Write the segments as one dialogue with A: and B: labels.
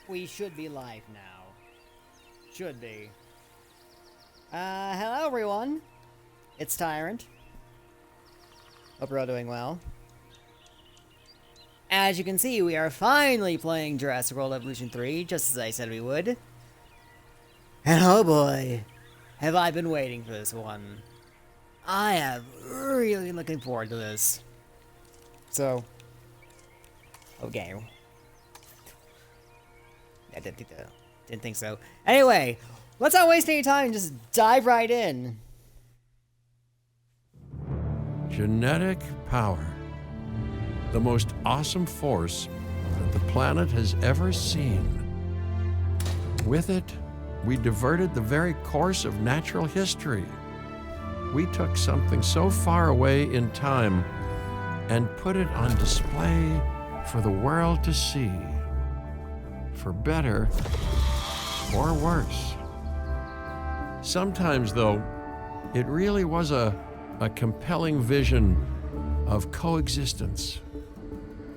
A: We should be live now. Should be. Hello everyone. It's Tyrant. Hope you're all doing well. As you can see, we are finally playing Jurassic World Evolution 3, just as I said we would. And oh boy, have I been waiting for this one. I have really been looking forward to this. So, okay. I didn't think so. Anyway, let's not waste any time and just dive right in.
B: Genetic power. The most awesome force that the planet has ever seen. With it, we diverted the very course of natural history. We took something so far away in time and put it on display for the world to see. For better or worse. Sometimes, though, it really was a compelling vision of coexistence.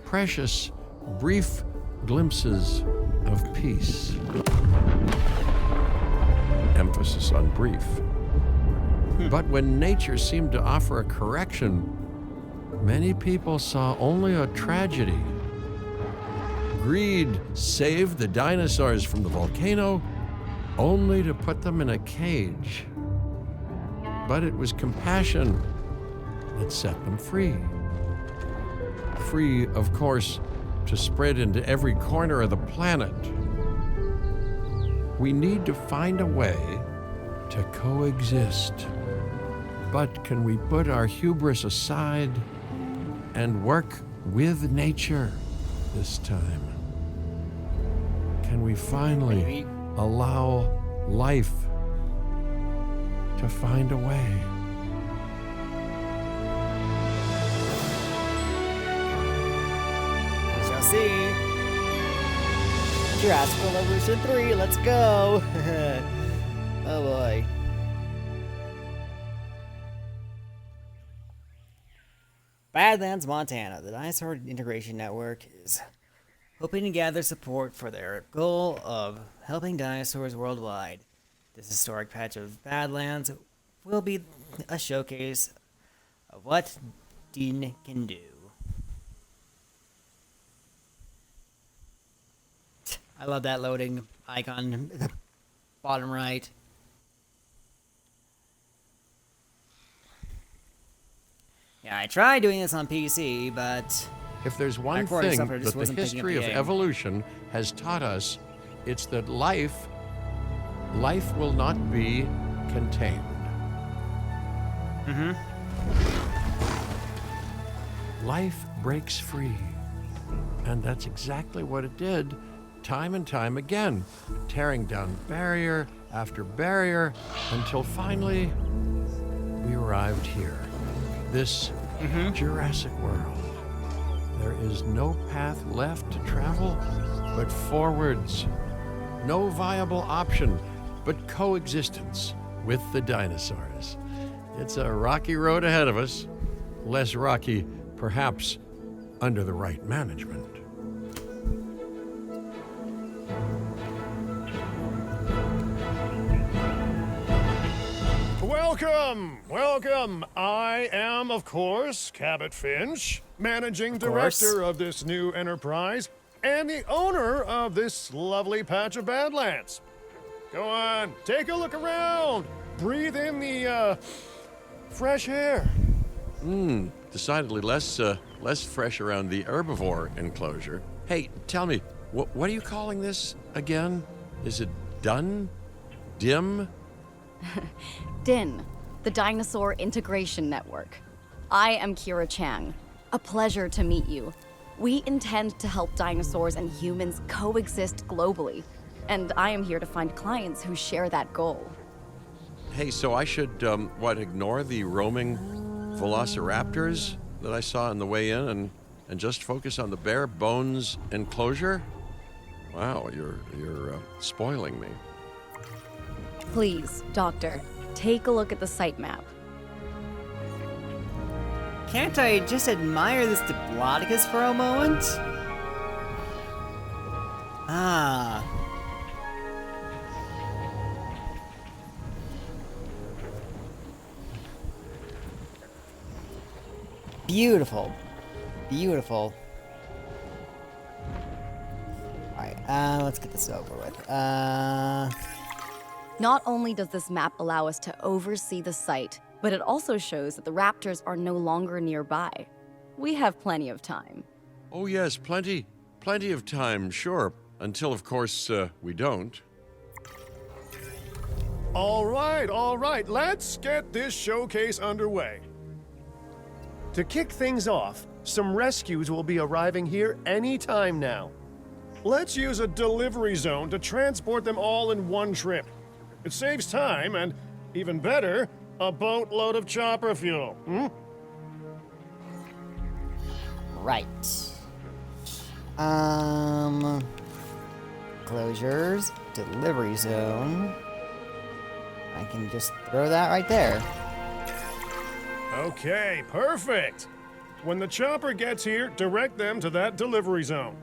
B: Precious, brief glimpses of peace. Emphasis on brief. But when nature seemed to offer a correction, many people saw only a tragedy. Greed saved the dinosaurs from the volcano, only to put them in a cage. But it was compassion that set them free. Free, of course, to spread into every corner of the planet. We need to find a way to coexist. But can we put our hubris aside and work with nature this time? Can we finally allow life to find a way?
A: We shall see. Jurassic World Evolution 3, let's go! Oh boy. Badlands, Montana. The Dinosaur Integration Network is hoping to gather support for their goal of helping dinosaurs worldwide. This historic patch of Badlands will be a showcase of what Dean can do. I love that loading icon at the bottom right. Yeah, I tried doing this on PC, but
B: If there's one
A: recording
B: thing
A: software
B: that
A: just
B: the
A: wasn't picking up
B: history
A: the
B: of
A: game.
B: evolution has taught us, it's that life will not be contained. Life breaks free. And that's exactly what it did, time and time again, tearing down barrier after barrier, until finally we arrived here. This Jurassic World. There is no path left to travel but forwards. No viable option but coexistence with the dinosaurs. It's a rocky road ahead of us. Less rocky, perhaps, under the right management.
C: Welcome. I am, of course, Cabot Finch, managing director of this new enterprise and the owner of this lovely patch of Badlands. Go on, take a look around. Breathe in the, fresh air.
B: Decidedly less fresh around the herbivore enclosure. Hey, tell me, what are you calling this again? Is it done? Dim?
D: DIN, the Dinosaur Integration Network. I am Kira Chang. A pleasure to meet you. We intend to help dinosaurs and humans coexist globally, and I am here to find clients who share that goal.
B: Hey, so I should, ignore the roaming velociraptors that I saw on the way in and just focus on the bare bones enclosure? Wow, you're spoiling me.
D: Please, Doctor, take a look at the site map.
A: Can't I just admire this Diplodocus for a moment? Ah. Beautiful. Beautiful. Alright, let's get this over with.
D: Not only does this map allow us to oversee the site, but it also shows that the raptors are no longer nearby. We have plenty of time.
B: Oh, yes, plenty. Plenty of time, sure. Until, of course, we don't.
C: All right. Let's get this showcase underway. To kick things off, some rescues will be arriving here any time now. Let's use a delivery zone to transport them all in one trip. It saves time and, even better, a boatload of chopper fuel.
A: Right. Closures, delivery zone. I can just throw that right there.
C: Okay, perfect. When the chopper gets here, direct them to that delivery zone.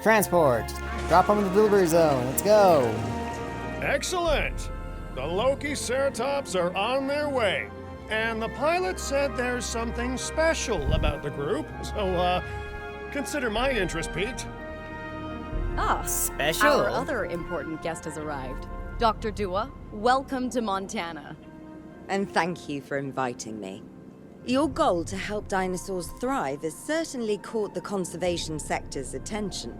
A: Transport. Drop them in the delivery zone. Let's go.
C: Excellent! The Loki Ceratops are on their way. And the pilot said there's something special about the group, so, consider my interest piqued.
D: Ah,
A: Special?
D: Our other important guest has arrived. Dr. Dua, welcome to Montana.
E: And thank you for inviting me. Your goal to help dinosaurs thrive has certainly caught the conservation sector's attention.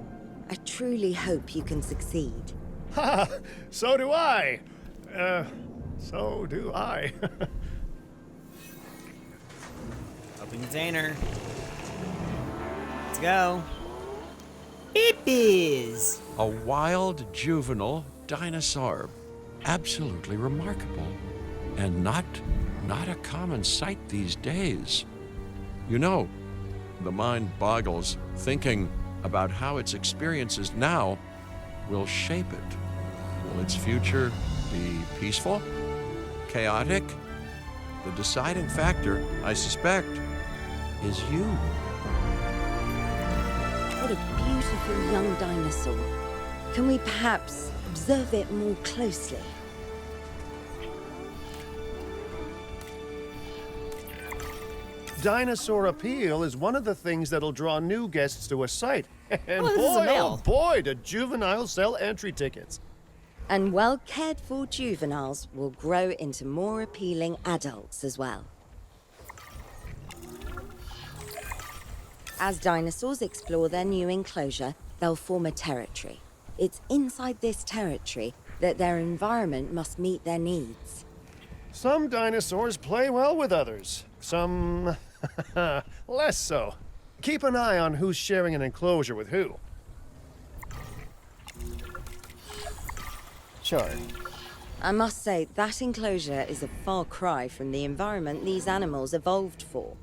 E: I truly hope you can succeed.
C: Ha! So do I. So do I.
A: Open container. Let's go. Beepies!
B: A wild juvenile dinosaur. Absolutely remarkable. And not a common sight these days. You know, the mind boggles thinking about how its experiences now will shape it. Will its future be peaceful? Chaotic? The deciding factor, I suspect, is you.
E: What a beautiful young dinosaur. Can we perhaps observe it more closely?
C: Dinosaur appeal is one of the things that'll draw new guests to a site. And
A: Oh, this is a
C: boy,
A: male.
C: oh boy, do juveniles sell entry tickets.
E: And well cared for juveniles will grow into more appealing adults as well. As dinosaurs explore their new enclosure, they'll form a territory. It's inside this territory that their environment must meet their needs.
C: Some dinosaurs play well with others. Some less so. Keep an eye on who's sharing an enclosure with who.
A: Sure.
E: I must say, that enclosure is a far cry from the environment these animals evolved for.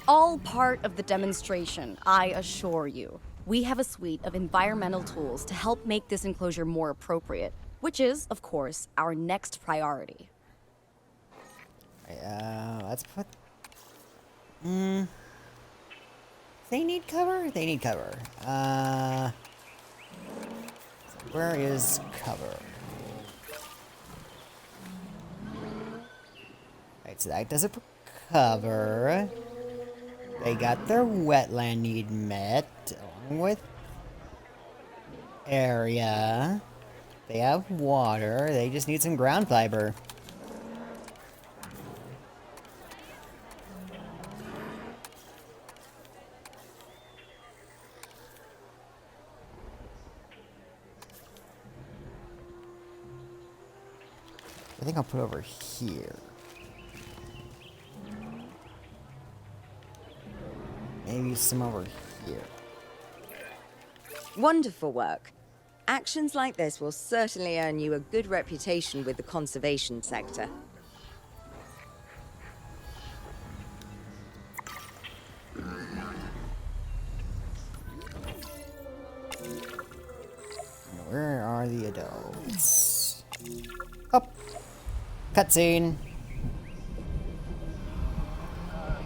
D: All part of the demonstration, I assure you. We have a suite of environmental tools to help make this enclosure more appropriate, which is, of course, our next priority.
A: Let's put... They need cover? They need cover. So where is cover? Right, so that does it for cover. They got their wetland need met, along with area. They have water. They just need some ground fiber. I think I'll put over here. Maybe some over here.
E: Wonderful work. Actions like this will certainly earn you a good reputation with the conservation sector.
A: Where are the adults? Oh! Cutscene!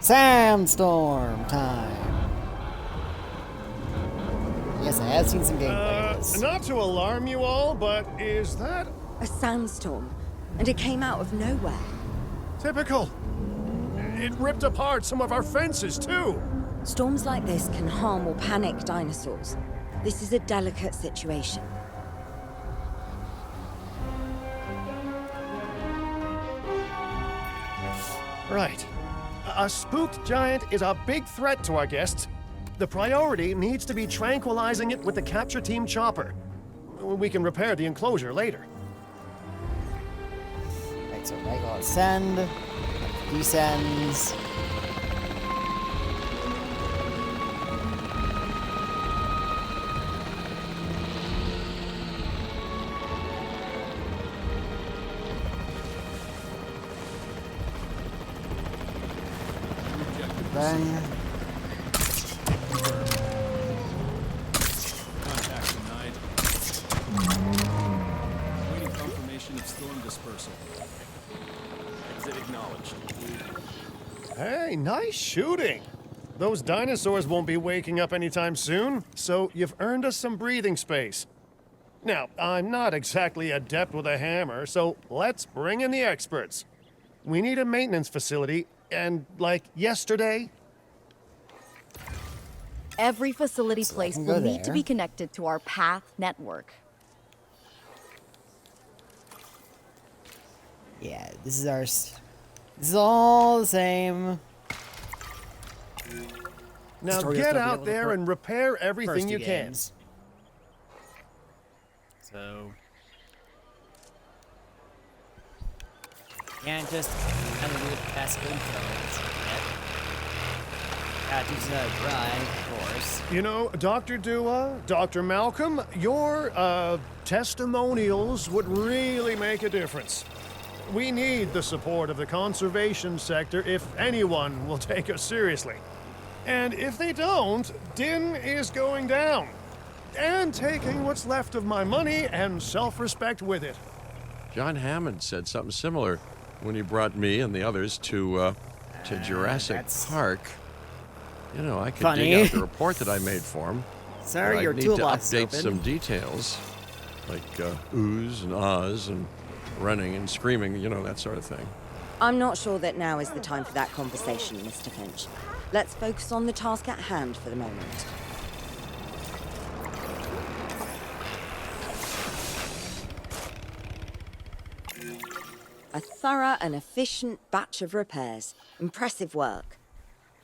A: Sandstorm time. Yes, I have seen some gameplay of this.
C: Not to alarm you all, but is that
E: A sandstorm, and it came out of nowhere.
C: typical? It ripped apart some of our fences, too.
E: Storms like this can harm or panic dinosaurs. This is a delicate situation.
C: Right. A spooked giant is a big threat to our guests. The priority needs to be tranquilizing it with the capture team chopper. We can repair the enclosure later.
A: Right, so right will ascend, descends. Bang.
F: Contact denied. Waiting confirmation of storm dispersal. Exit acknowledged.
C: Hey, nice shooting. Those dinosaurs won't be waking up anytime soon, so you've earned us some breathing space. Now, I'm not exactly adept with a hammer, so let's bring in the experts. We need a maintenance facility, and like yesterday.
D: Every facility
A: So I
D: place
A: can go
D: will need to
A: there.
D: be connected to our path network.
A: Yeah, this is our. This is all the same.
C: Now
A: Tutorial
C: get
A: stuff we
C: out
A: got
C: there
A: with
C: and repair
A: the
C: everything
A: first
C: you
A: two
C: can.
A: games. So can't just kind of do it fast info yet. Gotta teach it how to drive, of course.
C: You know, Dr. Dua, Dr. Malcolm, your testimonials would really make a difference. We need the support of the conservation sector if anyone will take us seriously. And if they don't, Din is going down. And taking what's left of my money and self-respect with it.
B: John Hammond said something similar when he brought me and the others to Jurassic
A: that's
B: Park. You know, I could
A: funny.
B: dig out the report that I made for him.
A: Sir,
B: but
A: your
B: I'd need to
A: toolbox is
B: update
A: open.
B: some details, like oohs and ahs and running and screaming, you know, that sort of thing.
E: I'm not sure that now is the time for that conversation, Mr. Finch. Let's focus on the task at hand for the moment. A thorough and efficient batch of repairs. Impressive work.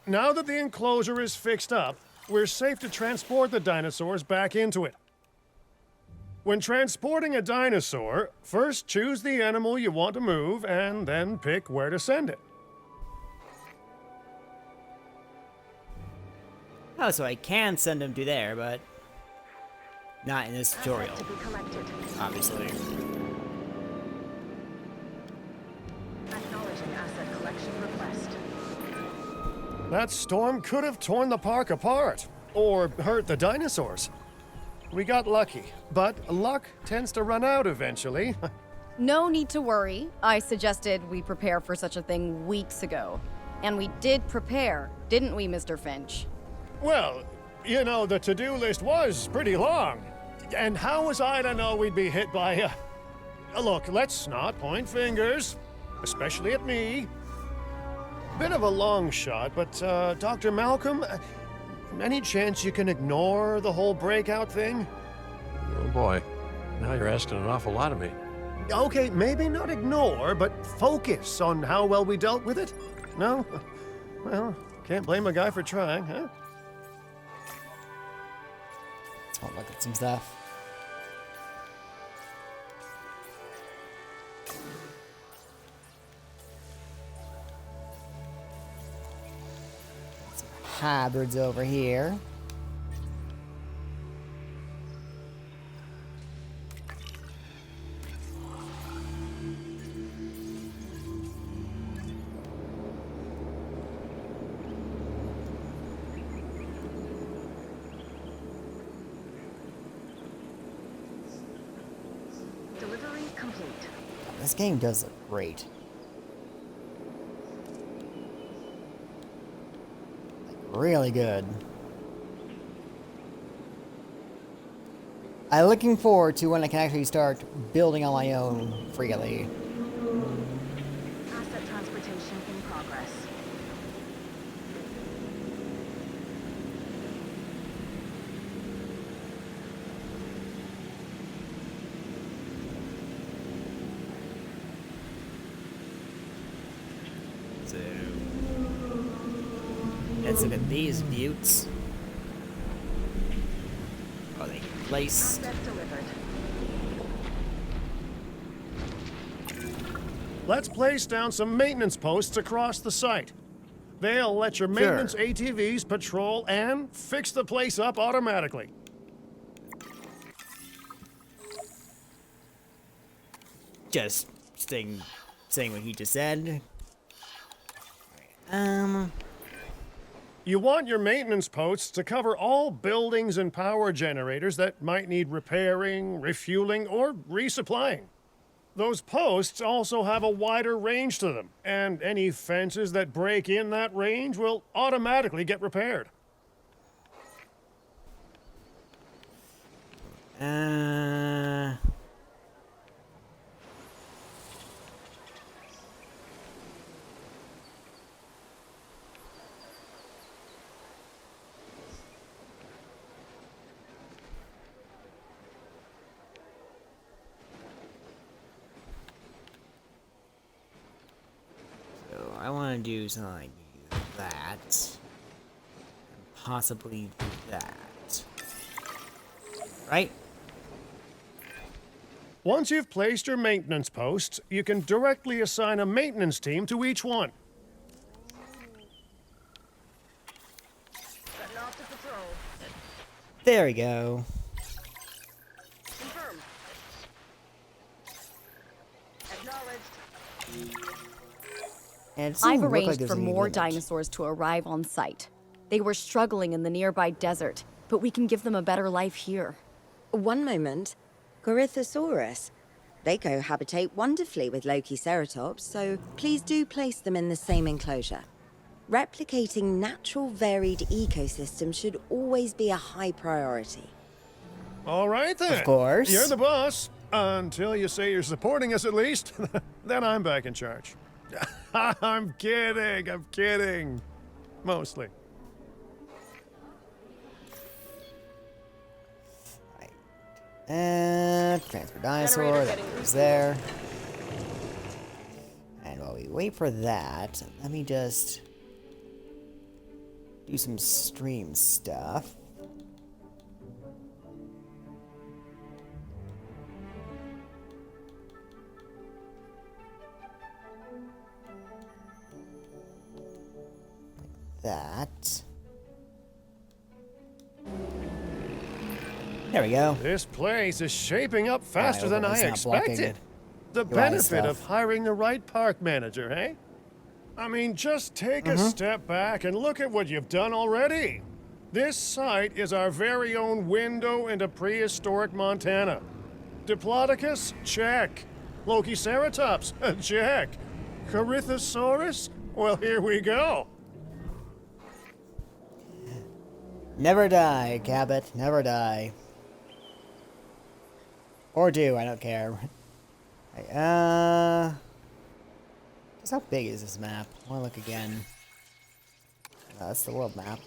C: Now that the enclosure is fixed up, we're safe to transport the dinosaurs back into it. When transporting a dinosaur, first choose the animal you want to move and then pick where to send it.
A: Oh, so I can send him to there, but not in this tutorial, obviously.
G: Acknowledging asset collection request.
C: That storm could have torn the park apart or hurt the dinosaurs. We got lucky, but luck tends to run out eventually.
D: No need to worry. I suggested we prepare for such a thing weeks ago. And we did prepare, didn't we, Mr. Finch?
C: Well, you know, the to-do list was pretty long. And how was I to know we'd be hit by a... Look, let's not point fingers, especially at me. Bit of a long shot, but Dr. Malcolm, any chance you can ignore the whole breakout thing?
B: Oh boy, now you're asking an awful lot of me.
C: Okay, maybe not ignore, but focus on how well we dealt with it? No? Well, can't blame a guy for trying, huh?
A: Let's look at some stuff. Some hybrids over here.
G: Delivery complete.
A: This game does look great. really good. I'm looking forward to when I can actually start building on my own freely.
G: Asset transportation in progress.
A: So, let's look at these buttes. Are they placed?
G: Asset delivered.
C: Let's place down some maintenance posts across the site. They'll let your maintenance ATVs patrol and fix the place up automatically.
A: Just saying what he just said.
C: You want your maintenance posts to cover all buildings and power generators that might need repairing, refueling, or resupplying. Those posts also have a wider range to them, and any fences that break in that range will automatically get repaired.
A: So I want to do something like that. And possibly do that. Right?
C: Once you've placed your maintenance posts, you can directly assign a maintenance team to each one.
G: Setting off to patrol.
A: There we go.
G: Confirmed. Acknowledged.
A: And it
D: I've
A: doesn't look like
D: arranged
A: there's
D: for
A: any
D: more
A: limit.
D: dinosaurs to arrive on site. They were struggling in the nearby desert, but we can give them a better life here.
E: One moment. Corythosaurus. They cohabitate wonderfully with Lokiceratops, so please do place them in the same enclosure. Replicating natural varied ecosystems should always be a high priority.
C: All right, then.
A: Of course.
C: You're the boss. Until you say you're supporting us, at least. Then I'm back in charge. I'm kidding. Mostly.
A: Transfer dinosaur, that goes there. And while we wait for that, let me just do some stream stuff. Like that. There we go.
C: This place is shaping up faster
A: hope
C: than I
A: it's not blocking
C: expected. The
A: UI
C: benefit of
A: stuff.
C: hiring the right park manager, eh? I mean, just take a step back and look at what you've done already. This site is our very own window into prehistoric Montana. Diplodocus? Check. Lokiceratops? Check. Corythosaurus? Well, here we go.
A: Never die, Cabot. Never die. Or do, I don't care. Okay, just how big is this map? I wanna look again. That's the world map.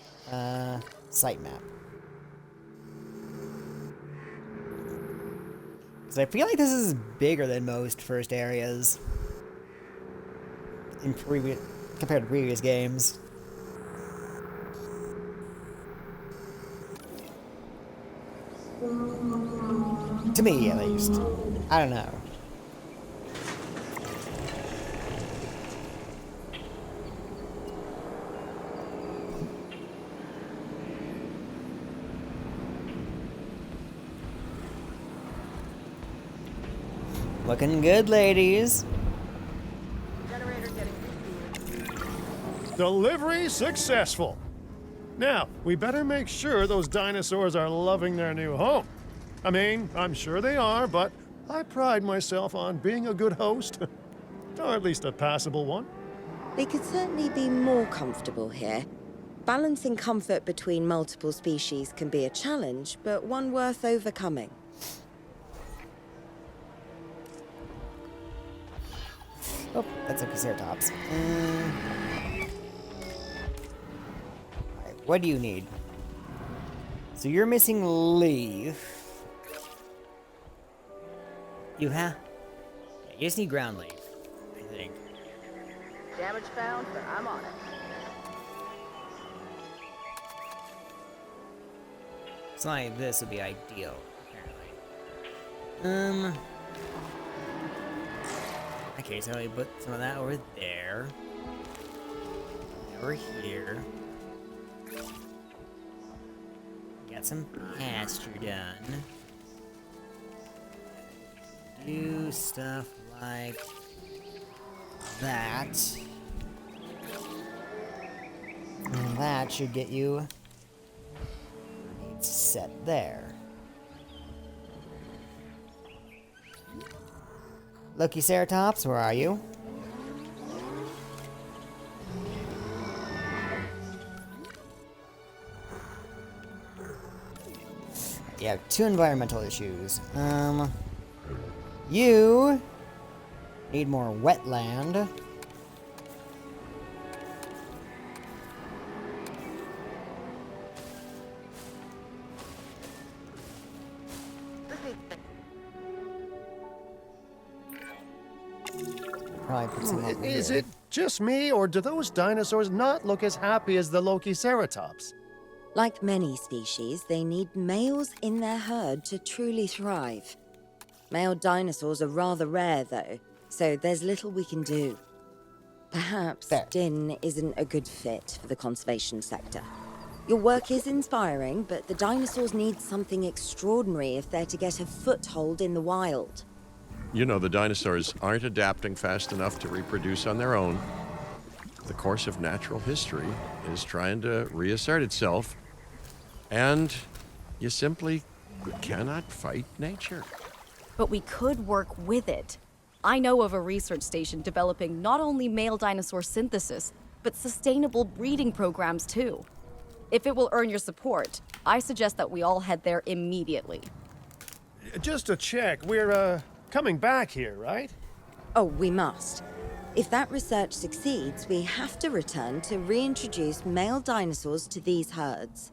A: Site map. Because I feel like this is bigger than most first areas. In compared to previous games. To me, at least. I don't know. Looking good, ladies.
G: Generator getting refueled.
C: Delivery successful. Now, we better make sure those dinosaurs are loving their new home. I mean, I'm sure they are, but I pride myself on being a good host. Or at least a passable one.
E: They could certainly be more comfortable here. Balancing comfort between multiple species can be a challenge, but one worth overcoming.
A: Oh, that's a Triceratops. Alright, what do you need? So you're missing leaf. You have... Yeah, you just need ground leaf, I think.
G: Damage found, but I'm on it.
A: Something like this would be ideal, apparently. Okay, so I put some of that over there. Over here. Got some pasture done. Do stuff like that. And that should get you set there. Lucky Ceratops, where are you? You have 2 environmental issues. You need more wetland. Probably put some over
C: Is
A: here.
C: it just me, or do those dinosaurs not look as happy as the Lokiceratops?
E: Like many species, they need males in their herd to truly thrive. Male dinosaurs are rather rare, though, so there's little we can do. Perhaps
A: Fair.
E: Din isn't a good fit for the conservation sector. Your work is inspiring, but the dinosaurs need something extraordinary if they're to get a foothold in the wild.
B: You know, the dinosaurs aren't adapting fast enough to reproduce on their own. The course of natural history is trying to reassert itself, and you simply cannot fight nature.
D: But we could work with it. I know of a research station developing not only male dinosaur synthesis, but sustainable breeding programs too. If it will earn your support, I suggest that we all head there immediately.
C: Just to check, we're, coming back here, right?
E: Oh, we must. If that research succeeds, we have to return to reintroduce male dinosaurs to these herds.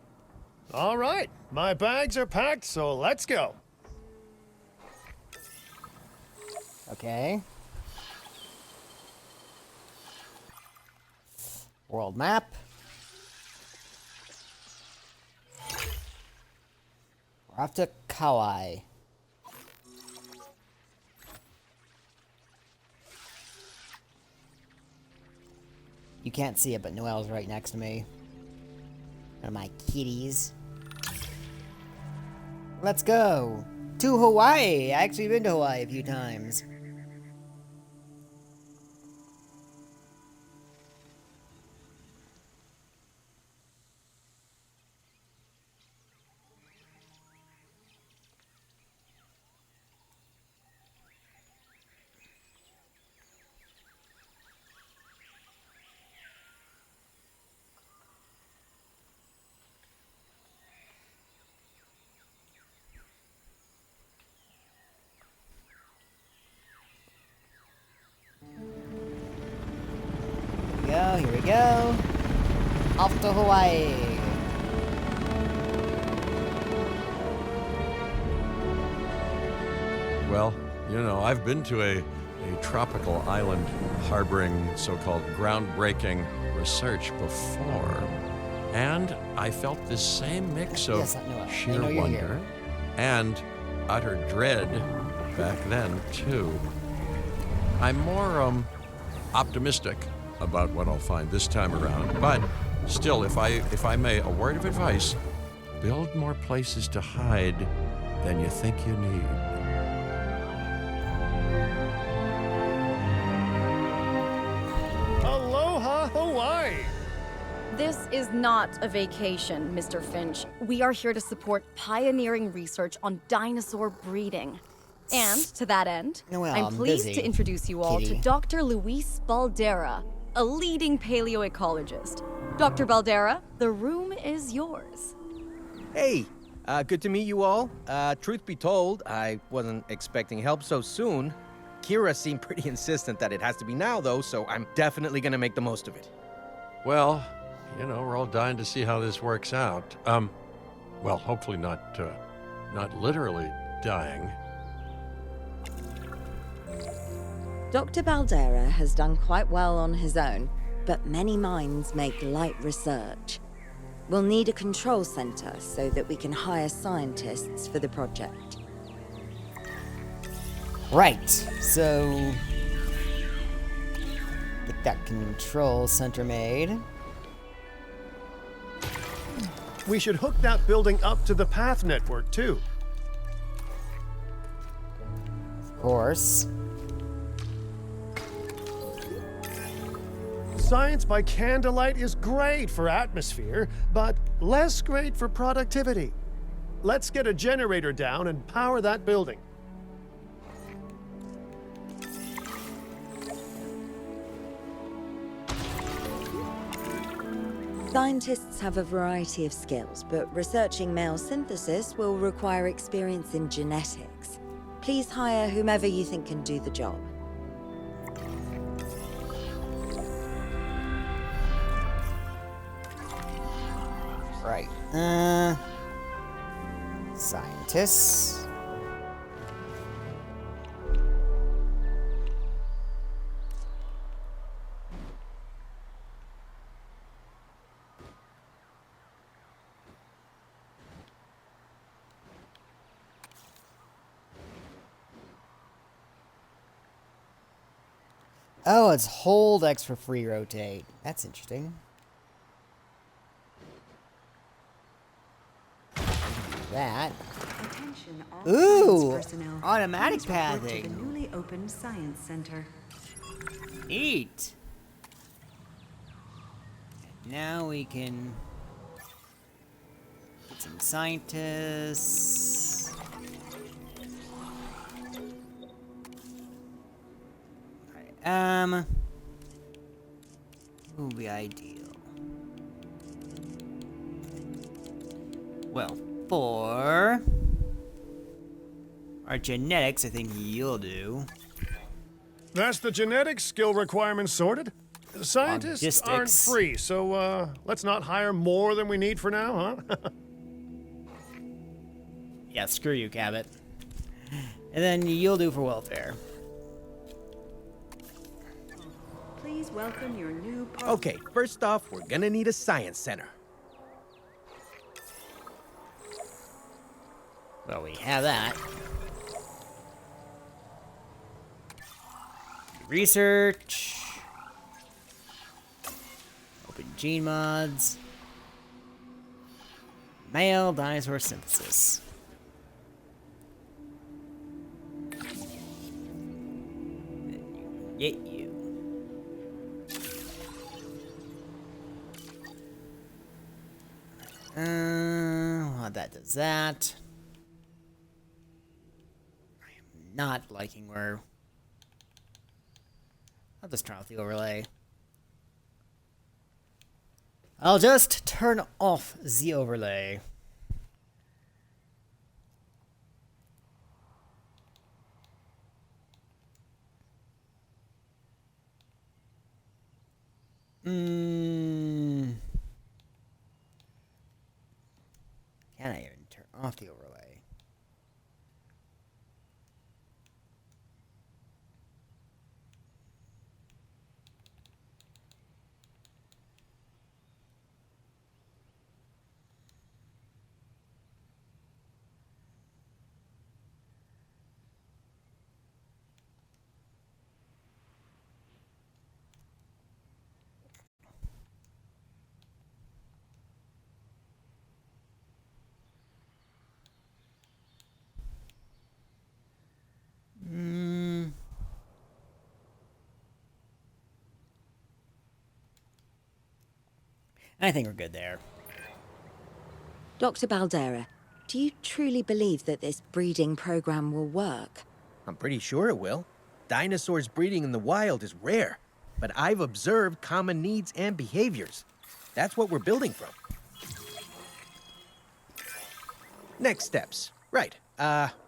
C: All right, my bags are packed, so let's go.
A: Okay. World map. We're off to Kauai. You can't see it, but Noelle's right next to me. One of my kitties. Let's go to Hawaii. I actually been to Hawaii a few times. Here we go. Off to Hawaii.
B: Well, you know, I've been to a tropical island harboring so-called groundbreaking research before, and I felt this same mix of
A: Yes, I know. I
B: sheer
A: know you're
B: wonder
A: here.
B: and utter dread back then, too. I'm more optimistic about what I'll find this time around, but still, if I may, a word of advice: build more places to hide than you think you need.
C: Aloha, Hawaii!
D: This is not a vacation, Mr. Finch. We are here to support pioneering research on dinosaur breeding. And to that end,
A: Noelle,
D: I'm
A: I'm
D: pleased
A: busy,
D: to introduce you all
A: kitty.
D: to Dr. Luis Baldera, a leading paleoecologist. Dr. Baldera, the room is yours.
H: Hey, good to meet you all. Truth be told, I wasn't expecting help so soon. Kira seemed pretty insistent that it has to be now, though, so I'm definitely gonna make the most of it.
B: Well, we're all dying to see how this works out. Well, hopefully not literally dying.
E: Dr. Baldera has done quite well on his own, but many minds make light research. We'll need a control center so that we can hire scientists for the project.
A: Right, so get that control center made.
C: We should hook that building up to the path network, too.
A: Of course.
C: Science by candlelight is great for atmosphere, but less great for productivity. Let's get a generator down and power that building.
E: Scientists have a variety of skills, but researching male synthesis will require experience in genetics. Please hire whomever you think can do the job.
A: Right. Scientists. Oh, it's hold X for free rotate. That's interesting. That.
I: Attention all
A: Ooh,
I: science personnel.
A: automatic
I: Please report to
A: pathing.
I: the newly opened Science Center.
A: Neat. Now we can get some scientists. Alright, what would be ideal? Well, for our genetics, I think you'll do.
C: That's the genetic skill requirements sorted. Scientists aren't
A: Logistics.
C: free, so let's not hire more than we need for now, huh?
A: Yeah, screw you, Cabot. And then you'll do for welfare.
I: Please welcome your new
H: Okay, first off, we're gonna need a science center.
A: Well, we have that. Research. Open gene mods. Male dinosaur synthesis. Get you. Well, that does that. I am not liking where. I'll just turn off the overlay. I'll just turn off the overlay. Can I even turn off the overlay? I think we're good there.
E: Dr. Baldera, do you truly believe that this breeding program will work?
H: I'm pretty sure it will. Dinosaurs breeding in the wild is rare, but I've observed common needs and behaviors. That's what we're building from. Next steps. Right.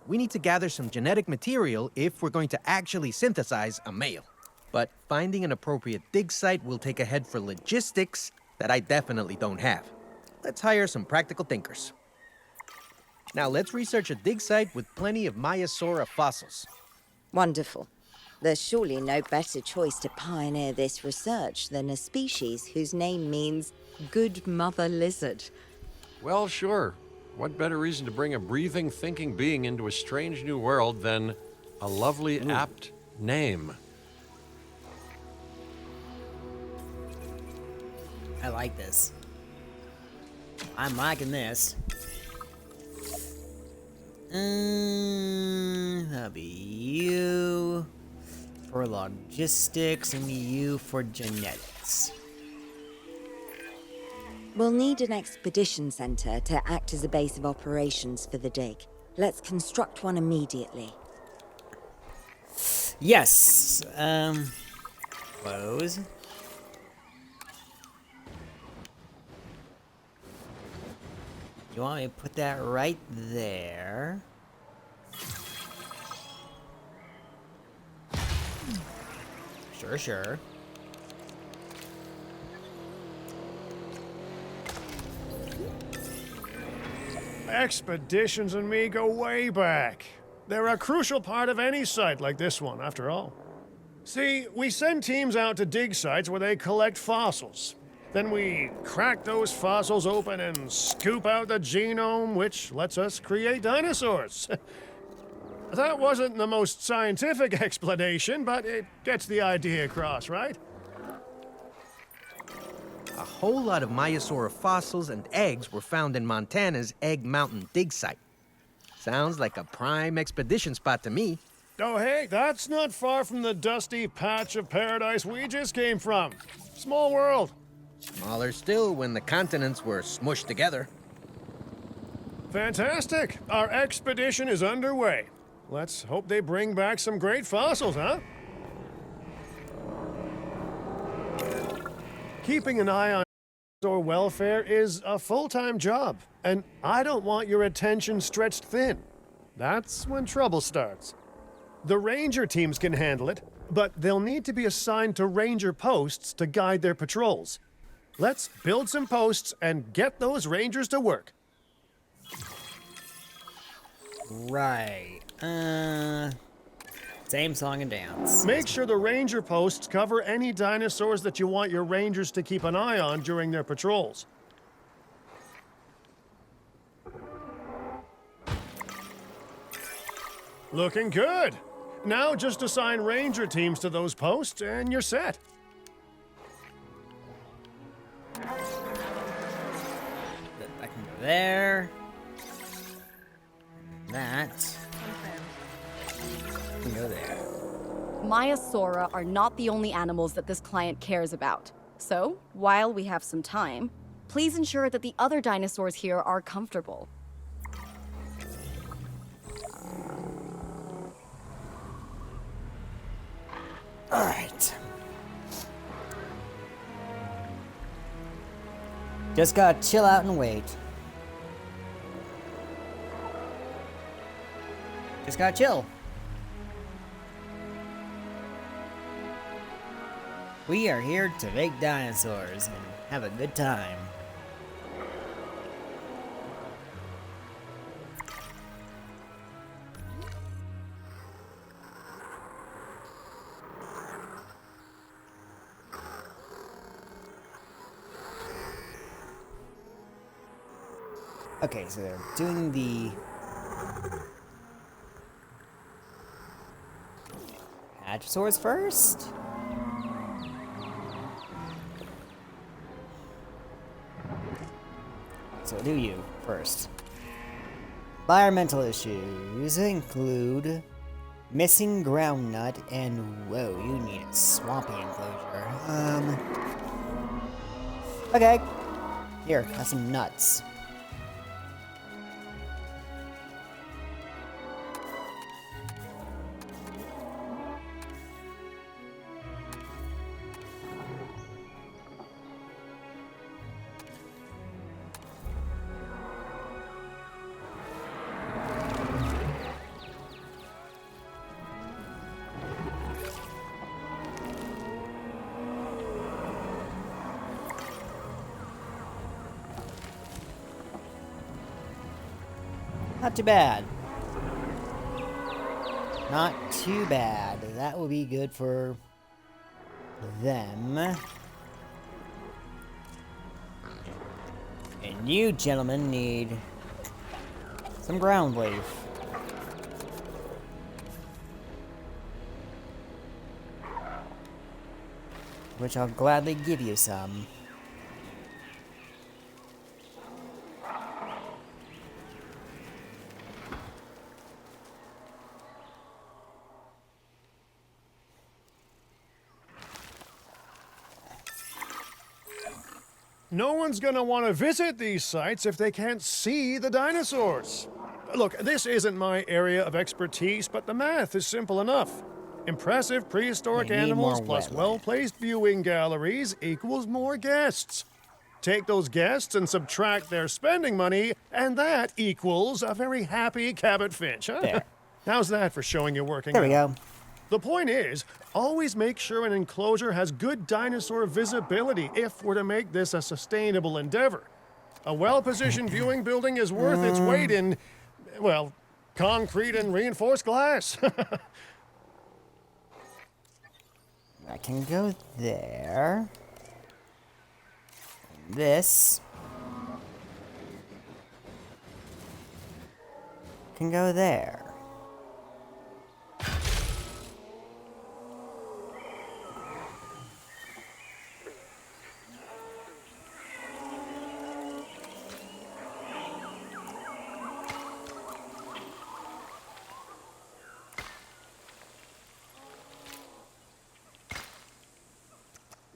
H: We need to gather some genetic material if we're going to actually synthesize a male. But finding an appropriate dig site will take a head for logistics that I definitely don't have. Let's hire some practical thinkers. Now let's research a dig site with plenty of Maiasaura fossils.
E: Wonderful. There's surely no better choice to pioneer this research than a species whose name means good mother lizard.
B: Well, sure. What better reason to bring a breathing, thinking being into a strange new world than a lovely, apt name?
A: I like this. I'm liking this. That'll be you for logistics and you for genetics.
E: We'll need an expedition center to act as a base of operations for the dig. Let's construct one immediately.
A: Yes. Close. You want me to put that right there? Sure.
C: Expeditions and me go way back. They're a crucial part of any site like this one, after all. See, we send teams out to dig sites where they collect fossils. Then we crack those fossils open and scoop out the genome, which lets us create dinosaurs. That wasn't the most scientific explanation, but it gets the idea across, right?
H: A whole lot of Maiasaura fossils and eggs were found in Montana's Egg Mountain dig site. Sounds like a prime expedition spot to me.
C: Oh, hey, that's not far from the dusty patch of paradise we just came from. Small world.
H: Smaller still when the continents were smushed together.
C: Fantastic. Our expedition is underway. Let's hope they bring back some great fossils, huh? Keeping an eye on dinosaur welfare is a full-time job, and I don't want your attention stretched thin. That's when trouble starts. The ranger teams can handle it, but they'll need to be assigned to ranger posts to guide their patrols. Let's build some posts and get those rangers to work.
A: Right. Same song and dance.
C: Make sure the ranger posts cover any dinosaurs that you want your rangers to keep an eye on during their patrols. Looking good. Now just assign ranger teams to those posts and you're set.
A: I can go there. That. I can go there.
D: Maiasaura are not the only animals that this client cares about. So, while we have some time, please ensure that the other dinosaurs here are comfortable.
A: All right. Just gotta chill out and wait. Just gotta chill. We are here to make dinosaurs and have a good time. Okay, so they're doing the Hadrosaurs first? So do you first. Environmental issues include missing groundnut and whoa, you need a swampy enclosure. Okay. Here, have some nuts. Not too bad. Not too bad. That will be good for them. And you gentlemen need some ground leaf. Which I'll gladly give you some.
C: No one's gonna want to visit these sites if they can't see the dinosaurs. Look, this isn't my area of expertise, but the math is simple enough. Impressive prehistoric
A: They need
C: animals
A: more
C: plus
A: wetland.
C: well-placed viewing galleries equals more guests. Take those guests and subtract their spending money, and that equals a very happy Cabot Finch, huh?
A: There.
C: How's that for showing you're working
A: There we
C: out?
A: go.
C: The point is, always make sure an enclosure has good dinosaur visibility if we're to make this a sustainable endeavor. A well-positioned viewing building is worth its weight in, well, concrete and reinforced glass.
A: I can go there. This can go there.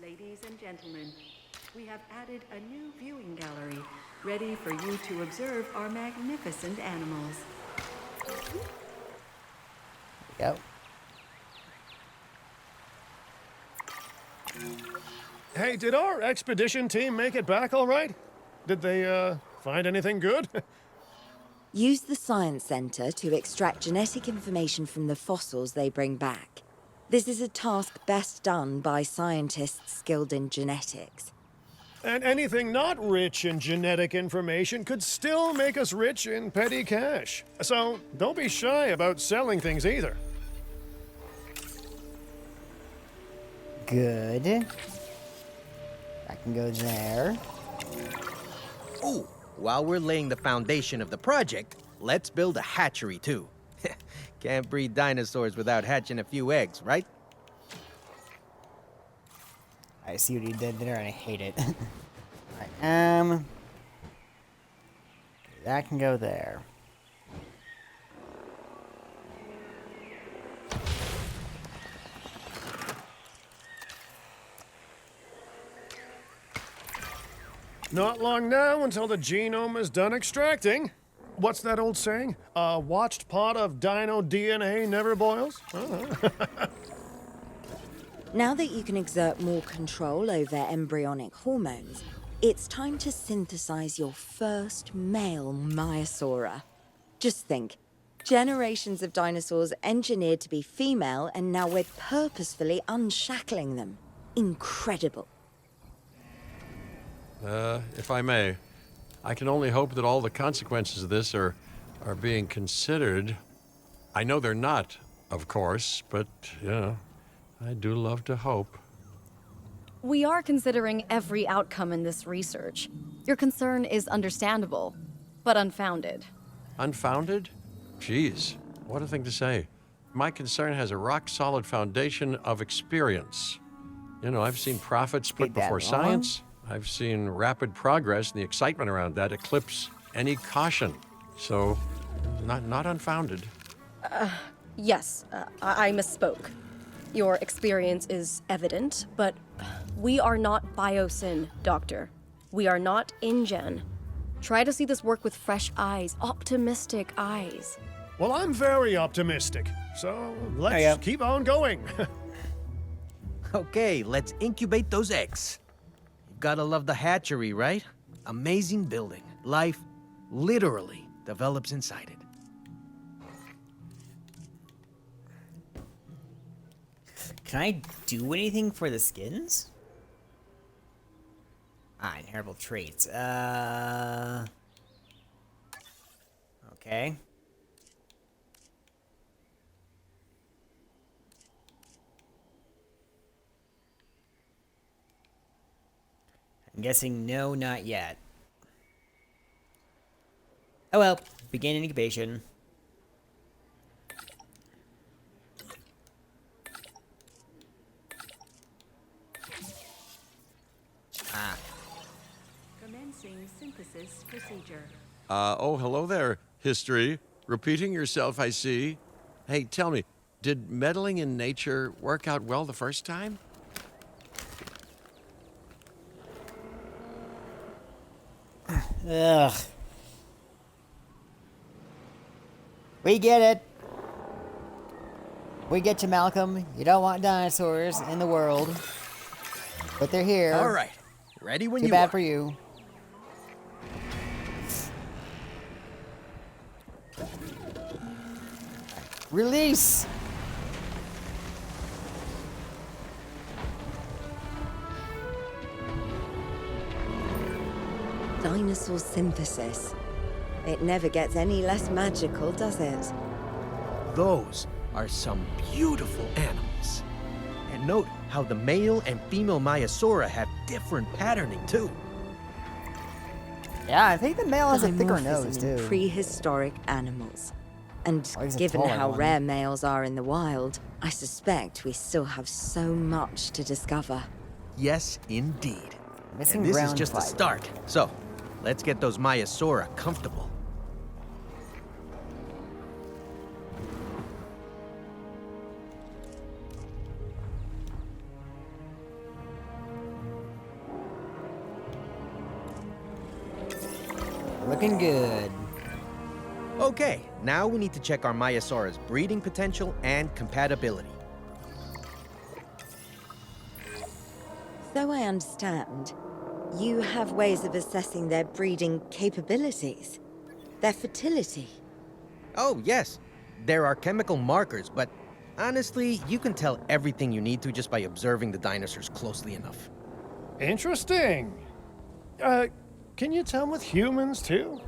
I: Ladies and gentlemen, we have added a new viewing gallery, ready for you to observe our magnificent animals.
A: There we go.
C: Hey, did our expedition team make it back all right? Did they, find anything good?
E: Use the Science Center to extract genetic information from the fossils they bring back. This is a task best done by scientists skilled in genetics.
C: And anything not rich in genetic information could still make us rich in petty cash. So don't be shy about selling things either.
A: Good. I can go there.
H: Ooh, while we're laying the foundation of the project, let's build a hatchery too. Can't breed dinosaurs without hatching a few eggs, right?
A: I see what he did there, and I hate it. That can go there.
C: Not long now until the genome is done extracting. What's that old saying? A watched pot of dino DNA never boils?
E: Now that you can exert more control over embryonic hormones, it's time to synthesize your first male Maiasaura. Just think, generations of dinosaurs engineered to be female, and now we're purposefully unshackling them. Incredible.
B: If I may, I can only hope that all the consequences of this are being considered. I know they're not, of course, but, you know, I do love to hope.
D: We are considering every outcome in this research. Your concern is understandable, but unfounded.
B: Unfounded? Geez, what a thing to say. My concern has a rock-solid foundation of experience. You know, I've seen profits put
A: Did that
B: before
A: wrong?
B: science. I've seen rapid progress, and the excitement around that eclipse any caution. So, not unfounded.
J: Yes, I misspoke. Your experience is evident, but we are not Biosyn, Doctor. We are not InGen. Try to see this work with fresh eyes, optimistic eyes.
C: Well, I'm very optimistic. So
A: There you
C: let's
A: go.
C: keep on going.
H: Okay, let's incubate those eggs. You gotta love the hatchery, right? Amazing building. Life literally develops inside it.
A: Can I do anything for the skins? Ah, inheritable traits. Okay. I'm guessing no, not yet. Oh well, begin incubation.
I: Commencing synthesis procedure.
B: Oh, hello there, history. Repeating yourself, I see. Hey, tell me, did meddling in nature work out well the first time?
A: Ugh. We get it. We get you, Malcolm. You don't want dinosaurs in the world. But they're here.
H: All right. Ready when
A: Too
H: you
A: bad
H: are.
A: for you. Release!
E: Dinosaur synthesis. It never gets any less magical, does it?
H: Those are some beautiful animals. And note how the male and female Maiasaura have different patterning, too.
A: Yeah, I think the male has a thicker
E: Dimorphism
A: nose,
E: in
A: too.
E: prehistoric animals. And
A: Oh, he's a
E: given
A: taller
E: how
A: one.
E: rare males are in the wild, I suspect we still have so much to discover.
H: Yes, indeed.
A: Missing
H: And this is
A: ground
H: just the
A: fiber.
H: start. So, let's get those Maiasaura comfortable.
A: Looking good.
H: Okay, now we need to check our Maiasaura's breeding potential and compatibility.
E: So I understand, you have ways of assessing their breeding capabilities, their fertility.
H: Oh, yes. There are chemical markers, but honestly, you can tell everything you need to just by observing the dinosaurs closely enough.
C: Interesting. Can you tell with humans too?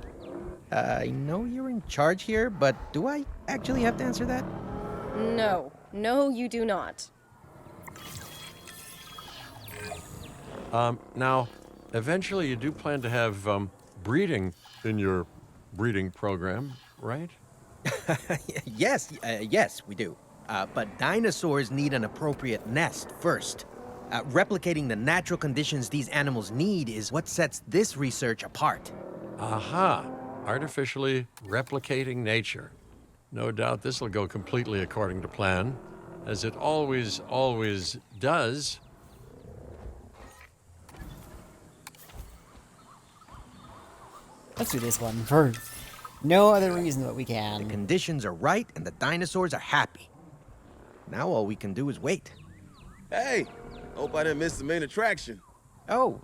H: I know you're in charge here, but do I actually have to answer that?
J: No. No, you do not.
B: Now, eventually you do plan to have breeding in your breeding program, right?
H: Yes, yes, we do. But dinosaurs need an appropriate nest first. Replicating the natural conditions these animals need is what sets this research apart.
B: Aha! Artificially replicating nature. No doubt this will go completely according to plan, as it always does.
A: Let's do this one for no other reason but we
H: The
A: can.
H: conditions are right and the dinosaurs are happy. Now all we can do is wait.
K: Hey, hope I didn't miss the main attraction.
H: Oh,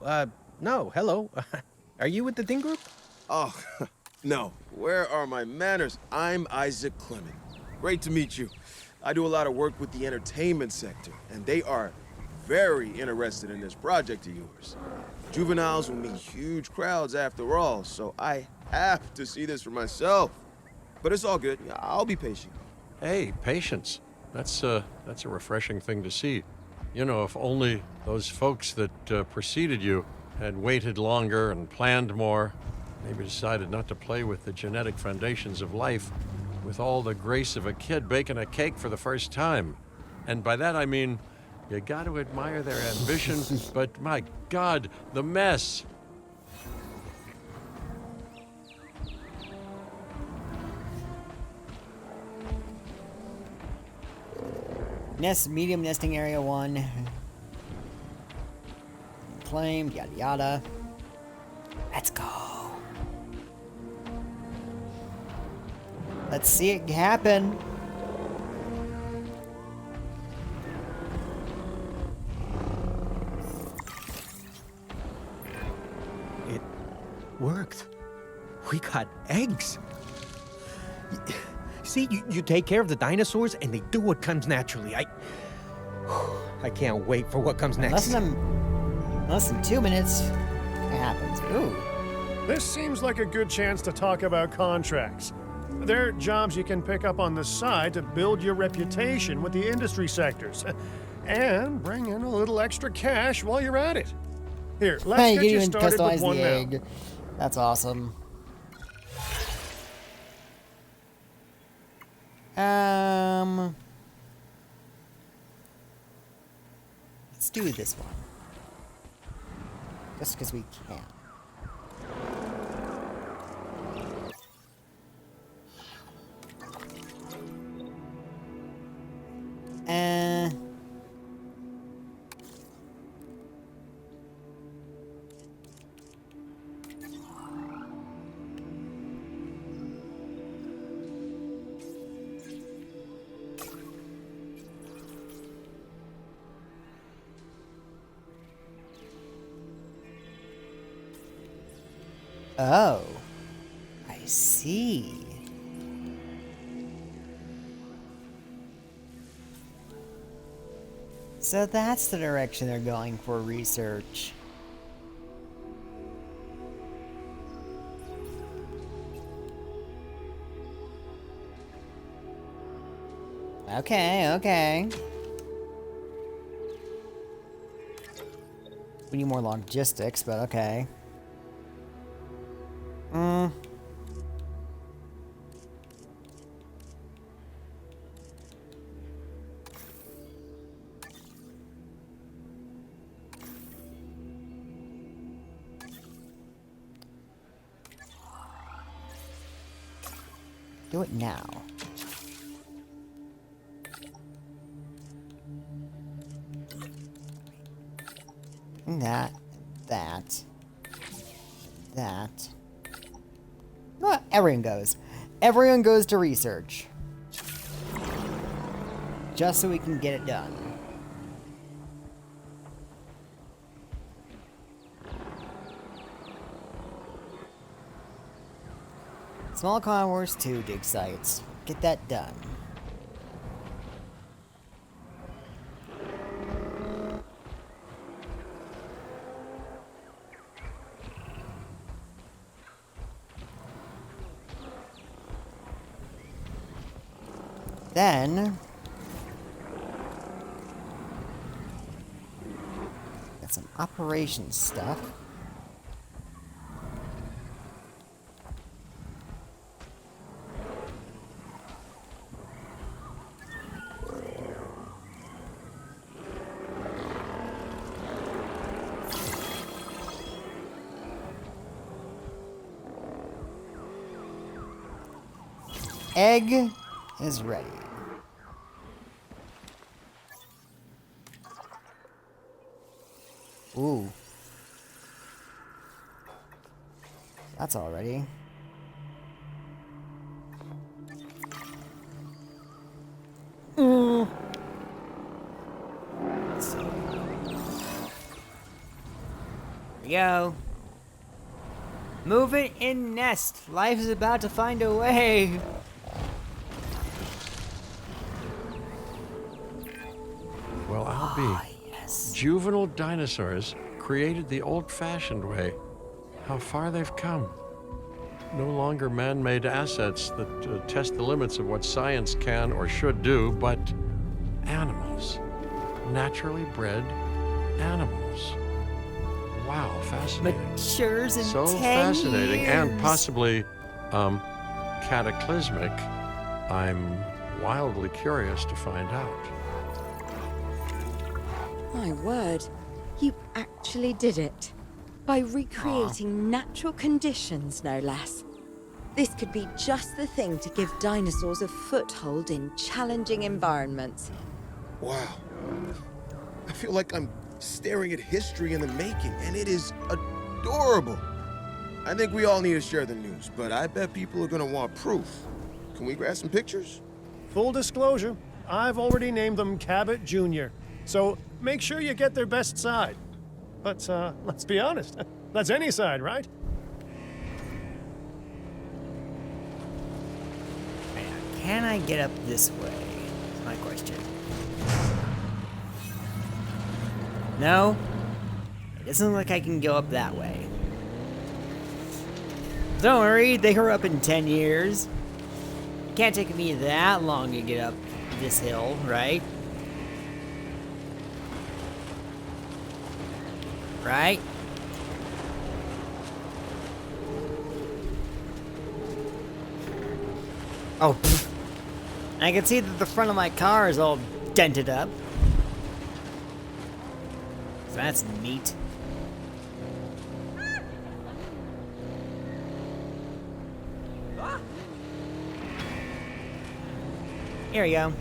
H: no, hello. Are you with the Ding Group?
K: Oh, no. Where are my manners? I'm Isaac Clement. Great to meet you. I do a lot of work with the entertainment sector, and they are very interested in this project of yours. Juveniles will meet huge crowds after all, so I have to see this for myself. But it's all good. I'll be patient.
B: Hey, patience. That's a refreshing thing to see. You know, if only those folks that preceded you had waited longer and planned more, maybe decided not to play with the genetic foundations of life with all the grace of a kid baking a cake for the first time. And by that I mean, you got to admire their ambition, but my God, the mess.
A: Medium nesting area 1. Claimed, yada yada. Let's go. Let's see it happen.
H: It worked. We got eggs. See, you take care of the dinosaurs and they do what comes naturally. I can't wait for what comes next.
A: Less than 2 minutes, it happens. Ooh.
C: This seems like a good chance to talk about contracts. They're jobs you can pick up on the side to build your reputation with the industry sectors. And bring in a little extra cash while you're at it. Here, let's
A: Hey,
C: get
A: you
C: you
A: can
C: started
A: customize
C: with
A: the
C: one now.
A: egg. That's awesome. Let's do this one. Just because we can. Oh, I see. So that's the direction they're going for research. Okay. We need more logistics, but okay. Do it now. That. Well, everyone goes. Everyone goes to research. Just so we can get it done. Small concourse, 2 dig sites. Get that done. Then got some operations stuff. Egg is ready. Ooh. That's all ready. Let's see. Here we go. Move it in nest. Life is about to find a way.
B: Well, I'll be.
A: Yes.
B: Juvenile dinosaurs created the old-fashioned way. How far they've come. No longer man-made assets that test the limits of what science can or should do, but animals. Naturally bred animals. Wow, fascinating.
A: Matures in
B: So
A: 10
B: fascinating
A: years.
B: and possibly cataclysmic. I'm wildly curious to find out.
E: My word, you actually did it. By recreating natural conditions, no less. This could be just the thing to give dinosaurs a foothold in challenging environments.
K: Wow. I feel like I'm staring at history in the making, and it is adorable. I think we all need to share the news, but I bet people are gonna want proof. Can we grab some pictures?
C: Full disclosure, I've already named them Cabot Jr., so make sure you get their best side. But let's be honest, that's any side, right?
A: Can I get up this way? That's my question. No? It doesn't look like I can go up that way. Don't worry, they grew up in 10 years. Can't take me that long to get up this hill, right? Right? Oh, pfft. I can see that the front of my car is all dented up. So that's neat. Here we go.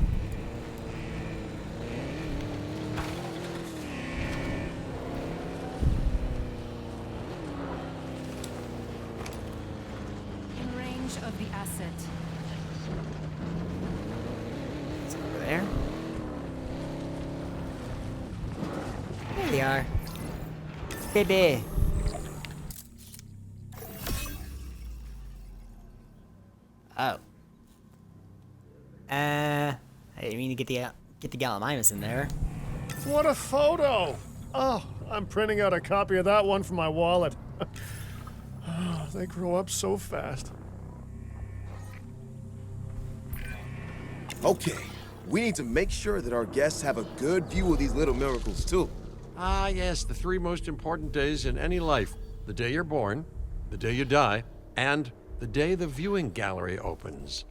I: In range of the asset.
A: It's over there. There they are. Baby. Oh. I didn't mean to get the Gallimimus in there.
C: What a photo! Oh, I'm printing out a copy of that one for my wallet. Oh, they grow up so fast.
K: Okay, we need to make sure that our guests have a good view of these little miracles, too.
B: Ah, yes, the 3 most important days in any life: the day you're born, the day you die, and the day the viewing gallery opens.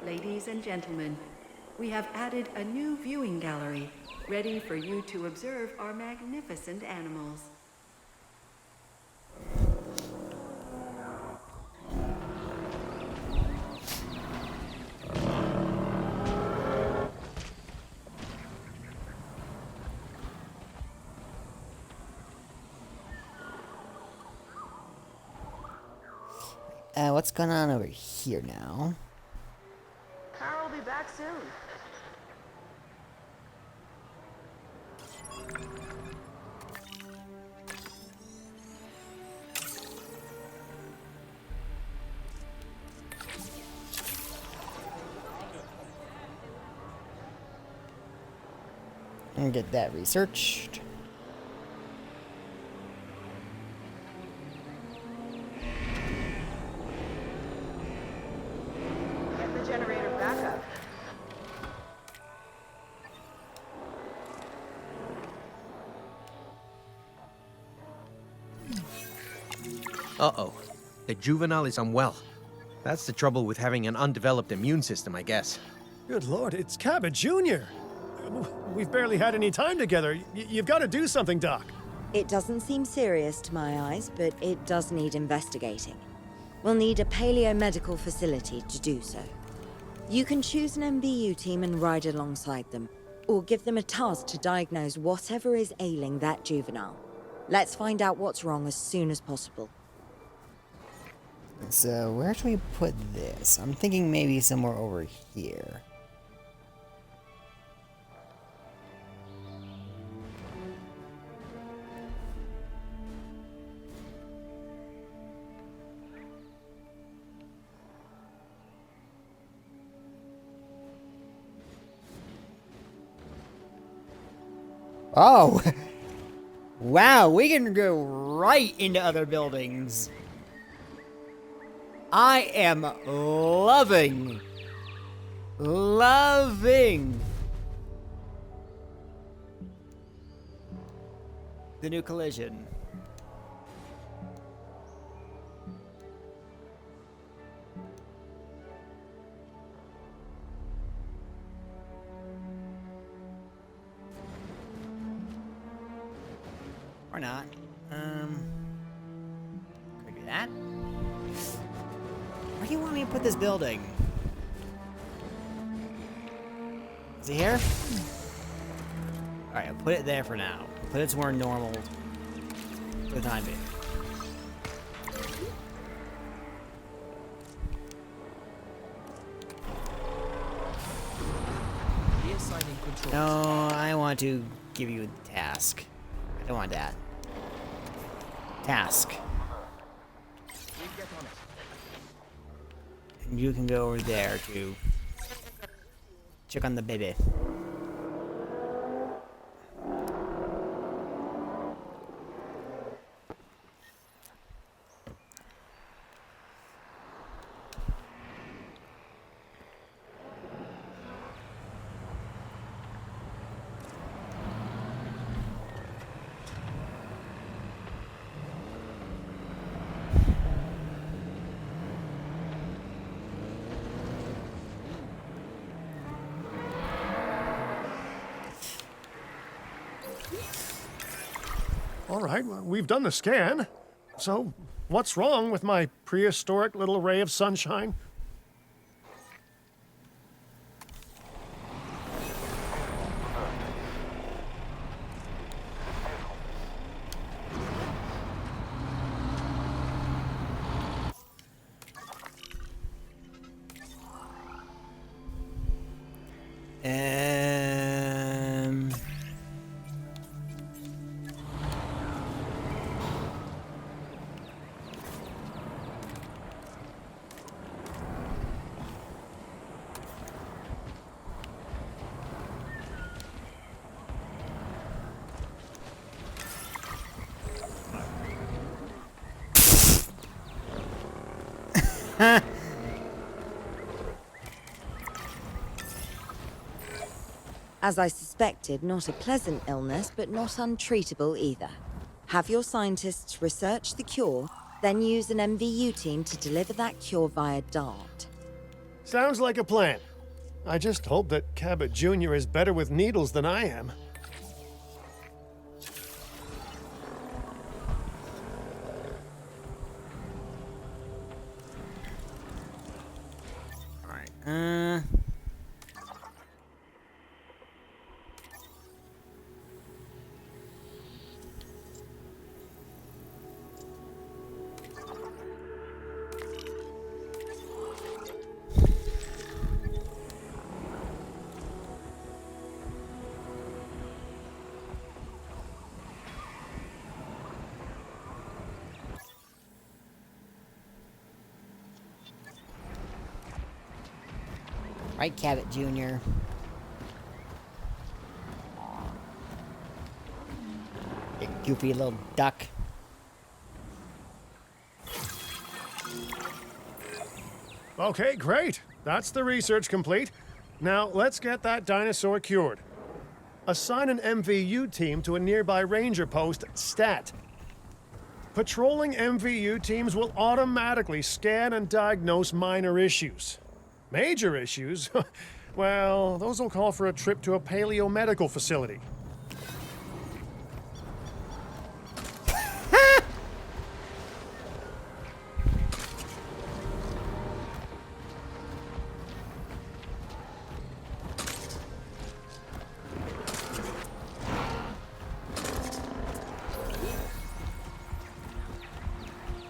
I: Ladies and gentlemen, we have added a new viewing gallery, ready for you to observe our magnificent animals.
A: What's going on over here now?
G: Carl will be back soon.
A: And get that researched.
G: Get the generator back up.
H: Uh-oh. The juvenile is unwell. That's the trouble with having an undeveloped immune system, I guess.
C: Good Lord, it's Cabot Jr. We've barely had any time together. You've got to do something, Doc.
E: It doesn't seem serious to my eyes, but it does need investigating. We'll need a paleo-medical facility to do so. You can choose an MBU team and ride alongside them, or give them a task to diagnose whatever is ailing that juvenile. Let's find out what's wrong as soon as possible.
A: So, where should we put this? I'm thinking maybe somewhere over here. Oh! Wow, we can go right into other buildings. I am loving the new collision. Or not. Could I do that? Where do you want me to put this building? Is it here? Alright, I'll put it there for now. Put it somewhere normal for the time being. No, I want to give you a task. I don't want that. Task. you can go over there to check on the baby.
C: All right, well, we've done the scan. So, what's wrong with my prehistoric little ray of sunshine?
A: Um.
E: As I suspected, not a pleasant illness, but not untreatable either. Have your scientists research the cure, then use an MVU team to deliver that cure via DART.
C: Sounds like a plan. I just hope that Cabot Jr. is better with needles than I am.
A: Alright, Right, Cabot Jr. You goofy little duck.
C: Okay, great. That's the research complete. Now, let's get that dinosaur cured. Assign an MVU team to a nearby ranger post, Stat. Patrolling MVU teams will automatically scan and diagnose minor issues. Major issues? Well, those will call for a trip to a paleomedical facility.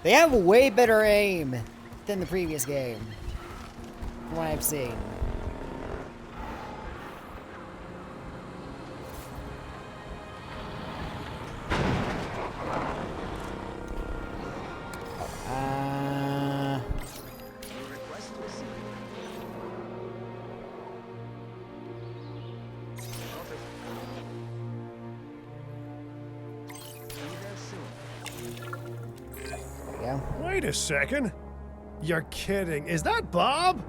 A: They have way better aim than the previous game, from what I've seen.
C: Wait a second. You're kidding. Is that Bob?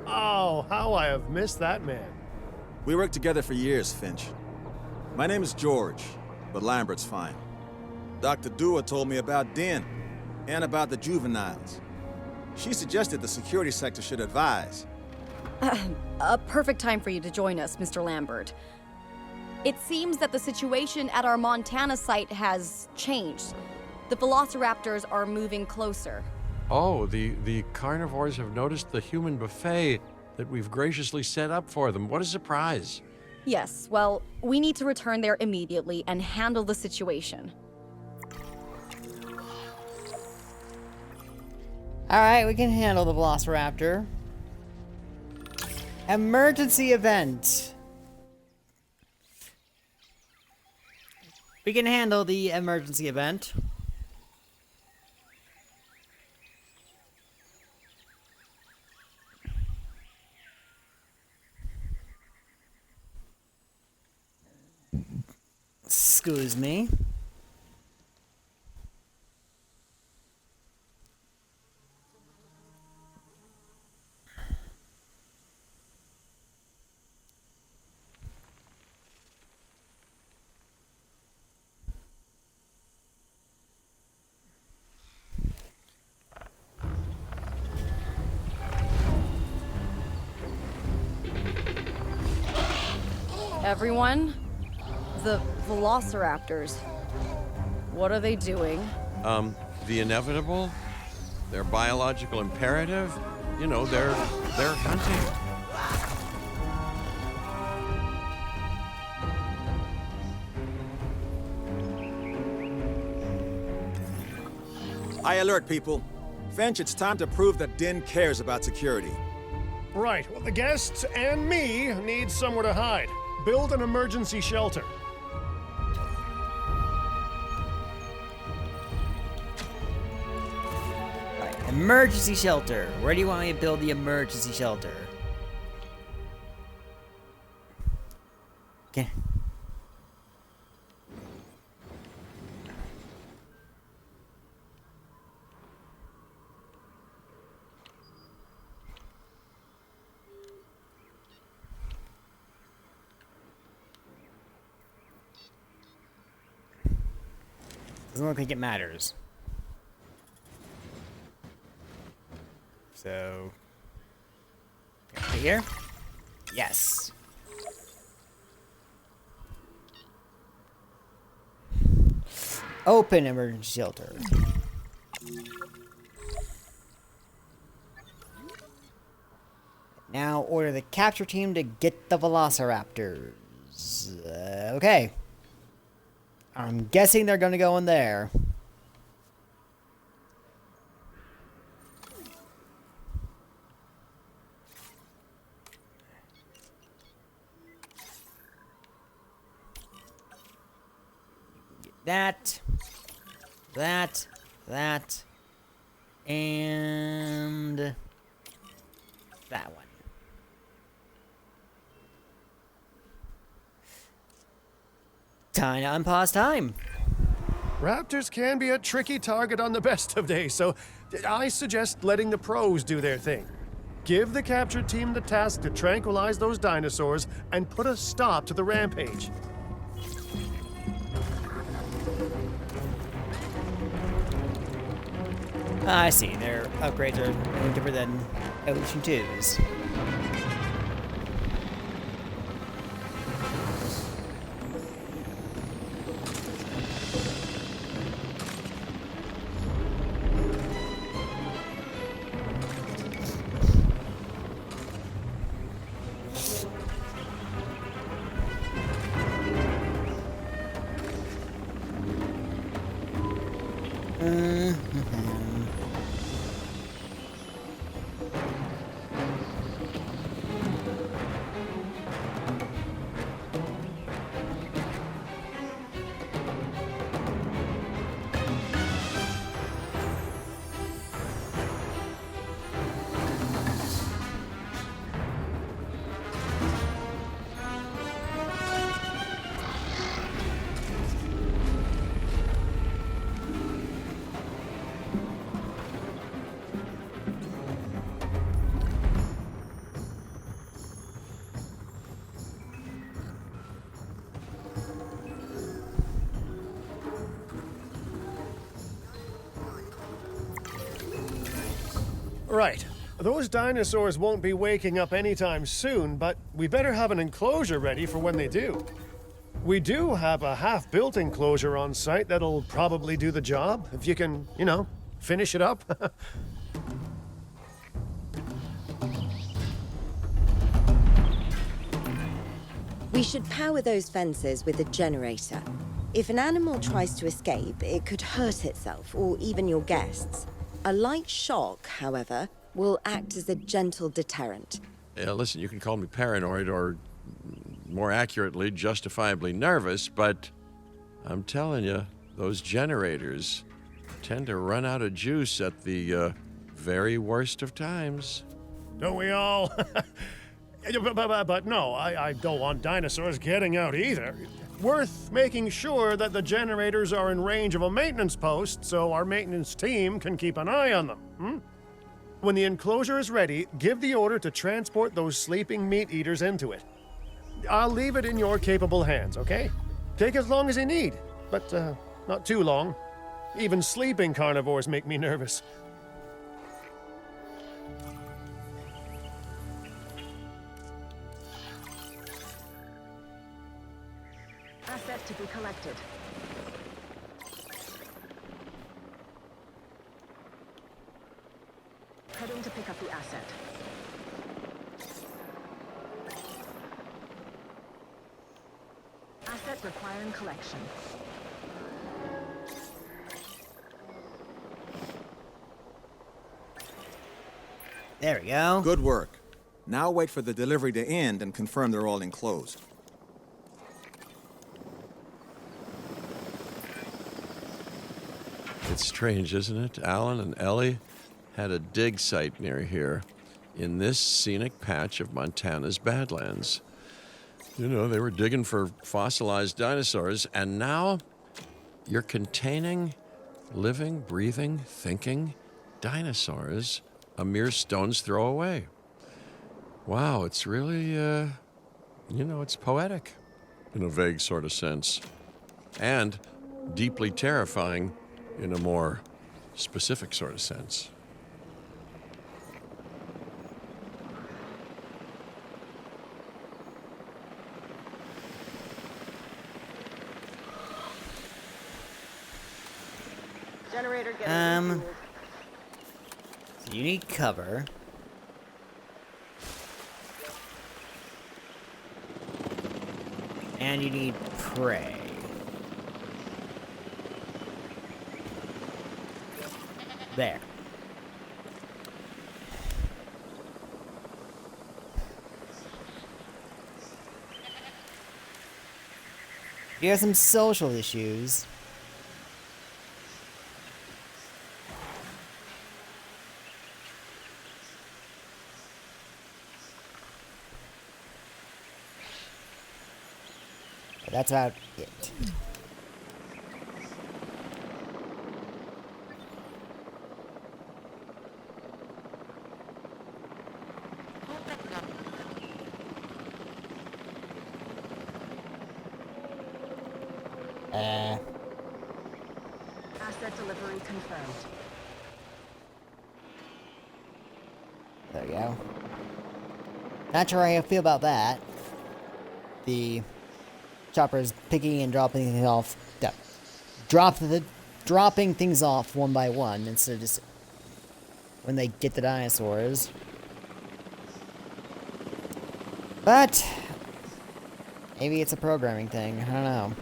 C: Oh, how I have missed that man.
L: We worked together for years, Finch. My name is George, but Lambert's fine. Dr. Dua told me about Den and about the juveniles. She suggested the security sector should advise.
D: A perfect time for you to join us, Mr. Lambert. It seems that the situation at our Montana site has changed. The velociraptors are moving closer.
B: Oh, the carnivores have noticed the human buffet that we've graciously set up for them. What a surprise.
D: Yes, well, we need to return there immediately and handle the situation.
A: Alright, we can handle the Velociraptor. Emergency event. We can handle the emergency event. Excuse me.
J: Everyone, the velociraptors. What are they doing?
B: The inevitable, their biological imperative, you know, they're hunting.
L: I alert people. Finch, it's time to prove that Din cares about security.
C: Right, well, the guests and me need somewhere to hide. Build an emergency shelter.
A: Right, emergency shelter. Where do you want me to build the emergency shelter? Okay. Doesn't look like it matters. So, okay, here? Yes. Open emergency shelter. Now order the capture team to get the velociraptors. Okay. I'm guessing they're gonna go in there. That, and that one. Time to unpause time.
C: Raptors can be a tricky target on the best of days, so I suggest letting the pros do their thing. Give the capture team the task to tranquilize those dinosaurs and put a stop to the rampage.
A: I see. Their upgrades are no different than Evolution 2's.
C: Right. Those dinosaurs won't be waking up anytime soon, but we better have an enclosure ready for when they do. We do have a half-built enclosure on site that'll probably do the job, if you can, you know, finish it up.
E: We should power those fences with a generator. If an animal tries to escape, it could hurt itself or even your guests. A light shock, however, will act as a gentle deterrent.
B: Yeah, listen, you can call me paranoid or, more accurately, justifiably nervous, but I'm telling you, those generators tend to run out of juice at the very worst of times.
C: Don't we all? But no, I don't want dinosaurs getting out either. Worth making sure that the generators are in range of a maintenance post so our maintenance team can keep an eye on them. When the enclosure is ready, give the order to transport those sleeping meat eaters into it. I'll leave it in your capable hands, okay? Take as long as you need, but not too long. Even sleeping carnivores make me nervous.
G: Asset to be collected. Heading to pick up the asset. Asset requiring collection.
A: There we go.
L: Good work. Now wait for the delivery to end and confirm they're all enclosed.
B: It's strange, isn't it? Alan and Ellie had a dig site near here in this scenic patch of Montana's Badlands. You know, they were digging for fossilized dinosaurs, and now you're containing living, breathing, thinking dinosaurs a mere stone's throw away. Wow, it's really, it's poetic in a vague sort of sense, and deeply terrifying in a more specific sort of sense.
G: Generator getting refueled.
A: So you need cover. And you need prey. There. You have some social issues. But that's about it.
G: Asset delivery confirmed.
A: There we go. Not sure how I feel about that. The chopper's picking and dropping things off. Dropping things off one by one instead of just when they get the dinosaurs. But maybe it's a programming thing. I don't know.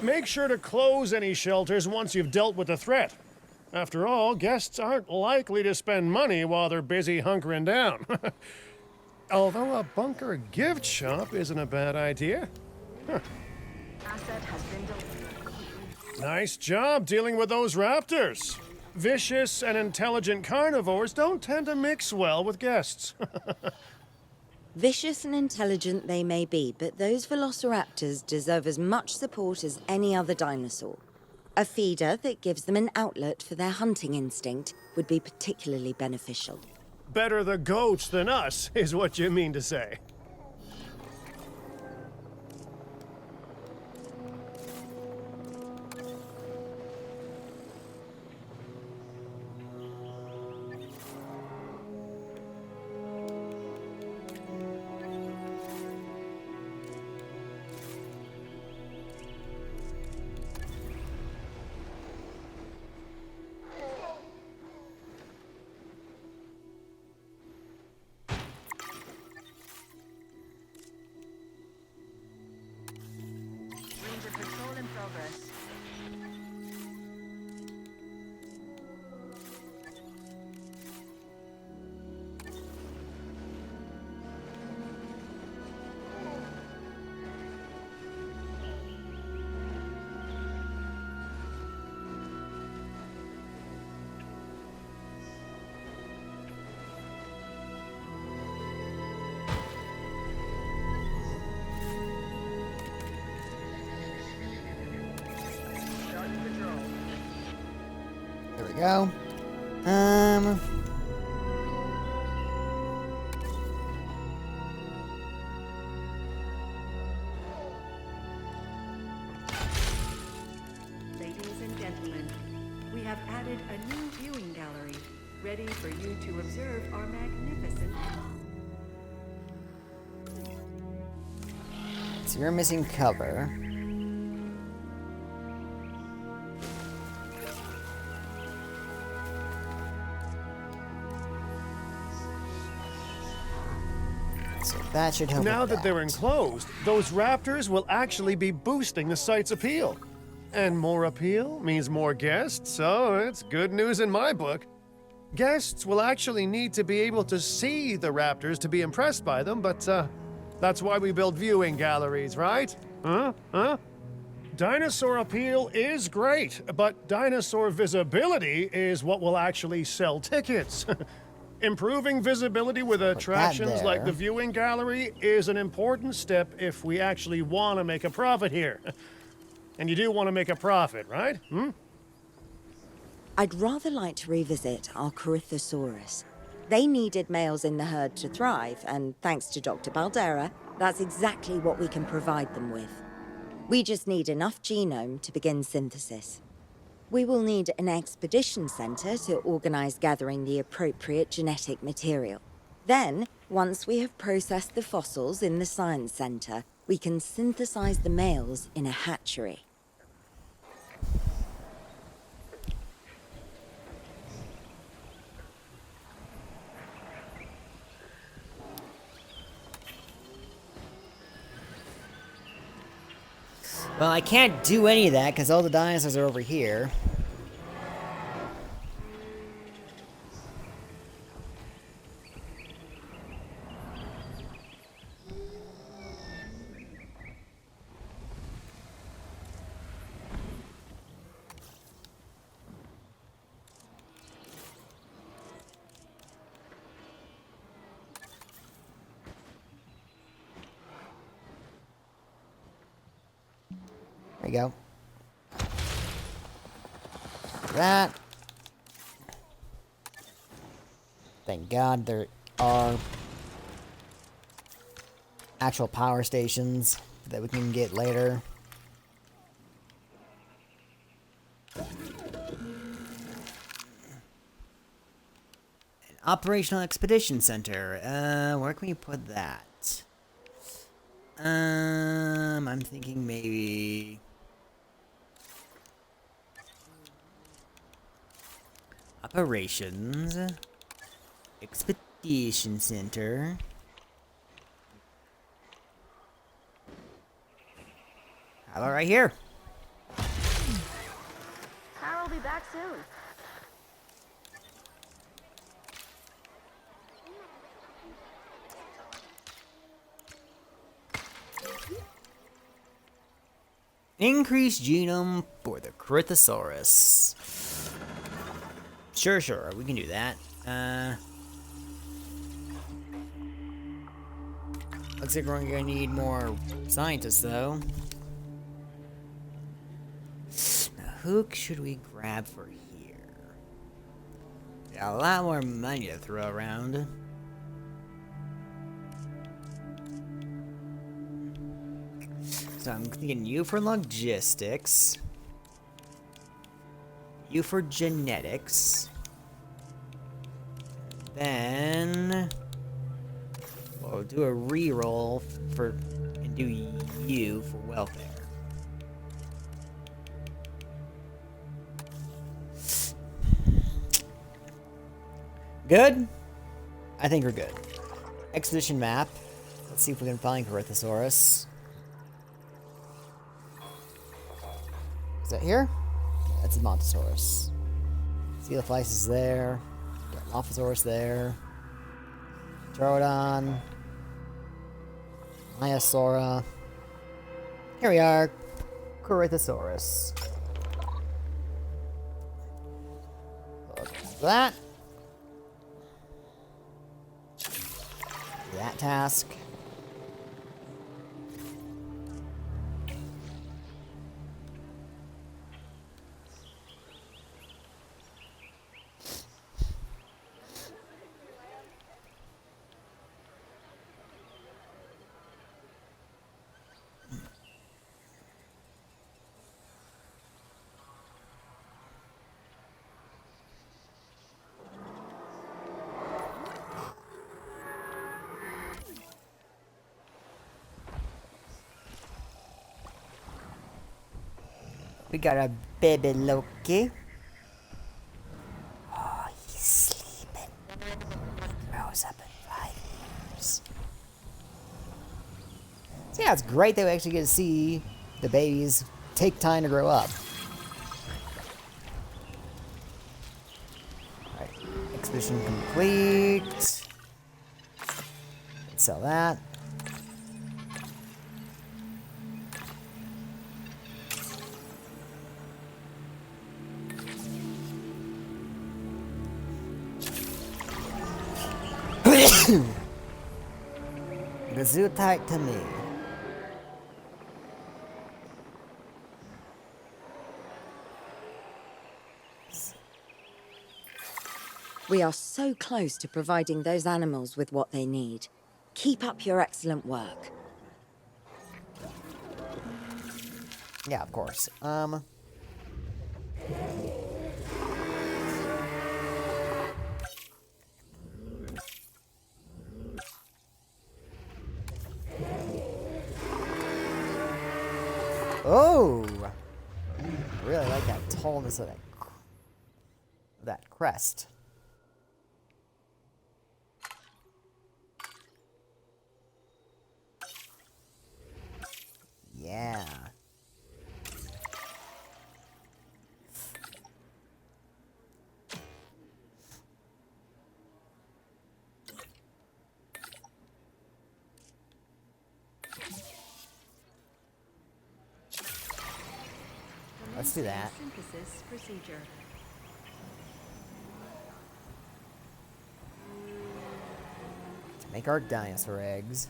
C: Make sure to close any shelters once you've dealt with the threat. After all, guests aren't likely to spend money while they're busy hunkering down. Although a bunker gift shop isn't a bad idea.
G: Asset has been delivered.
C: Nice job dealing with those raptors. Vicious and intelligent carnivores don't tend to mix well with guests.
E: Vicious and intelligent they may be, but those velociraptors deserve as much support as any other dinosaur. A feeder that gives them an outlet for their hunting instinct would be particularly beneficial.
C: Better the goats than us, is what you mean to say.
G: Ranger patrol in progress.
A: we go. Um.
I: Ladies and gentlemen, we have added a new viewing gallery, ready for you to observe our magnificent...
A: So you're missing cover. So that should help.
C: Now
A: with
C: that they're enclosed, those raptors will actually be boosting the site's appeal. And more appeal means more guests, so it's good news in my book. Guests will actually need to be able to see the raptors to be impressed by them, but that's why we build viewing galleries, right? Huh? Dinosaur appeal is great, but dinosaur visibility is what will actually sell tickets. Improving visibility with attractions like the viewing gallery is an important step if we actually want to make a profit here. And you do want to make a profit, right?
E: I'd rather like to revisit our Corythosaurus. They needed males in the herd to thrive, and thanks to Dr. Baldera, that's exactly what we can provide them with. We just need enough genome to begin synthesis. We will need an expedition center to organize gathering the appropriate genetic material. Then, once we have processed the fossils in the science center, we can synthesize the males in a hatchery.
A: Well, I can't do any of that because all the dinosaurs are over here. There you go. That. Thank God there are actual power stations that we can get later. An operational expedition center. Where can we put that? I'm thinking maybe operations expedition center. How about right here?
G: Power will be back soon.
A: Increased genome for the Corythosaurus. Sure, we can do that. Looks like we're gonna need more scientists, though. Now, who should we grab for here? Got a lot more money to throw around. So I'm thinking you for logistics. You for genetics. Then we'll do a reroll for and do you for welfare. Good? I think we're good. Expedition map. Let's see if we can find Corythosaurus. Is that here? That's a Montosaurus. Coelophysis is there. Dilophosaurus there. Pterodon. Myosaura. Here we are. Corythosaurus. Look at that. That task. We got a baby Loki. Oh, he's sleeping. He grows up in 5 years. So yeah, it's great that we actually get to see the babies take time to grow up. Alright, expedition complete. Let's sell that. Gesundheit to me.
E: We are so close to providing those animals with what they need. Keep up your excellent work.
A: Yeah, of course. Oh! I really like that tallness of that crest. Yeah. Let's do that.
I: Synthesis procedure.
A: To make our dinosaur eggs.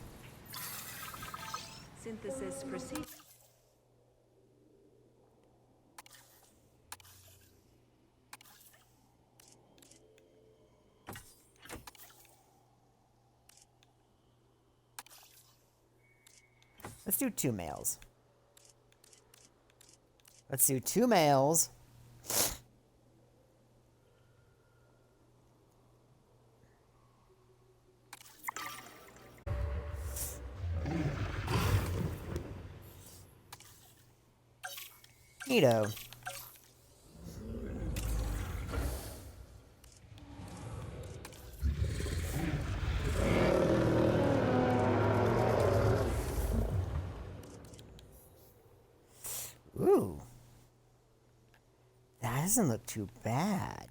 I: Synthesis procedure.
A: Let's do 2 males. Let's do 2 males. Neato. Ooh. That doesn't look too bad.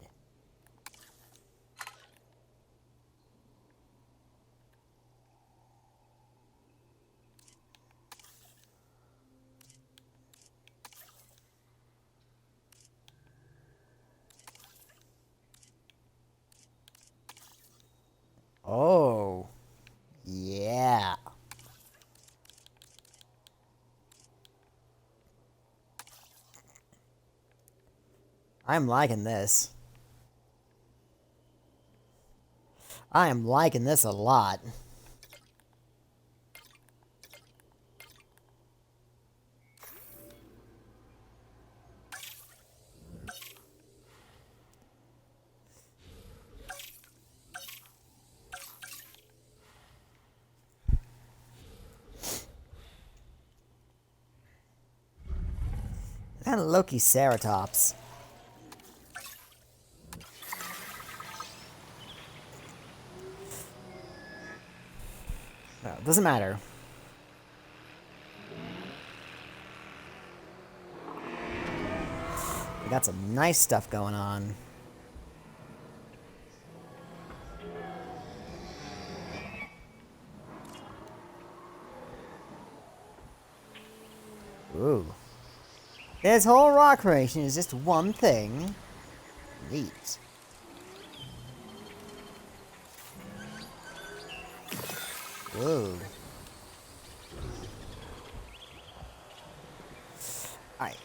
A: Oh. Yeah. I'm liking this. I am liking this a lot. That Loki Ceratops. No, it doesn't matter. We got some nice stuff going on. Ooh. This whole rock formation is just one thing. Neat. Whoa. Alright,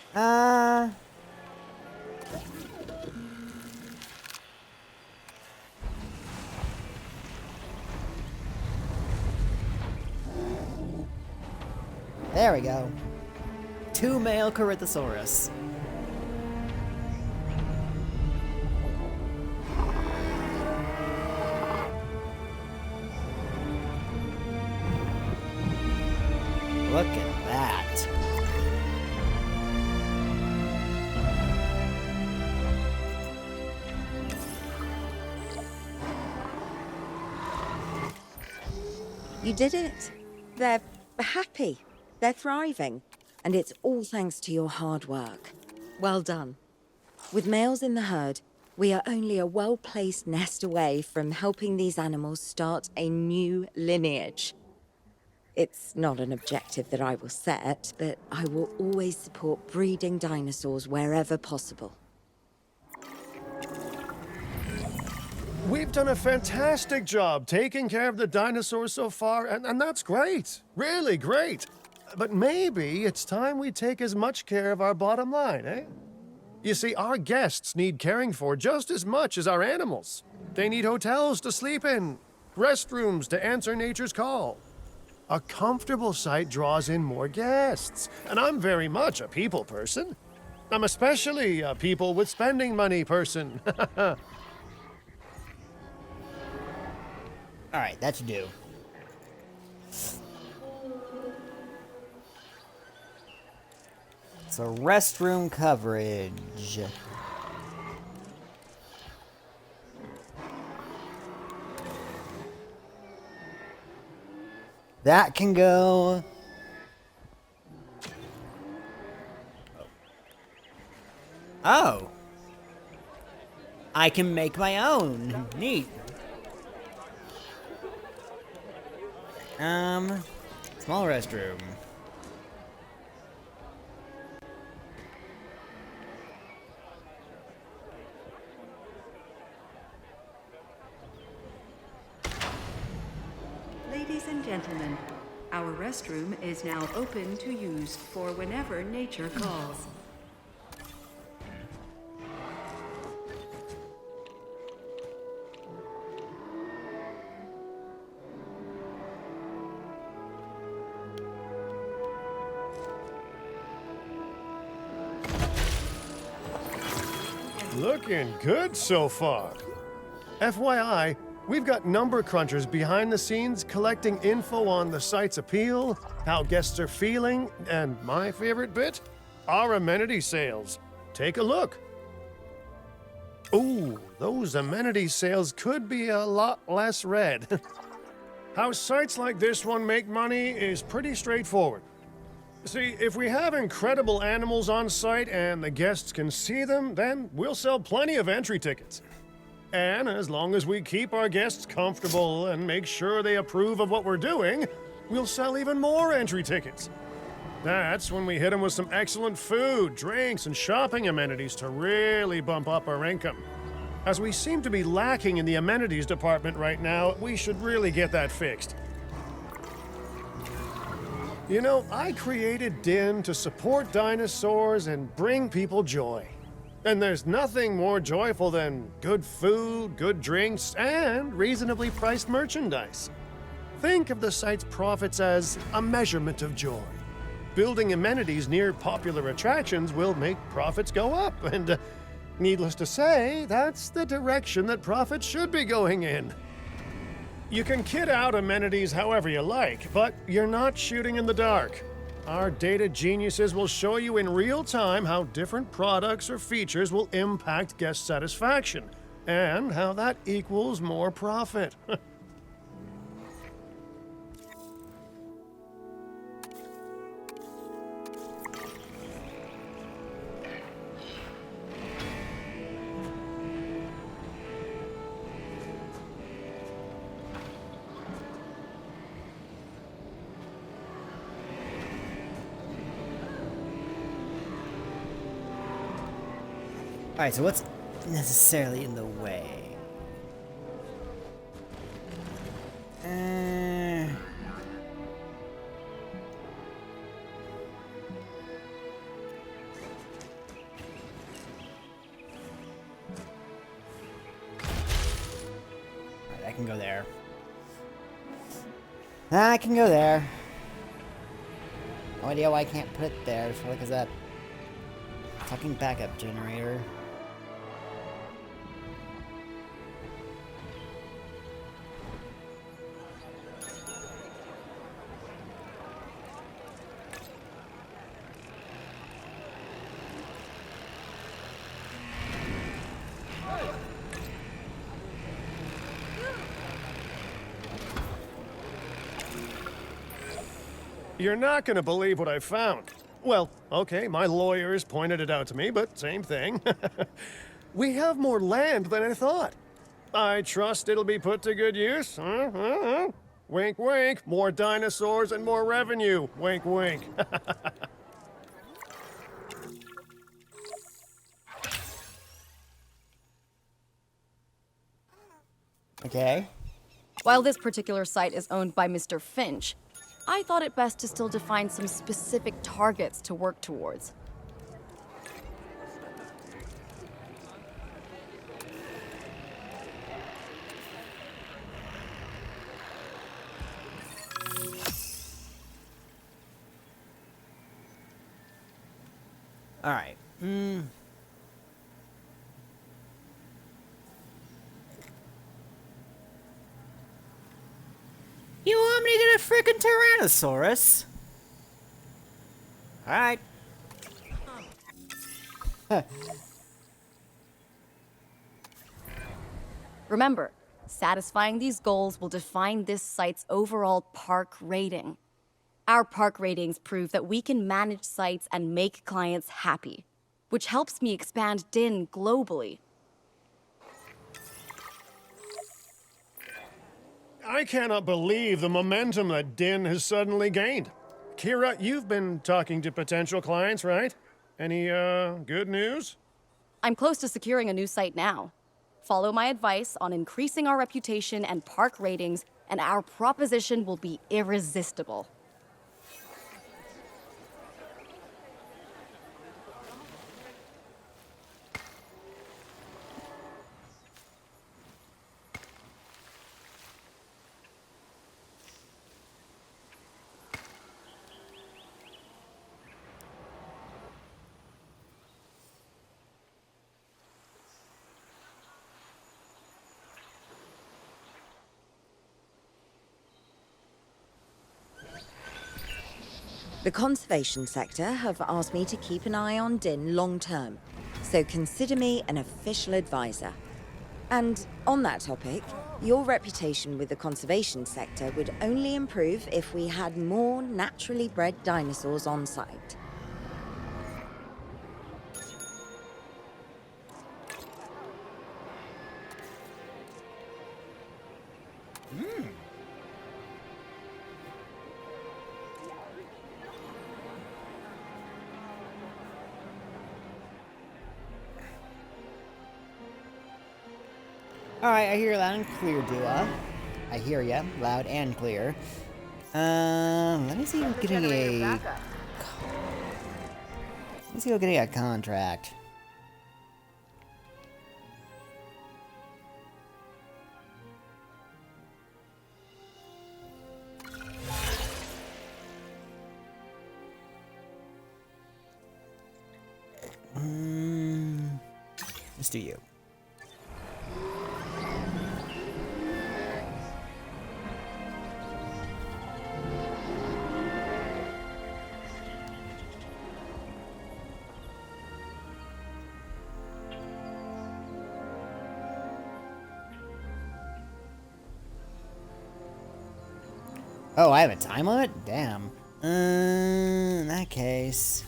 A: there we go. 2 male Corythosaurus. Look at that.
E: You did it. They're happy. They're thriving. And it's all thanks to your hard work. Well done. With males in the herd, we are only a well-placed nest away from helping these animals start a new lineage. It's not an objective that I will set, but I will always support breeding dinosaurs wherever possible.
C: We've done a fantastic job taking care of the dinosaurs so far, and that's great. Really great. But maybe it's time we take as much care of our bottom line, eh? You see, our guests need caring for just as much as our animals. They need hotels to sleep in, restrooms to answer nature's call. A comfortable site draws in more guests, and I'm very much a people person. I'm especially a people with spending money person.
A: Alright, that should do. So, restroom coverage. That can go. Oh. I can make my own. Neat. Small restroom.
I: Ladies and gentlemen, our restroom is now open to use for whenever nature calls.
C: Looking good so far. FYI, we've got number crunchers behind the scenes collecting info on the site's appeal, how guests are feeling, and my favorite bit, our amenity sales. Take a look. Ooh, those amenity sales could be a lot less red. How sites like this one make money is pretty straightforward. See, if we have incredible animals on site and the guests can see them, then we'll sell plenty of entry tickets. And as long as we keep our guests comfortable and make sure they approve of what we're doing, we'll sell even more entry tickets. That's when we hit them with some excellent food, drinks, and shopping amenities to really bump up our income. As we seem to be lacking in the amenities department right now, we should really get that fixed. You know, I created DIN to support dinosaurs and bring people joy. And there's nothing more joyful than good food, good drinks, and reasonably priced merchandise. Think of the site's profits as a measurement of joy. Building amenities near popular attractions will make profits go up, and needless to say, that's the direction that profits should be going in. You can kit out amenities however you like, but you're not shooting in the dark. Our data geniuses will show you in real time how different products or features will impact guest satisfaction, and how that equals more profit.
A: Alright, so what's necessarily in the way? Alright, I can go there. I can go there. No idea why I can't put it there. Just because that fucking backup generator.
C: You're not gonna believe what I found. Well, okay, my lawyers pointed it out to me, but same thing. We have more land than I thought. I trust it'll be put to good use. Wink, wink. More dinosaurs and more revenue. Wink, wink.
A: Okay.
D: While this particular site is owned by Mr. Finch, I thought it best to still define some specific targets to work towards.
A: All right. You want me to get a freaking Tyrannosaurus? All right.
D: Remember, satisfying these goals will define this site's overall park rating. Our park ratings prove that we can manage sites and make clients happy, which helps me expand DIN globally.
C: I cannot believe the momentum that Din has suddenly gained. Kira, you've been talking to potential clients, right? Any, good news?
D: I'm close to securing a new site now. Follow my advice on increasing our reputation and park ratings, and our proposition will be irresistible.
E: The conservation sector have asked me to keep an eye on Din long term, so consider me an official advisor. And on that topic, your reputation with the conservation sector would only improve if we had more naturally bred dinosaurs on site.
A: Alright, I hear you loud and clear, Dua. I hear ya, loud and clear. Let me see if I'm getting a... Let me see if I'm getting a contract. Let's do you. Oh, I have a time limit? Damn. In that case...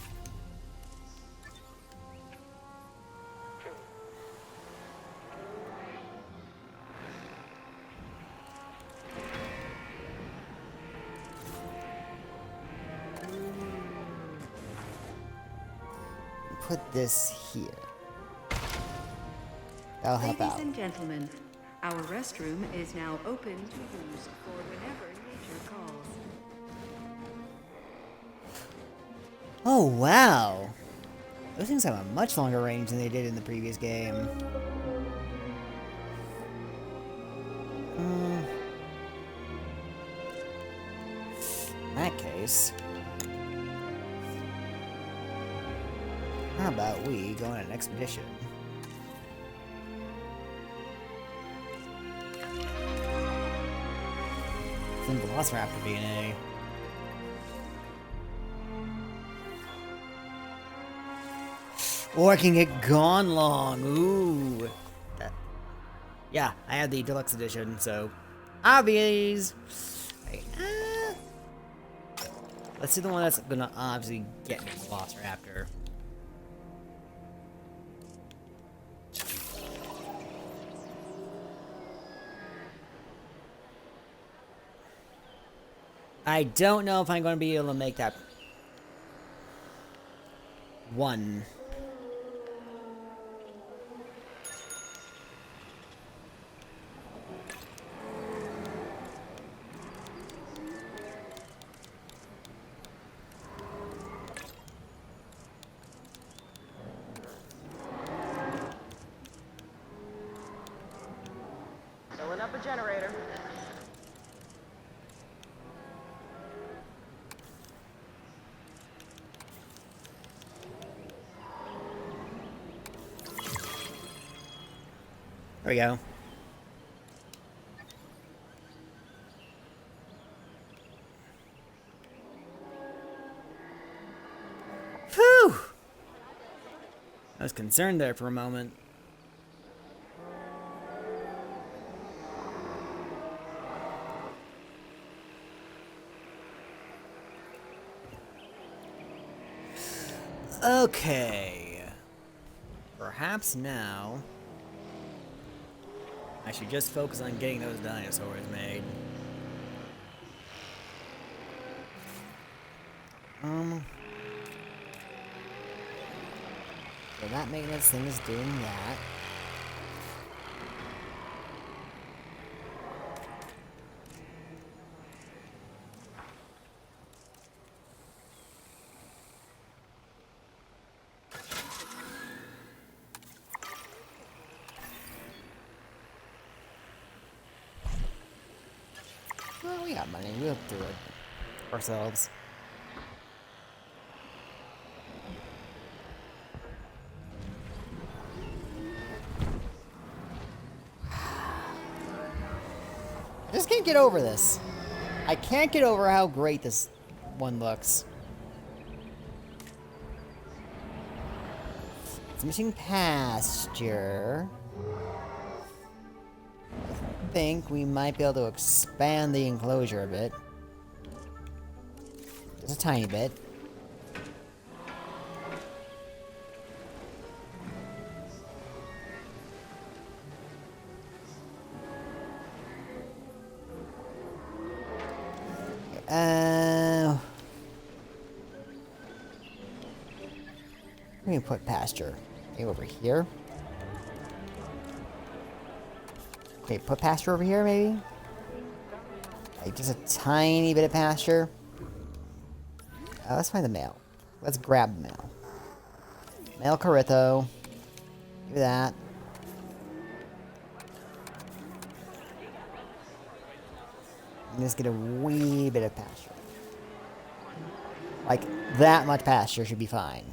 A: put this here. That'll help out.
I: Ladies and gentlemen, our restroom is now open to use for whenever nature calls.
A: Oh, wow. Those things have a much longer range than they did in the previous game. In that case... how about we go on an expedition? Some Velociraptor DNA. Or I can get Gone Long. Ooh. Yeah, I have the deluxe edition, so obvious. Wait, Let's do the one that's gonna obviously get me the Velociraptor. I don't know if I'm going to be able to make that one.
G: Filling up a generator.
A: There we go. Phew! I was concerned there for a moment. Okay. Perhaps now I should just focus on getting those dinosaurs made. So that maintenance thing is doing that. Well, we got money. We'll do it ourselves. I just can't get over this. I can't get over how great this one looks. It's missing pasture. I think we might be able to expand the enclosure a bit. Just a tiny bit. Let me put pasture. Okay, over here. Okay, put pasture over here, maybe? Like, just a tiny bit of pasture. Let's find the male. Let's grab the male. Male Coritho. Do that. And just get a wee bit of pasture. Like, that much pasture should be fine.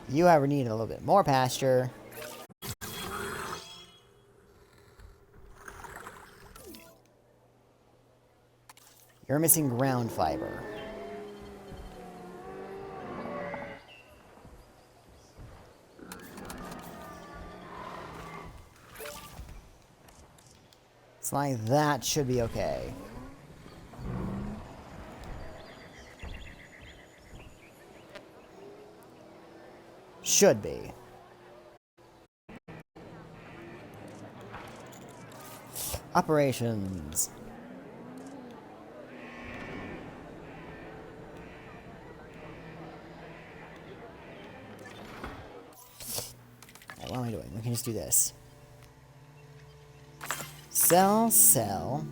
A: You ever need a little bit more pasture. You're missing ground fiber. It's like that should be okay. Should be. Operations. Alright, what am I doing? We can just do this. Sell, sell.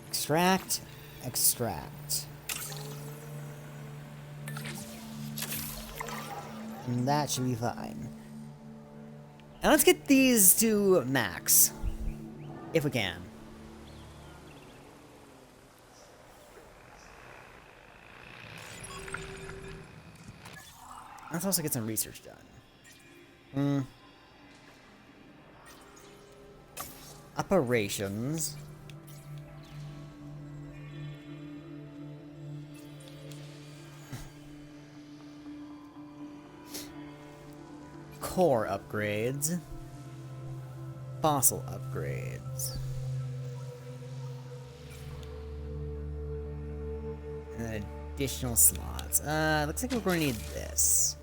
A: Extract, extract. And that should be fine. And let's get these to max. If we can. Let's also get some research done. Operations. core upgrades. Fossil upgrades. And then additional slots. Looks like we're going to need this.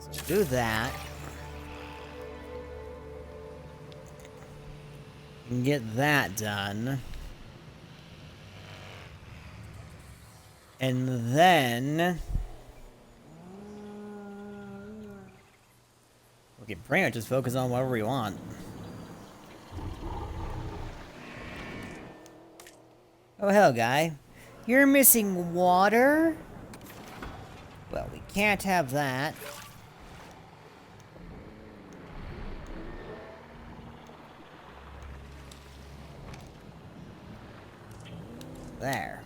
A: So we'll do that. And get that done. And then we can pretty much just focus on whatever we want. Oh, hell, guy. You're missing water? Well, we can't have that. There.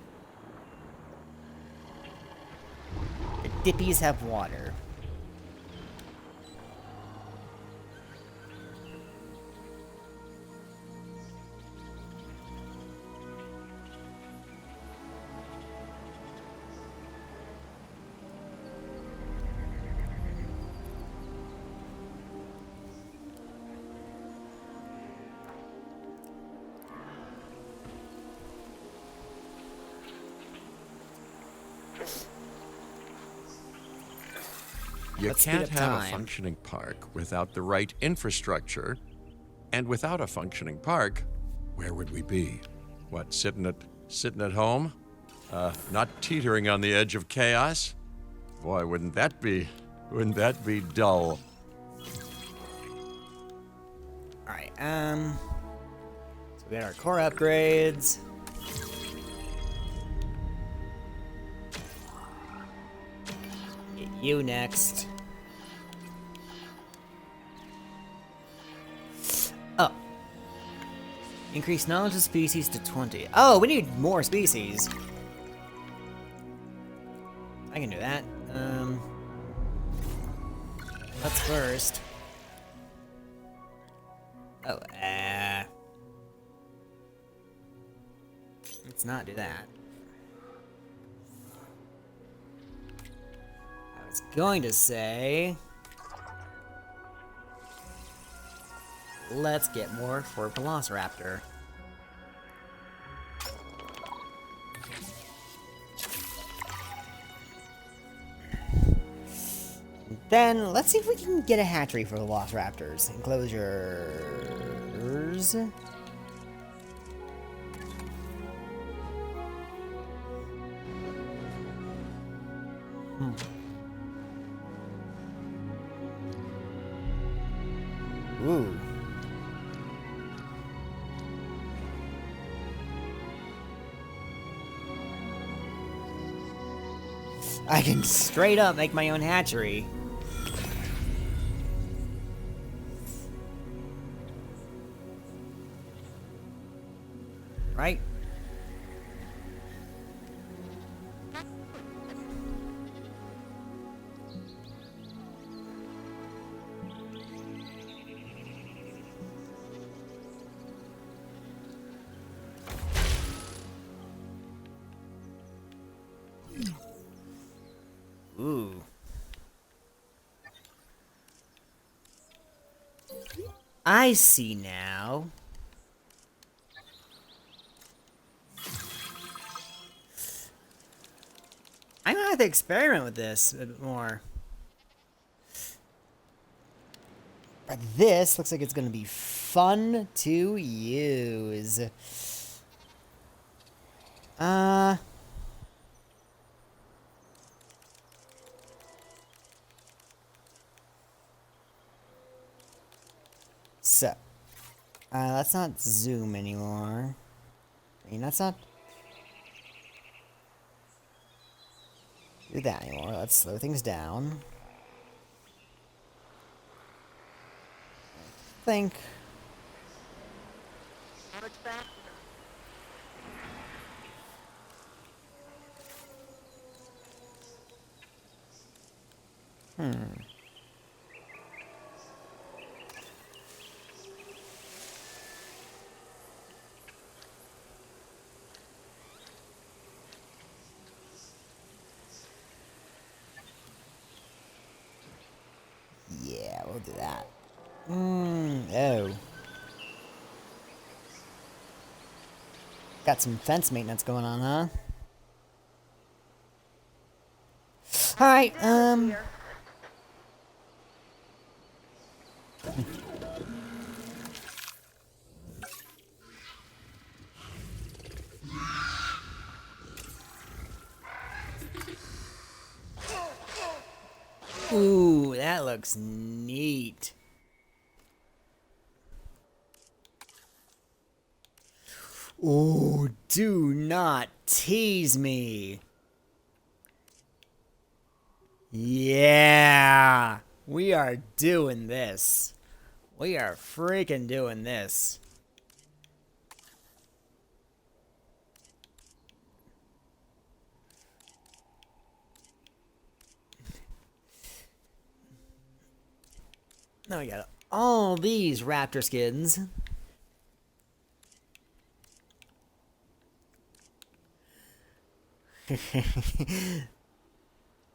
A: The dippies have water.
B: You
A: Let's speed
B: can't
A: up
B: have
A: time.
B: a functioning park without the right infrastructure. And without a functioning park, where would we be? What, sitting at home? Not teetering on the edge of chaos? Boy, wouldn't that be dull?
A: Alright, so we got our core upgrades. Get you next. Oh. Increase knowledge of species to 20. Oh, we need more species. I can do that. Let's first. Oh, let's not do that. I was going to say, let's get more for Velociraptor. Then, let's see if we can get a hatchery for the Velociraptors. Enclosures. Ooh. I can straight up make my own hatchery. Right? Ooh. I see now. I'm gonna have to experiment with this a bit more. But this looks like it's gonna be fun to use. So, let's not zoom anymore. I mean, let's not do that anymore. Let's slow things down. I think. we'll do that. Oh. Got some fence maintenance going on, huh? Alright, Ooh, that looks neat. Ooh, do not tease me. Yeah, we are doing this. We are freaking doing this. Now we got all these raptor skins.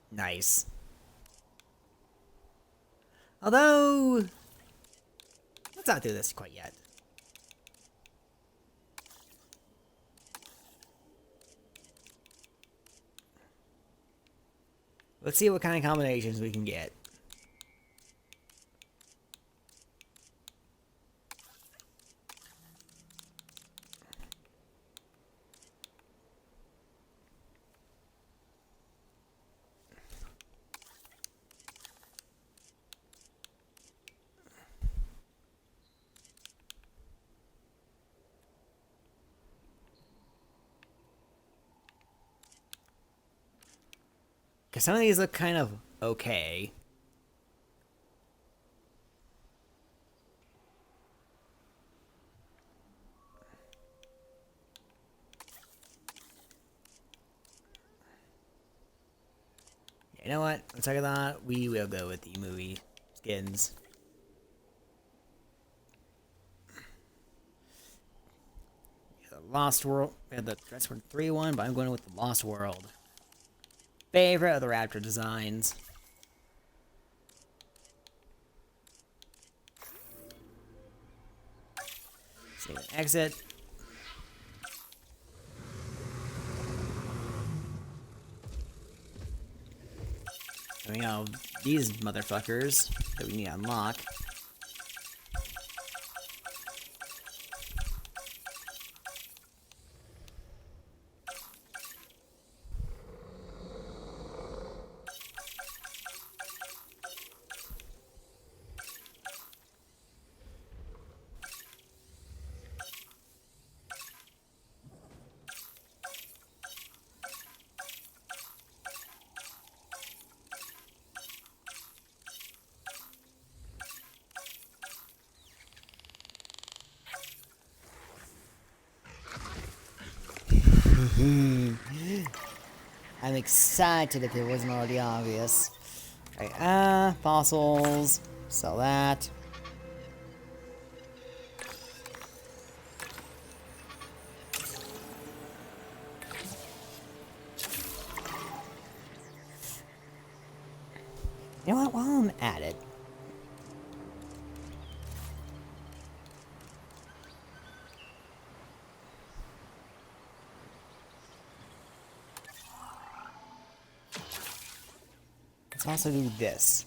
A: Nice. Although, let's not do this quite yet. Let's see what kind of combinations we can get. Because some of these look kind of okay. You know what? On second thought, we will go with the movie skins. The Lost World. We had the Jurassic 3 one, but I'm going with the Lost World. Favorite of the raptor designs. Save and exit. And we have these motherfuckers that we need to unlock. I'm excited if it wasn't already obvious. Right, fossils. Sell that. You know what? While I'm at it, let's also do this.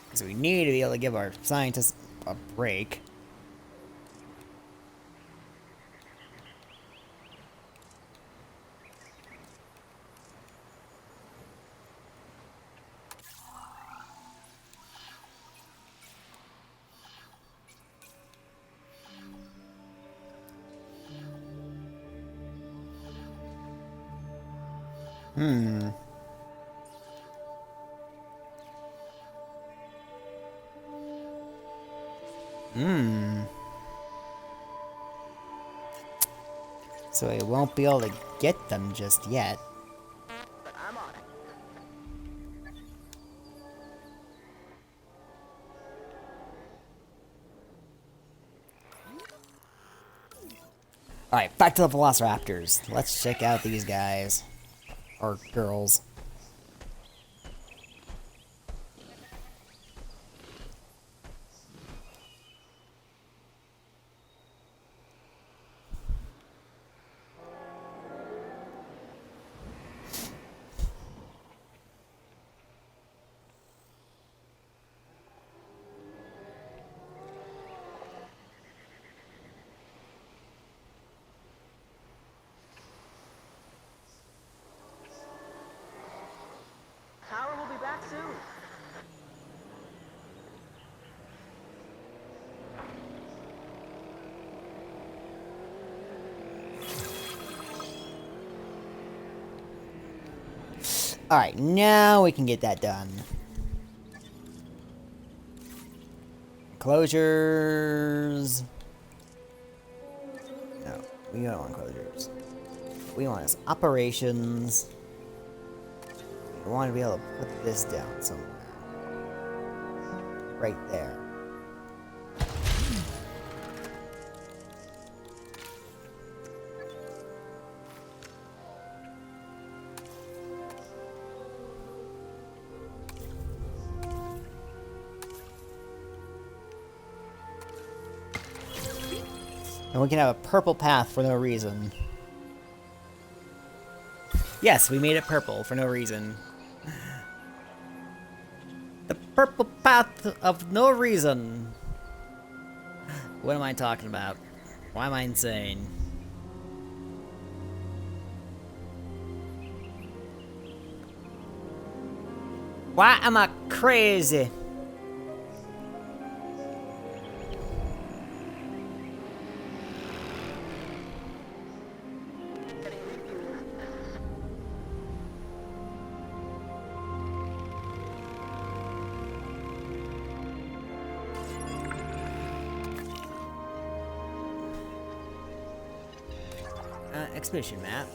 A: Because we need to be able to give our scientists a break. So I won't be able to get them just yet.
G: But I'm on it.
A: Alright, back to the Velociraptors. Let's check out these guys. Or girls. Alright, now we can get that done. Closures. No, we don't want closures. What we want is operations. We want to be able to put this down somewhere. Right there. And we can have a purple path for no reason. Yes, we made it purple for no reason. The purple path of no reason. What am I talking about? Why am I insane? Why am I crazy? Expedition map.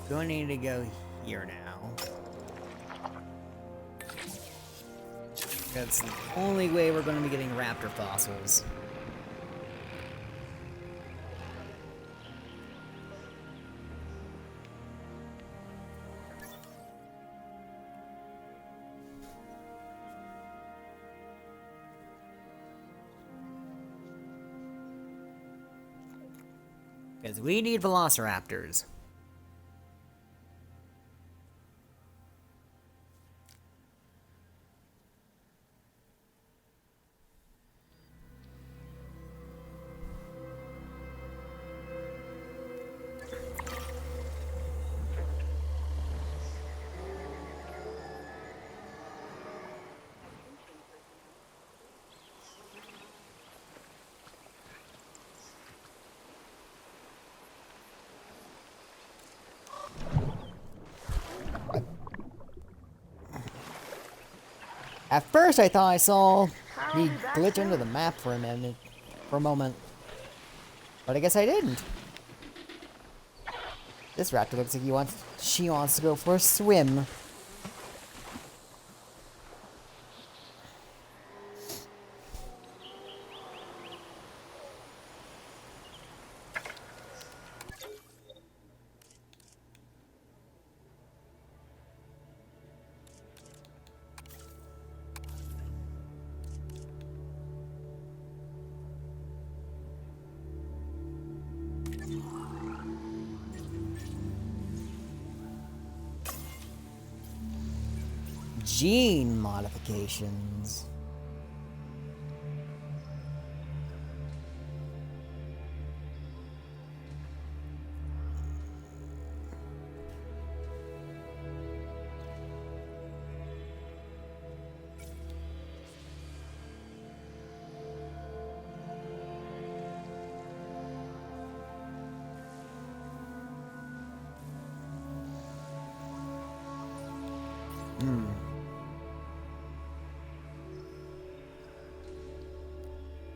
A: Going to need to go here now. That's the only way we're going to be getting raptor fossils. Because we need velociraptors. At first, I thought I saw me glitch into the map for a moment. But I guess I didn't. This raptor looks like she wants to go for a swim. Gene modifications.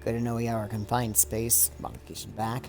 A: Good to know we have our confined space modification back.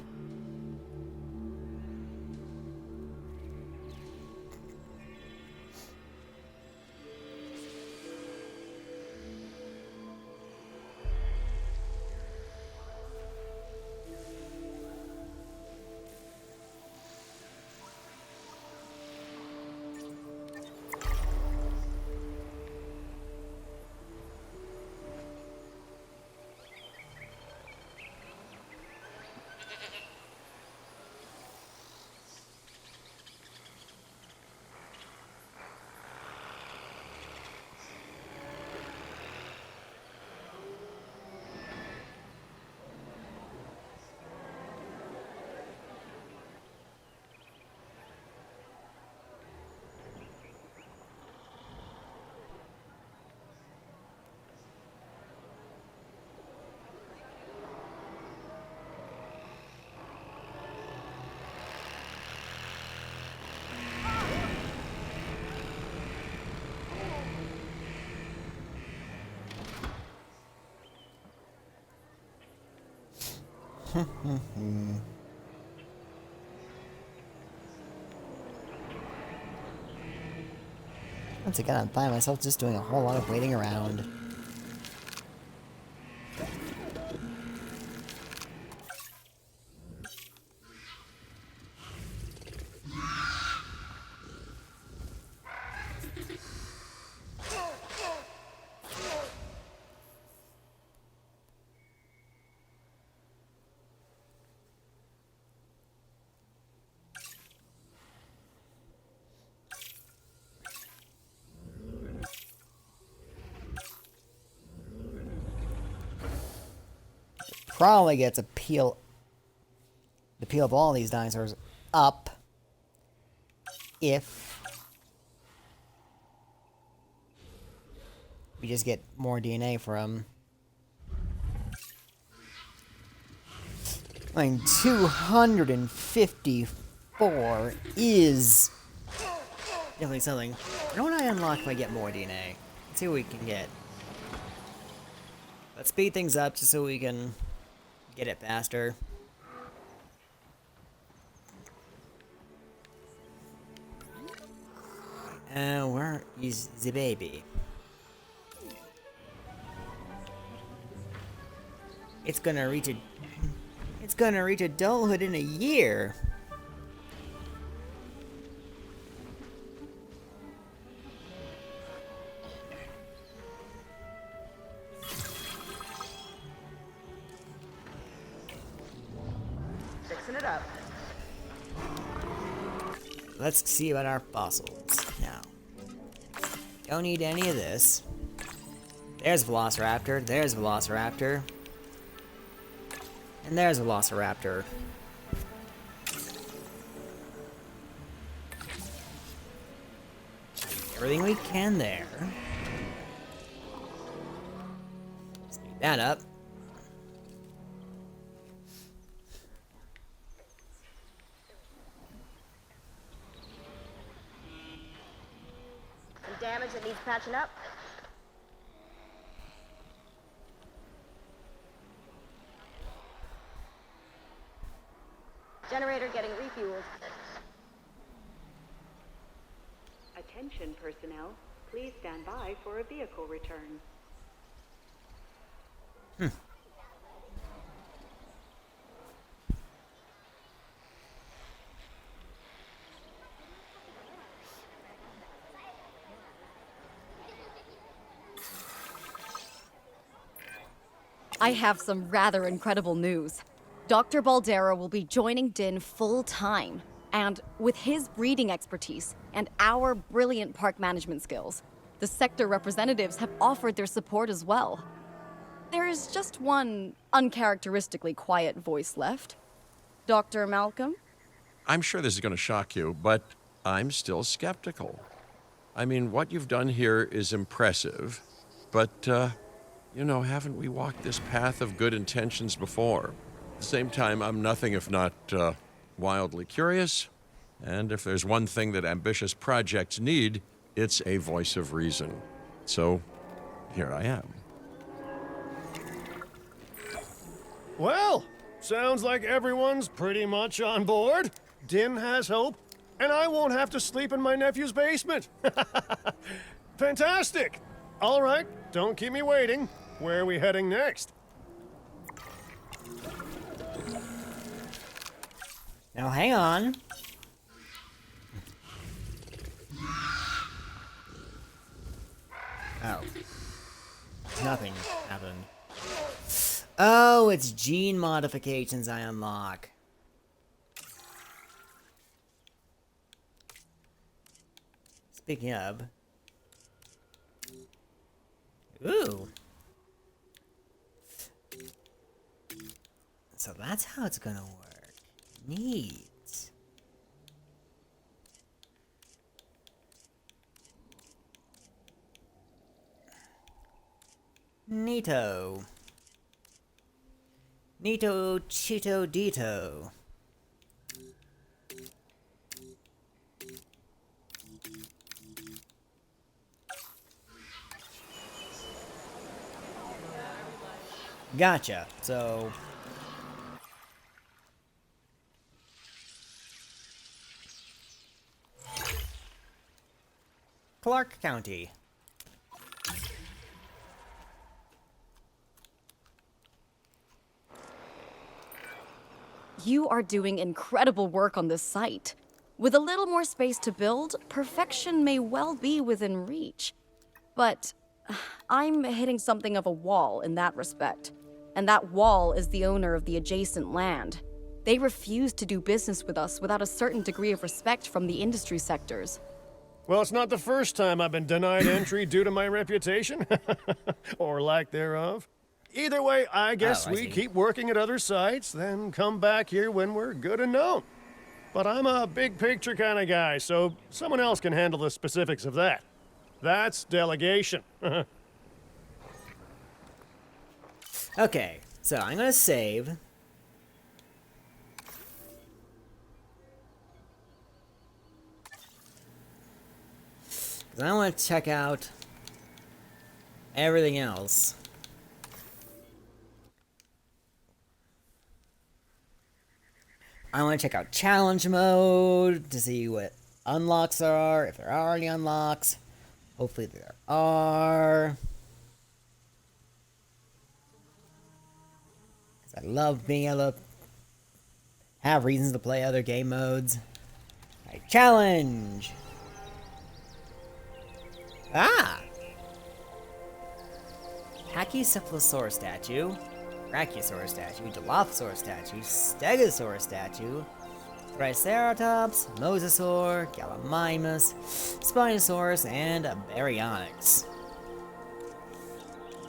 A: Once again, I find myself just doing a whole lot of waiting around. Probably gets the peel of all these dinosaurs up if we just get more DNA from. I mean, 254 is definitely something. Don't I unlock if I get more DNA? Let's see what we can get. Let's speed things up just so we can get it faster. Where is the baby? It's gonna reach adulthood in a year.
G: Fixing it up.
A: Let's see about our fossils now. Don't need any of this. There's Velociraptor, there's Velociraptor. And there's Velociraptor. Everything we can there. Speed that up.
G: Some damage that needs patching up. Generator getting refueled.
I: Attention personnel, please stand by for a vehicle return.
D: I have some rather incredible news. Dr. Baldera will be joining Din full-time, and with his breeding expertise and our brilliant park management skills, the sector representatives have offered their support as well. There is just one uncharacteristically quiet voice left. Dr. Malcolm?
B: I'm sure this is going to shock you, but I'm still skeptical. I mean, what you've done here is impressive, but, you know, haven't we walked this path of good intentions before? At the same time, I'm nothing if not wildly curious, and if there's one thing that ambitious projects need, it's a voice of reason. So, here I am.
C: Well, sounds like everyone's pretty much on board. Din has hope, and I won't have to sleep in my nephew's basement. Fantastic! All right, don't keep me waiting. Where are we heading next?
A: Now hang on. Oh. Nothing happened. Oh, it's gene modifications I unlock. Speaking of. Ooh. So that's how it's gonna work. Neat. Neato. Neato Cheeto Dito. Gotcha. So Clark County.
D: You are doing incredible work on this site. With a little more space to build, perfection may well be within reach. But I'm hitting something of a wall in that respect. And that wall is the owner of the adjacent land. They refuse to do business with us without a certain degree of respect from the industry sectors.
C: Well, it's not the first time I've been denied entry due to my reputation. Or lack thereof. Either way, I guess
A: I
C: we
A: see.
C: keep working at other sites, then come back here when we're good and known. But I'm a big picture kind of guy, so someone else can handle the specifics of that. That's delegation.
A: Okay, so I'm gonna save. 'Cause I want to check out everything else. I want to check out challenge mode to see what unlocks there are, if there are any unlocks. Hopefully there are. 'Cause I love being able to have reasons to play other game modes. Alright, challenge! Ah! Pachycephalosaurus statue, Brachiosaurus statue, Dilophosaurus statue, Stegosaurus statue, Triceratops, Mosasaur, Gallimimus, Spinosaurus, and a Baryonyx.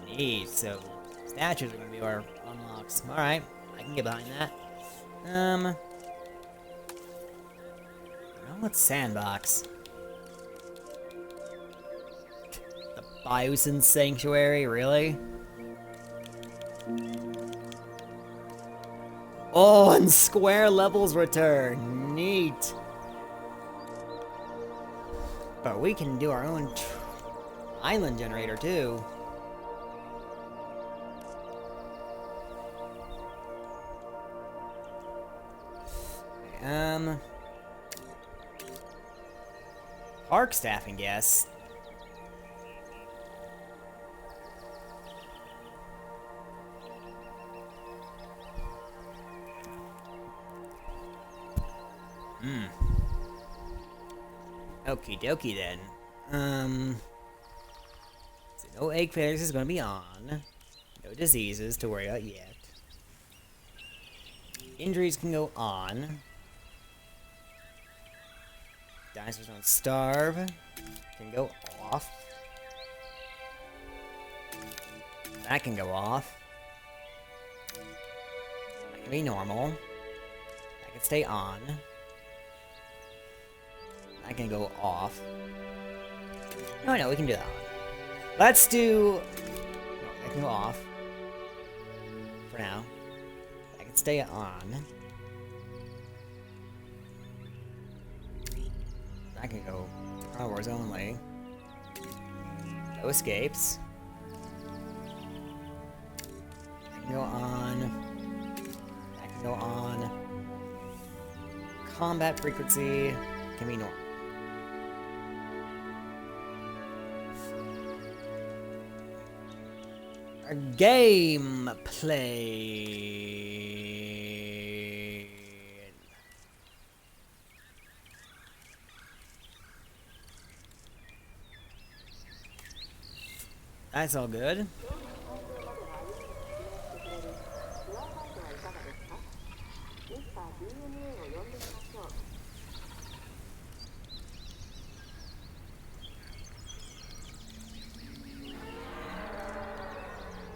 A: Neat, so statues are gonna be our unlocks. Alright, I can get behind that. What's Sandbox? The Biosin Sanctuary, really? Oh, and square levels return. Neat. But we can do our own island generator, too. Park staffing, guess. Okie dokie then. So no egg failures is gonna be on. No diseases to worry about yet. Injuries can go on. Dinosaurs don't starve. Can go off. That can go off. That can be normal. That can stay on. That can go off. No, we can do that one. Let's do... No, that can go off. For now. That can stay on. That can go carnivores only. No escapes. That can go on. That can go on. Combat frequency can be normal. Our game play. That's all good.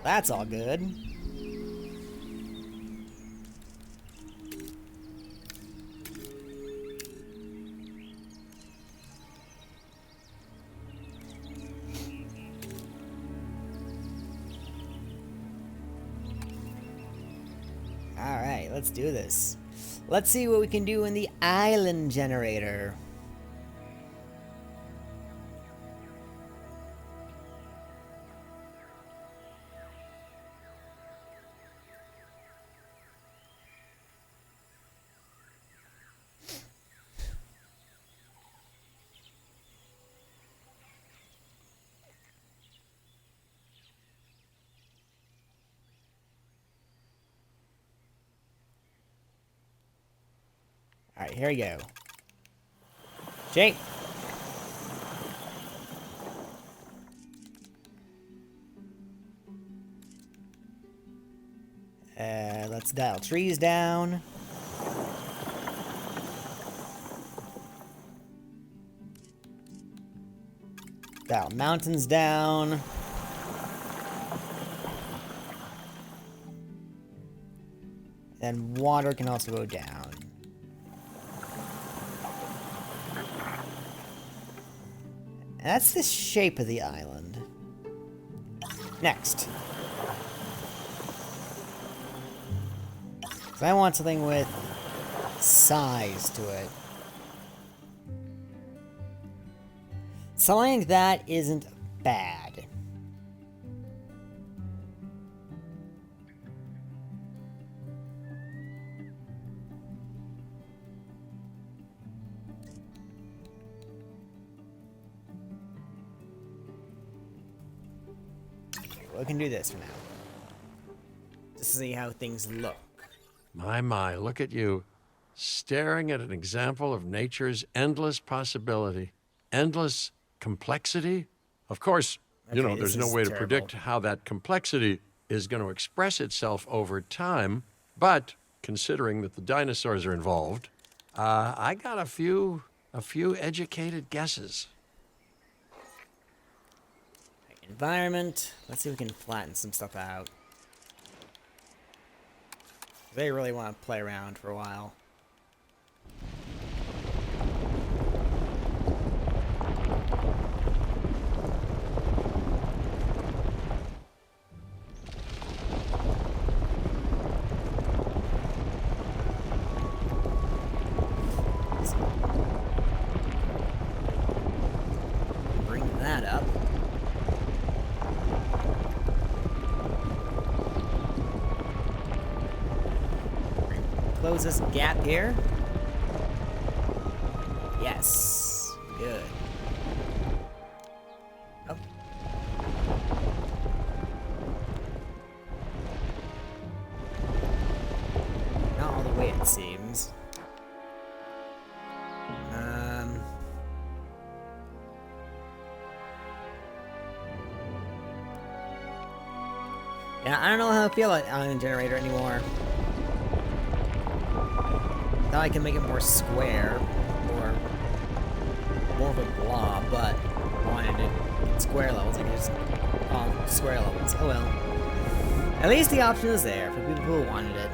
A: That's all good. Alright, let's do this. Let's see what we can do in the island generator. Alright, here we go. Jake! Let's dial trees down. Dial mountains down. And water can also go down. And that's the shape of the island. Next. So I want something with size to it. Something that isn't bad. We can do this for now. Just to see how things look.
B: My, look at you. Staring at an example of nature's endless possibility. Endless complexity. Of course, you know, there's no way to predict how that complexity is going to express itself over time. But considering that the dinosaurs are involved, I got a few educated guesses.
A: Environment. Let's see if we can flatten some stuff out. They really want to play around for a while. Bring that up. Close this gap here. Yes. Good. Oh. Not all the way it seems. Yeah, I don't know how I feel about Island Generator anymore. Thought I can make it more square, or more of a blob, but I wanted it at square levels. I can just square levels. Oh well. At least the option is there for people who wanted it.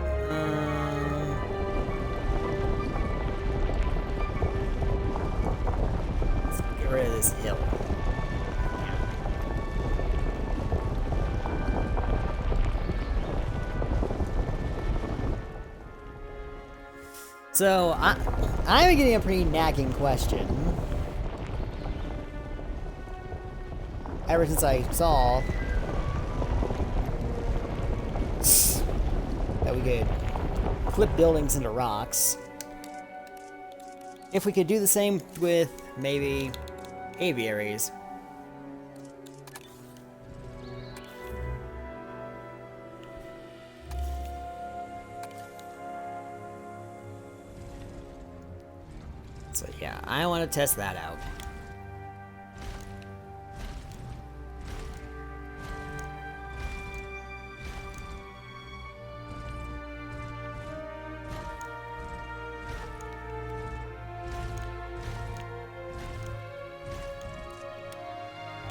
A: Let's get rid of this hill. So, I'm getting a pretty nagging question. Ever since I saw that we could flip buildings into rocks. If we could do the same with, maybe, aviaries. So yeah, I want to test that out.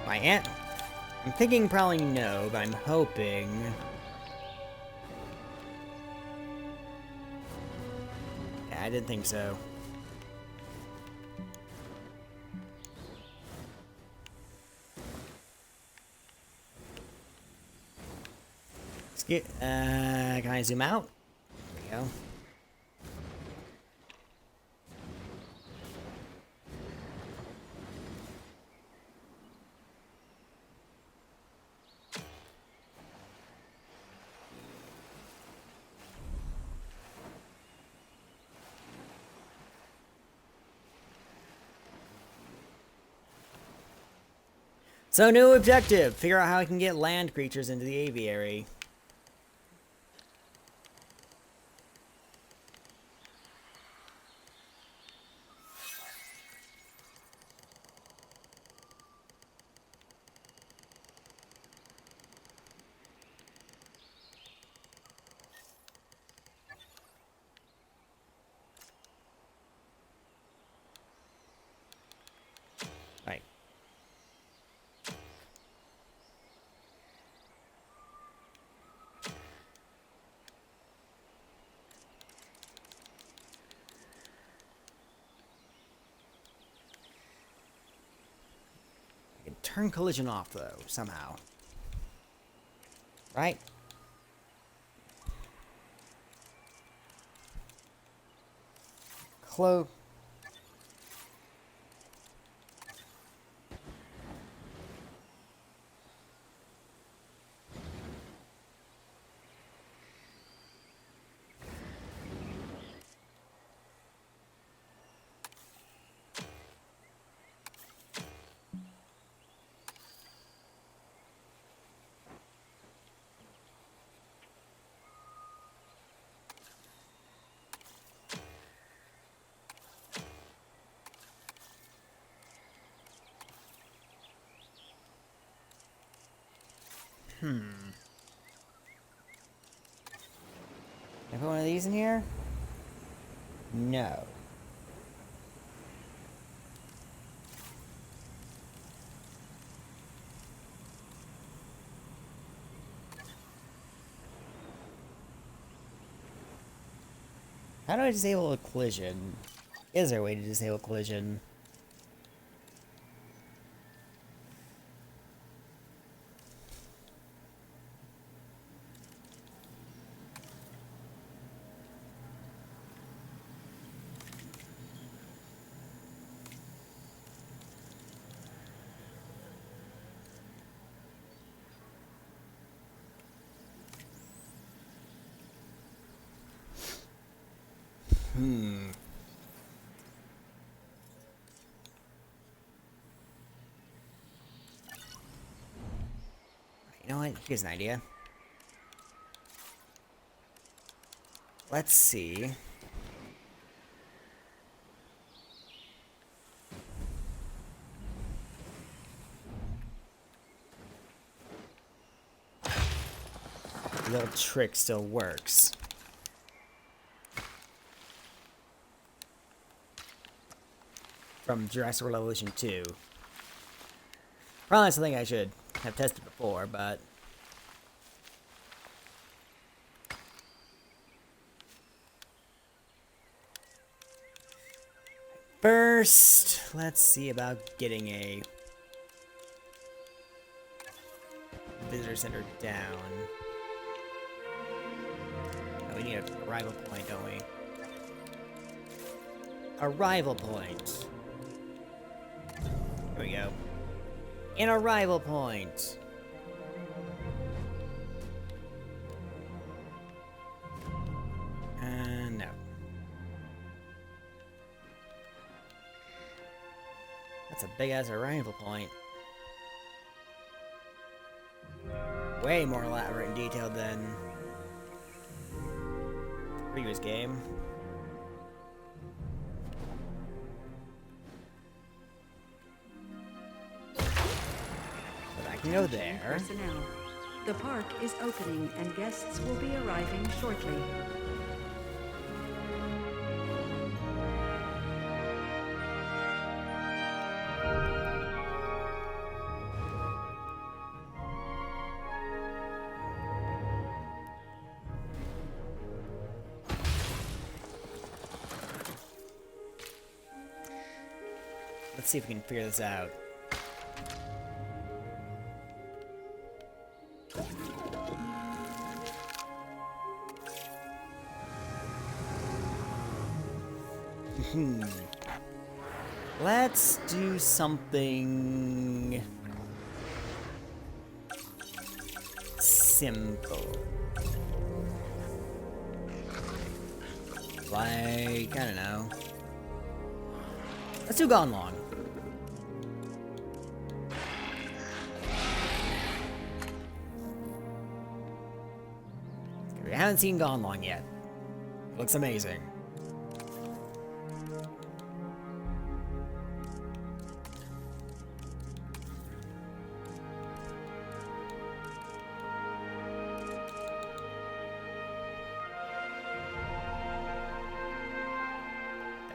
A: My aunt? I'm thinking probably no, but I'm hoping... Yeah, I didn't think so. Can I zoom out? There we go. So, new objective. Figure out how I can get land creatures into the aviary. Right. I can turn collision off, though, somehow. Right? Close. Can I put one of these in here? No. How do I disable a collision? Is there a way to disable collision? You know what? Here's an idea. Let's see. The little trick still works. From Jurassic World Evolution 2. Probably something I should have tested before, but... First, let's see about getting a visitor center down. Oh, we need a arrival point, don't we? Arrival point. Here we go. An arrival point. No. That's a big-ass arrival point. Way more elaborate and detailed than the previous game. But I can go there.
I: Personnel. The park is opening and guests will be arriving shortly.
A: Let's see if we can figure this out. Let's do something simple. Like, I don't know. Let's do Gone Long. We haven't seen Gone Long yet. It looks amazing.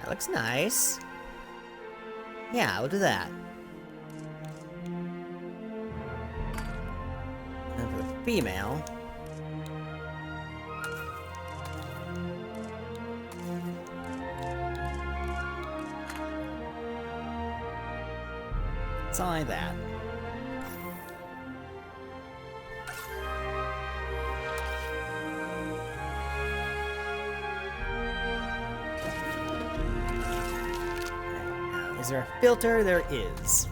A: That looks nice. Yeah, we'll do that. female. Something like that. Is there a filter? There is.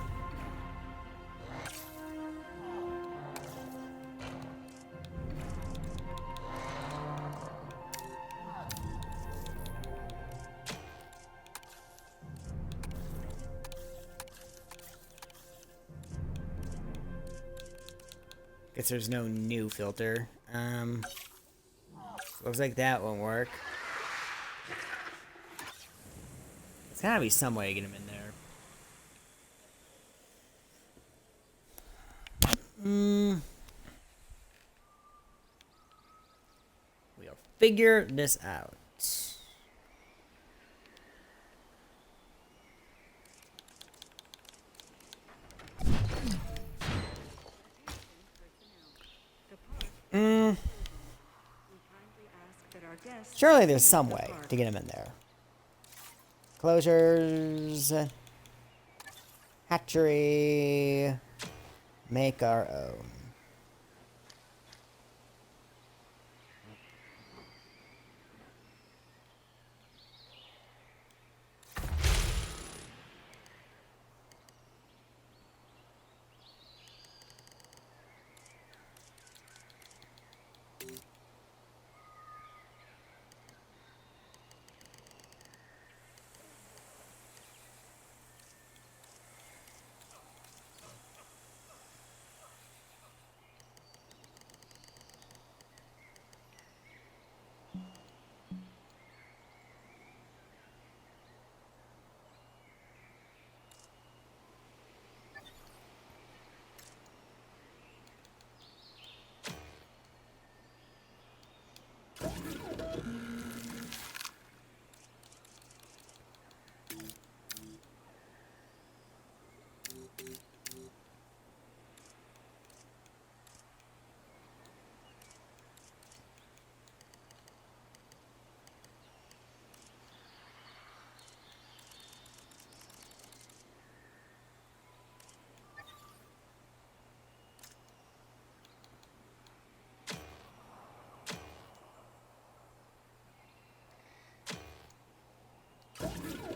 A: Guess there's no new filter. Looks like that won't work. There's gotta be some way to get him in there. We'll figure this out. Surely there's some way to get him in there. Closures. Hatchery. Make our own.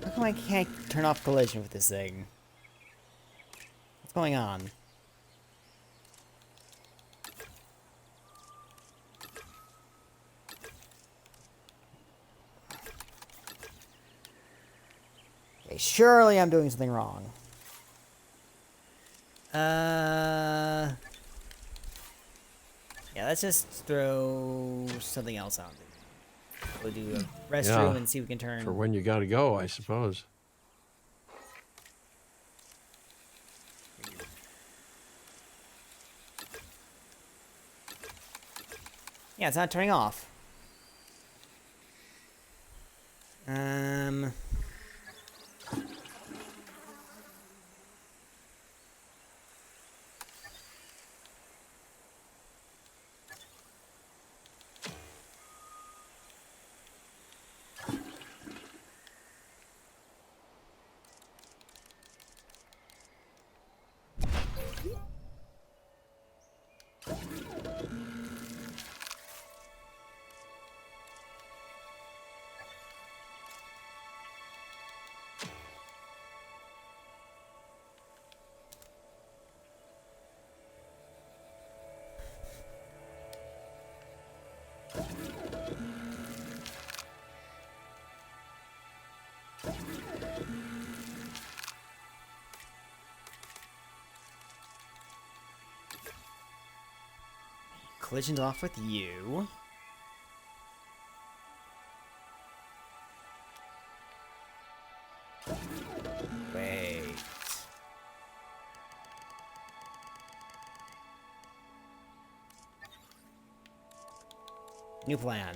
A: How come I can't turn off collision with this thing? What's going on? Okay, surely I'm doing something wrong. Yeah, let's just throw something else on. We'll do a restroom and see if we can turn.
B: For when you gotta go, I suppose.
A: Yeah, it's not turning off. Collision's off with you. Wait. New plan.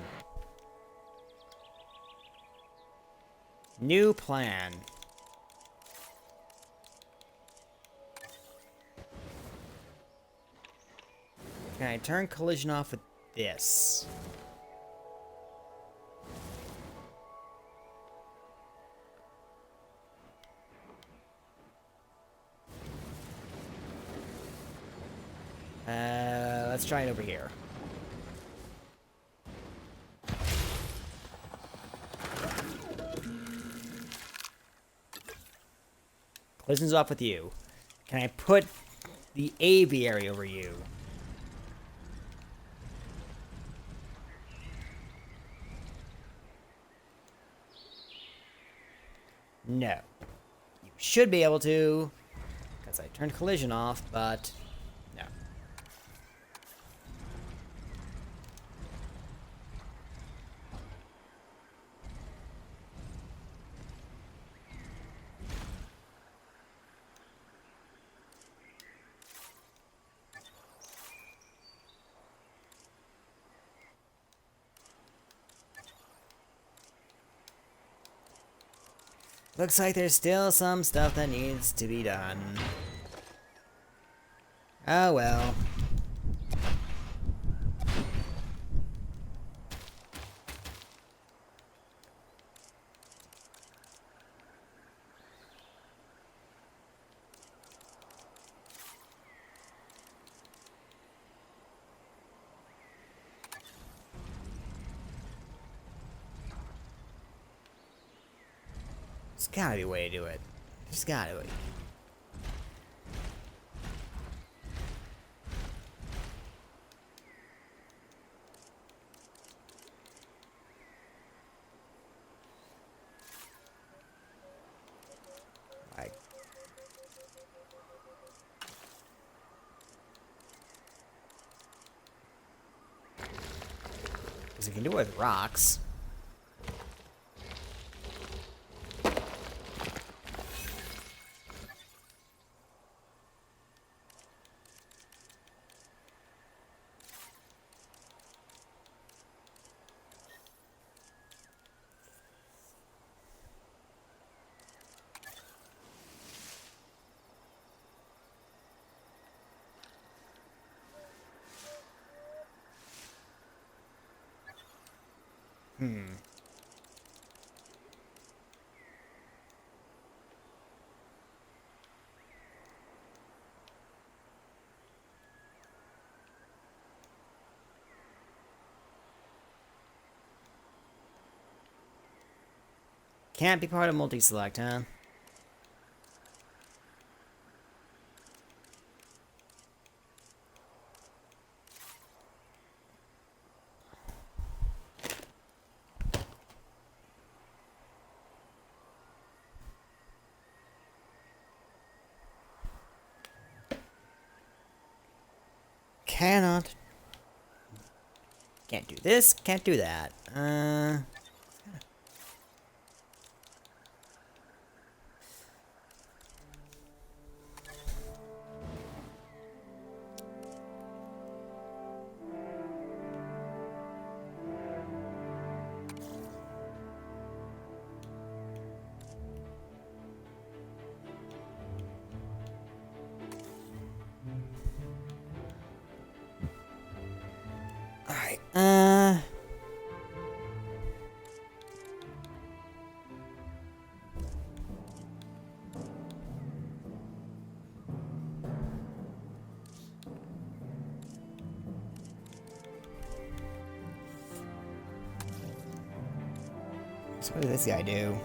A: New plan. can I turn collision off with this? Let's try it over here. Collision's off with you. Can I put the aviary over you? No. You should be able to, because I turned collision off, but no. Looks like there's still some stuff that needs to be done. Oh well. There's gotta be a way to do it. There's gotta be. Right. Because you can do it with rocks. Can't be part of multi-select, huh? Cannot. Can't do this, can't do that. Alright, so what does this guy do?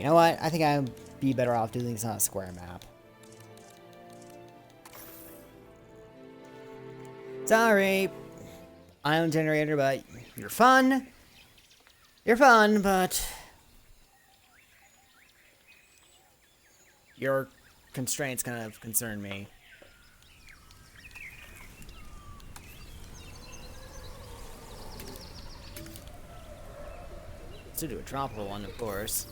A: know what? I think I'd be better off doing this on a square map. Sorry, island generator, but you're fun. You're fun, but your constraints kind of concern me. To do a tropical one, of course.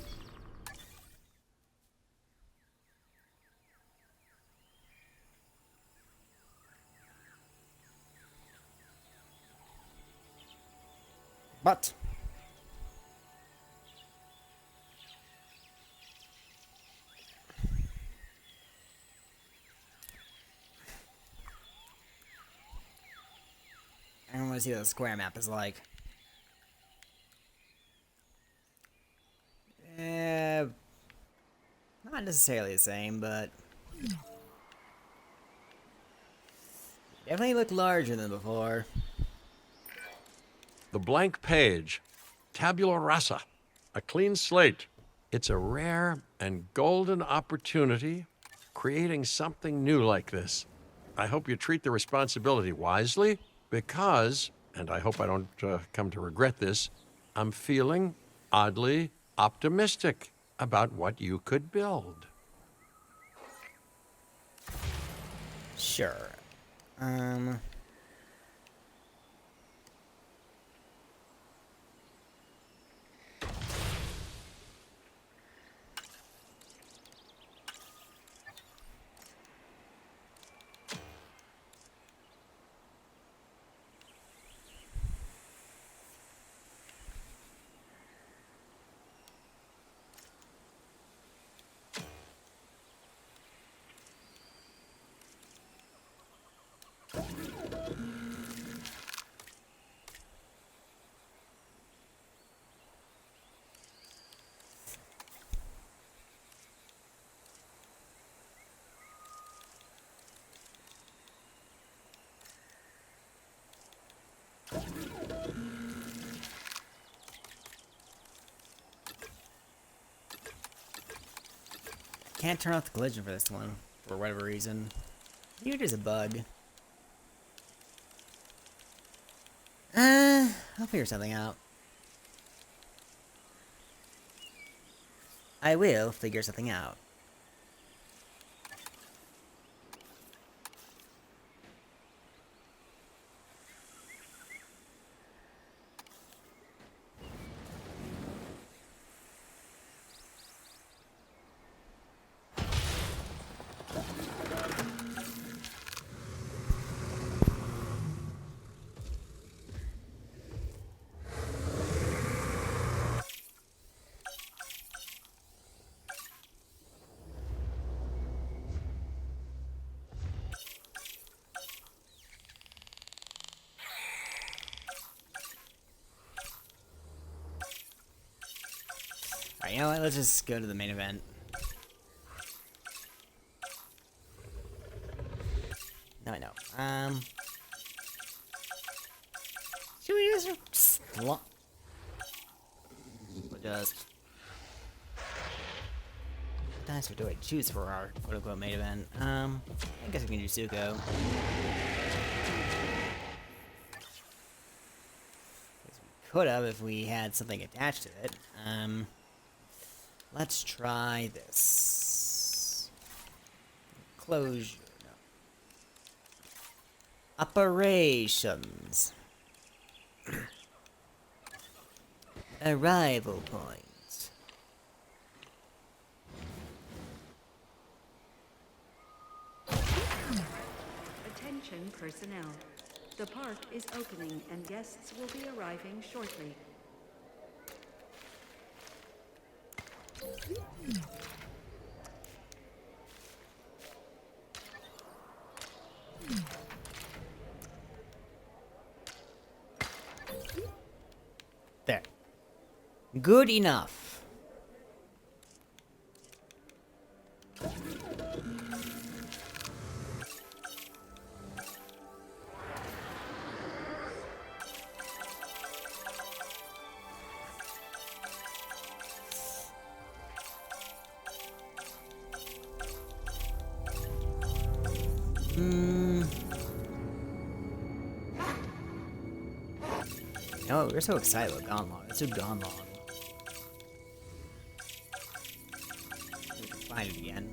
A: But I don't want to see what the square map is like. Not necessarily the same, but definitely look larger than before.
B: The blank page, tabula rasa, a clean slate. It's a rare and golden opportunity creating something new like this. I hope you treat the responsibility wisely because, and I hope I don't come to regret this, I'm feeling oddly optimistic about what you could build.
A: Sure. Can't turn off the collision for this one, for whatever reason. Maybe there's a bug. I'll figure something out. I will figure something out. Alright, you know what? Let's just go to the main event. No, I know. Should we just we'll just dinosaur do I choose for our quote-unquote main event? I guess we can do Zuko. Could have if we had something attached to it. Let's try this. Closure. No. Operations. Arrival points.
I: Attention personnel. The park is opening and guests will be arriving shortly.
A: There. Good enough. Oh, we're so excited about Gonlong. Let's do Gonlong. We can find it again.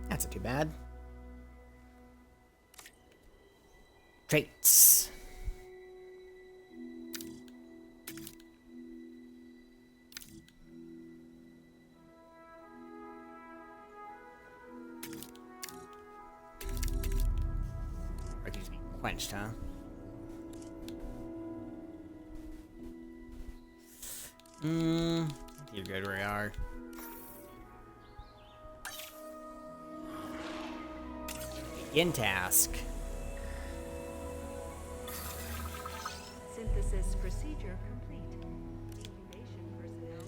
A: That's not too bad. Traits. Refuse being quenched, huh? You're good where you are. Begin task.
I: Synthesis procedure complete. Incubation personnel.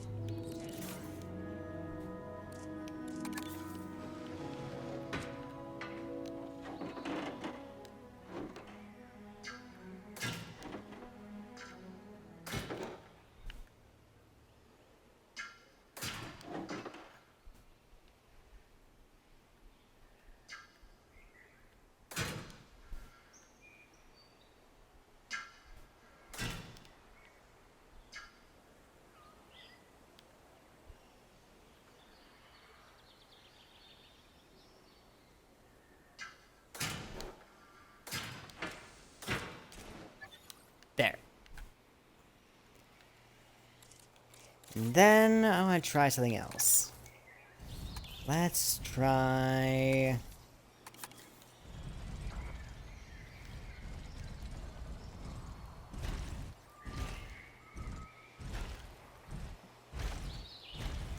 A: There. And then I want to try something else. Let's try...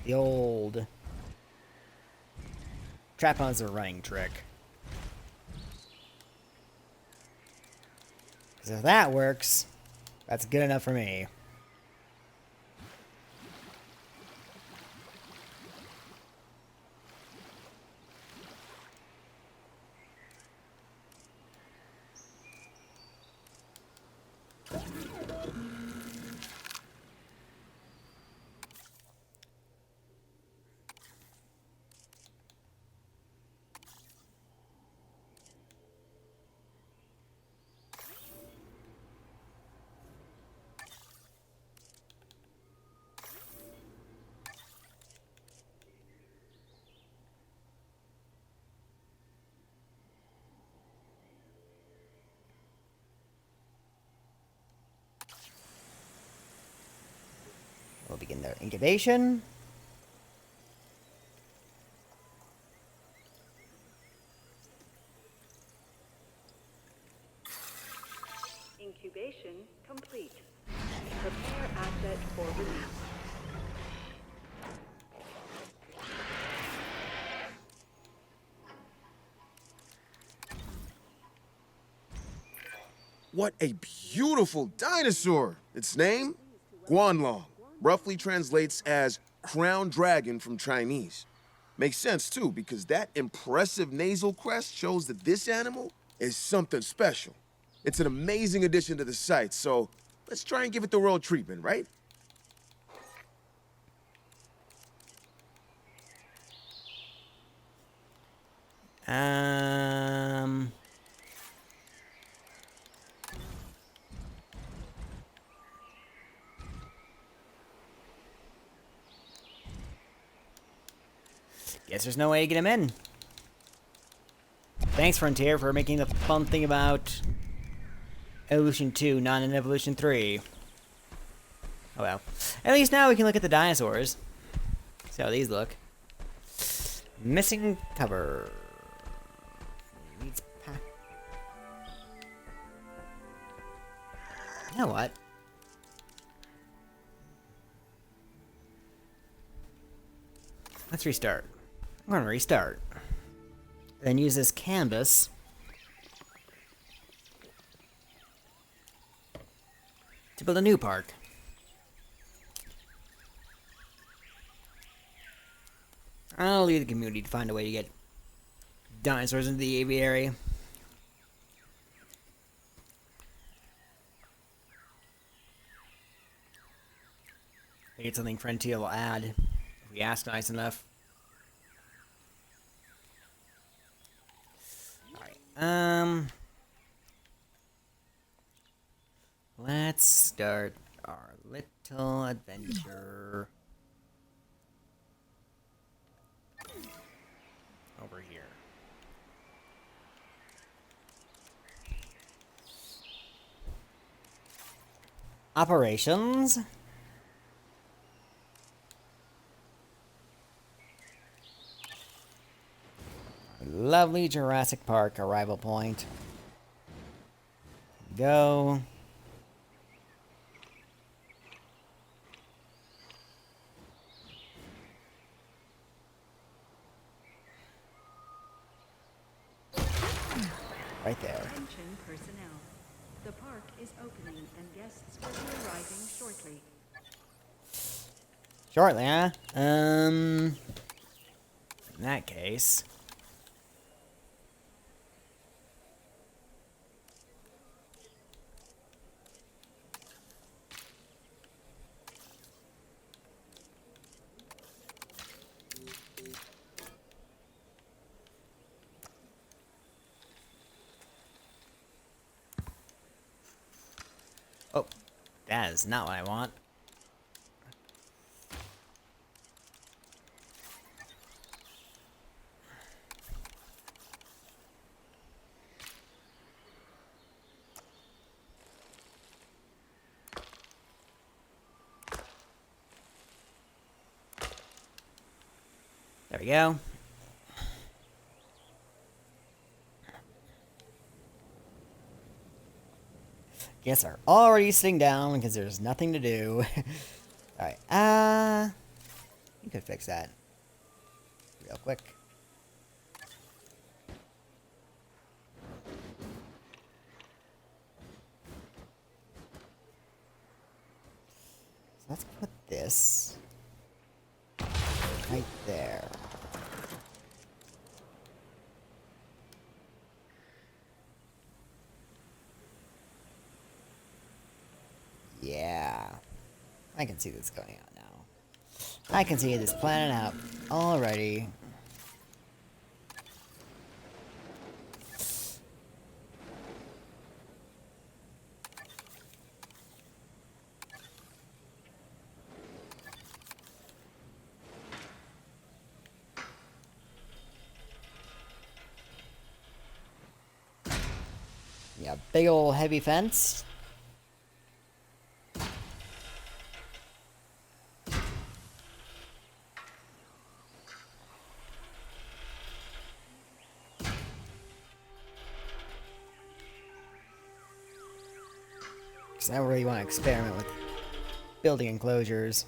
A: the old... trap on's a running trick. Because if that works, that's good enough for me. We'll begin their incubation.
I: Incubation complete. Prepare asset for release.
K: What a beautiful dinosaur! Its name? Guanlong. Roughly translates as crown dragon from Chinese. Makes sense too, because that impressive nasal crest shows that this animal is something special. It's an amazing addition to the site, so let's try and give it the royal treatment, right?
A: Guess there's no way to get him in. Thanks, Frontier, for making the fun thing about Evolution 2, not in Evolution 3. Oh well. At least now we can look at the dinosaurs. See how these look. Missing cover. Needs pack. You know what? Let's restart. I'm gonna restart. Then use this canvas to build a new park. I'll leave the community to find a way to get dinosaurs into the aviary. Maybe it's something Frontier will add if we ask nice enough. Alright, let's start our little adventure over here. Operations. Lovely Jurassic Park arrival point. Go. Right there.
I: Attention personnel. The park is opening and guests will be arriving shortly.
A: Shortly, huh? In that case. Oh, that is not what I want. There we go. Guess they're already sitting down because there's nothing to do. Alright, you could fix that real quick. So let's put this right there. Yeah. I can see this going on now. I can see this planning out already. Yeah, big old heavy fence. Because I don't really want to experiment with building enclosures.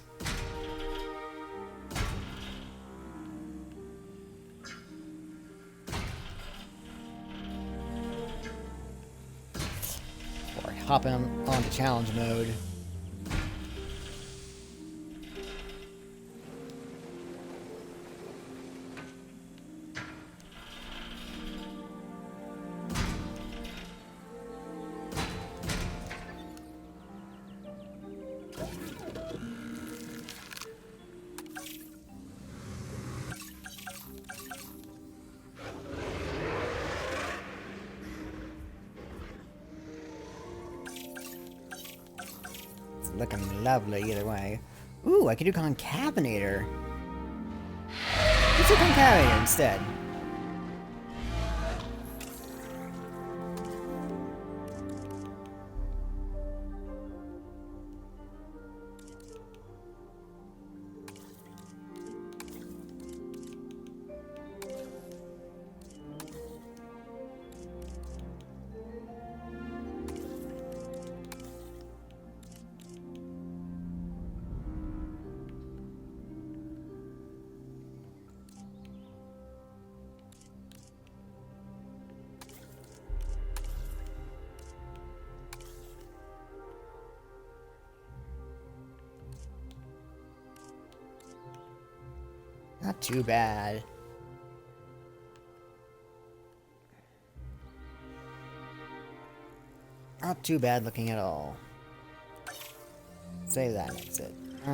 A: Or hop on to challenge mode. Looking lovely either way. Ooh, I could do Concavenator. Let's do Concavenator instead. Not too bad. Not too bad looking at all. Save that and exit. I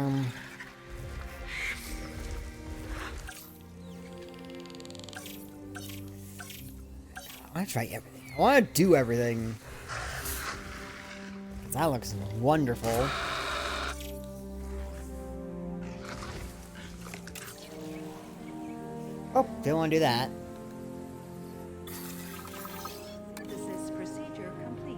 A: want to try everything. I want to do everything. 'Cause that looks wonderful. Oh, didn't want to do that.
I: Synthesis procedure complete.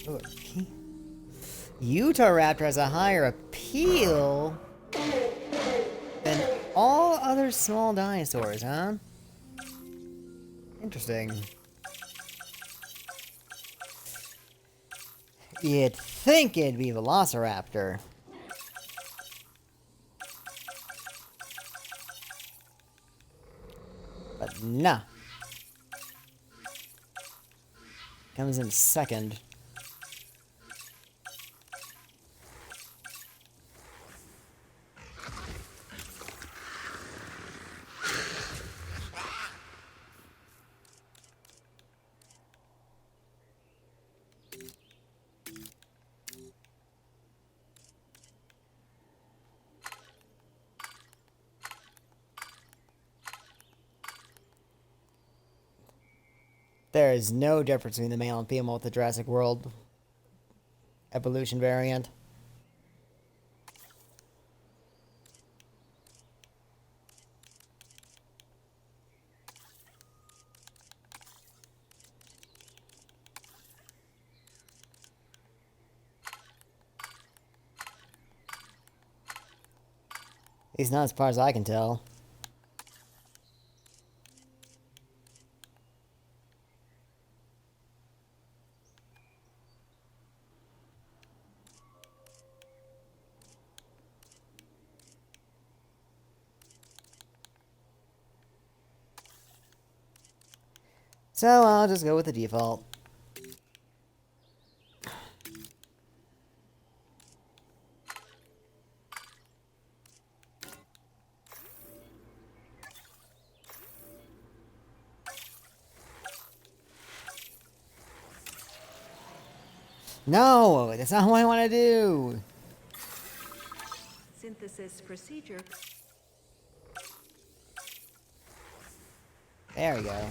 A: Ooh, Utah Raptor has a higher appeal than all other small dinosaurs, huh? Interesting. You'd think it'd be Velociraptor. But nah. Comes in second. There is no difference between the male and female with the Jurassic World evolution variant. At least not as far as I can tell. So I'll just go with the default. No, that's not what I want to do.
I: Synthesis procedure.
A: There we go.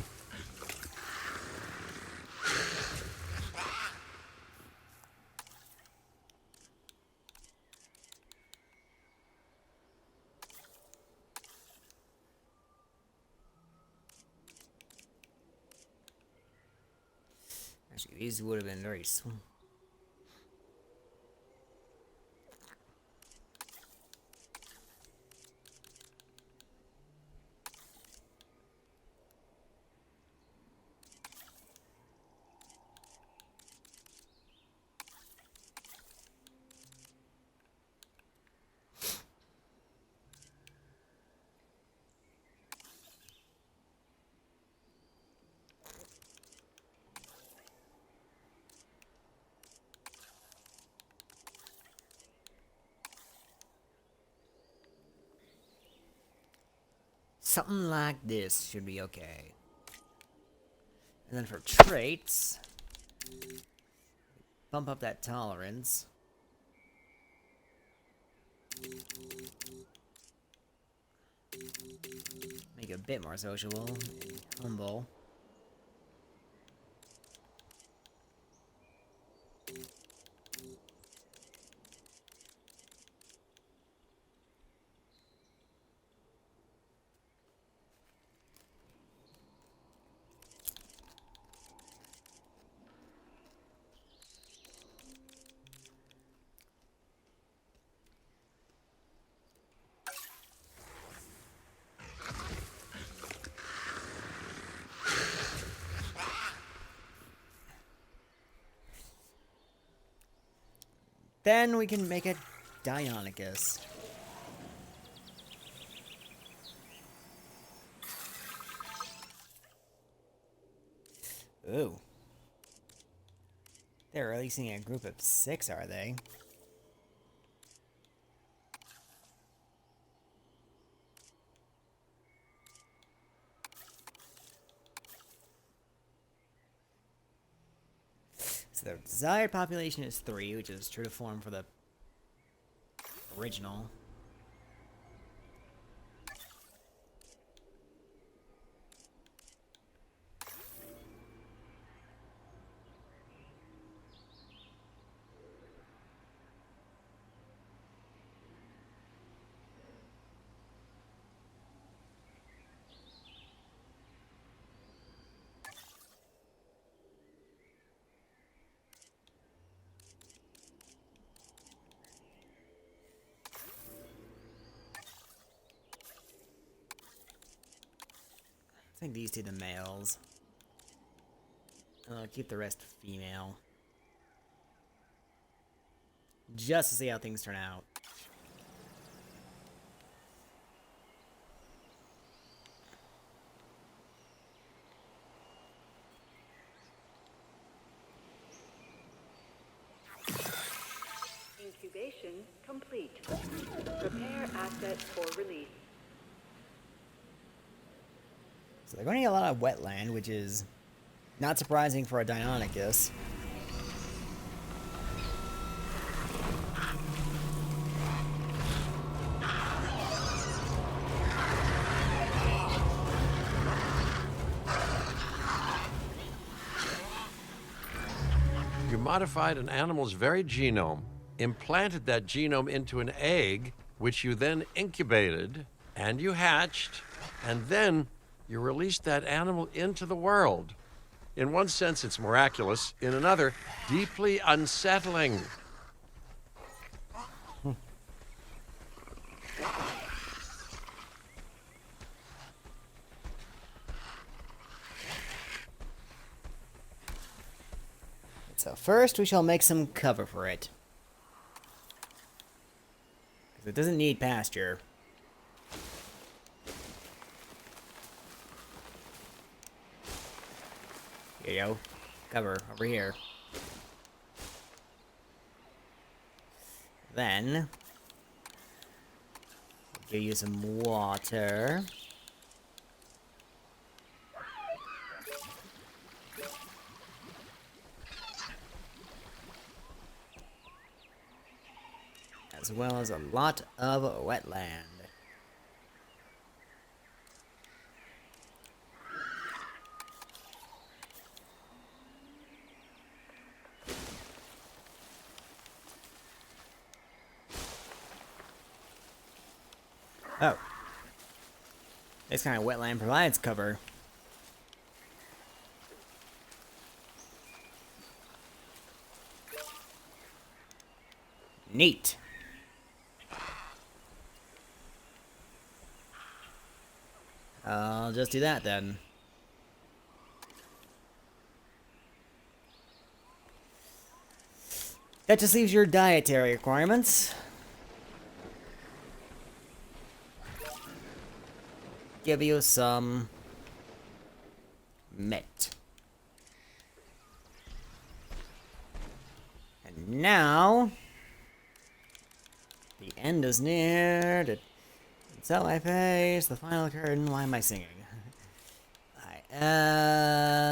A: Actually, these would have been very small. Something like this should be okay. And then for traits, bump up that tolerance. Make it a bit more sociable and humble. Then we can make it Deinonychus. Ooh. They're releasing a group of 6, are they? So the desired population is 3, which is true to form for the original. I think these 2 the males. And I'll keep the rest female. Just to see how things turn out.
I: Incubation complete. Prepare assets for release.
A: So they're going to get a lot of wetland, which is not surprising for a Deinonychus.
B: You modified an animal's very genome, implanted that genome into an egg, which you then incubated, and you hatched, and then you released that animal into the world. In one sense, it's miraculous. In another, deeply unsettling.
A: So first, we shall make some cover for it. Because it doesn't need pasture. Here you go. Cover, over here. Then, give you some water. As well as a lot of wetland. Oh. This kind of wetland provides cover. Neat. I'll just do that then. That just leaves your dietary requirements. Give you some meat. And now the end is near to set my face, the final curtain. Why am I singing? I am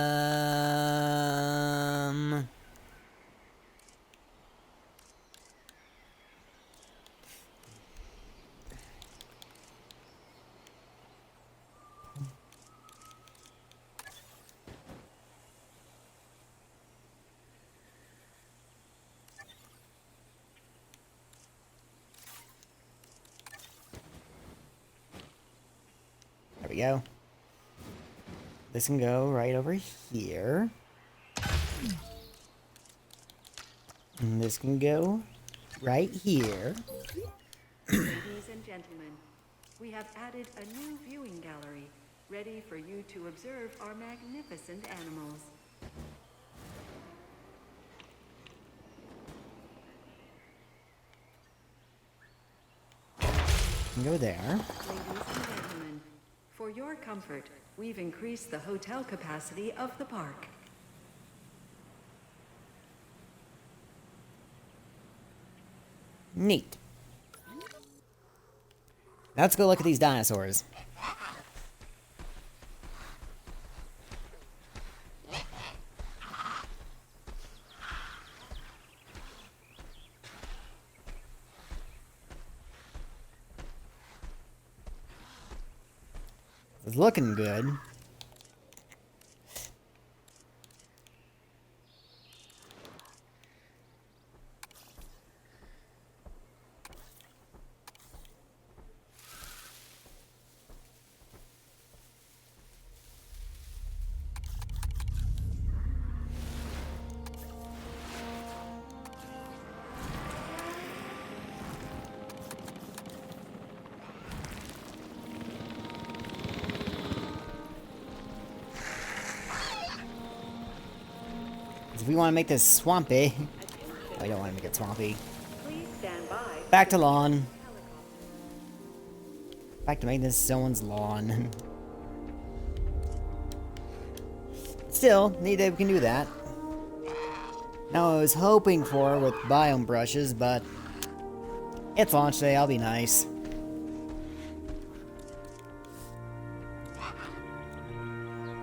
A: There we go. This can go right over here. And this can go right here.
I: Ladies and gentlemen, we have added a new viewing gallery, ready for you to observe our magnificent animals.
A: Can go there.
I: Ladies and gentlemen, for your comfort, we've increased the hotel capacity of the park.
A: Neat. Now let's go look at these dinosaurs. It's looking good. If we want to make this swampy, I don't want to make it swampy.
I: Please stand by.
A: Back to lawn. Back to making this someone's lawn. Still, neat that we can do that. Now I was hoping for with biome brushes, but it's launch day, I'll be nice.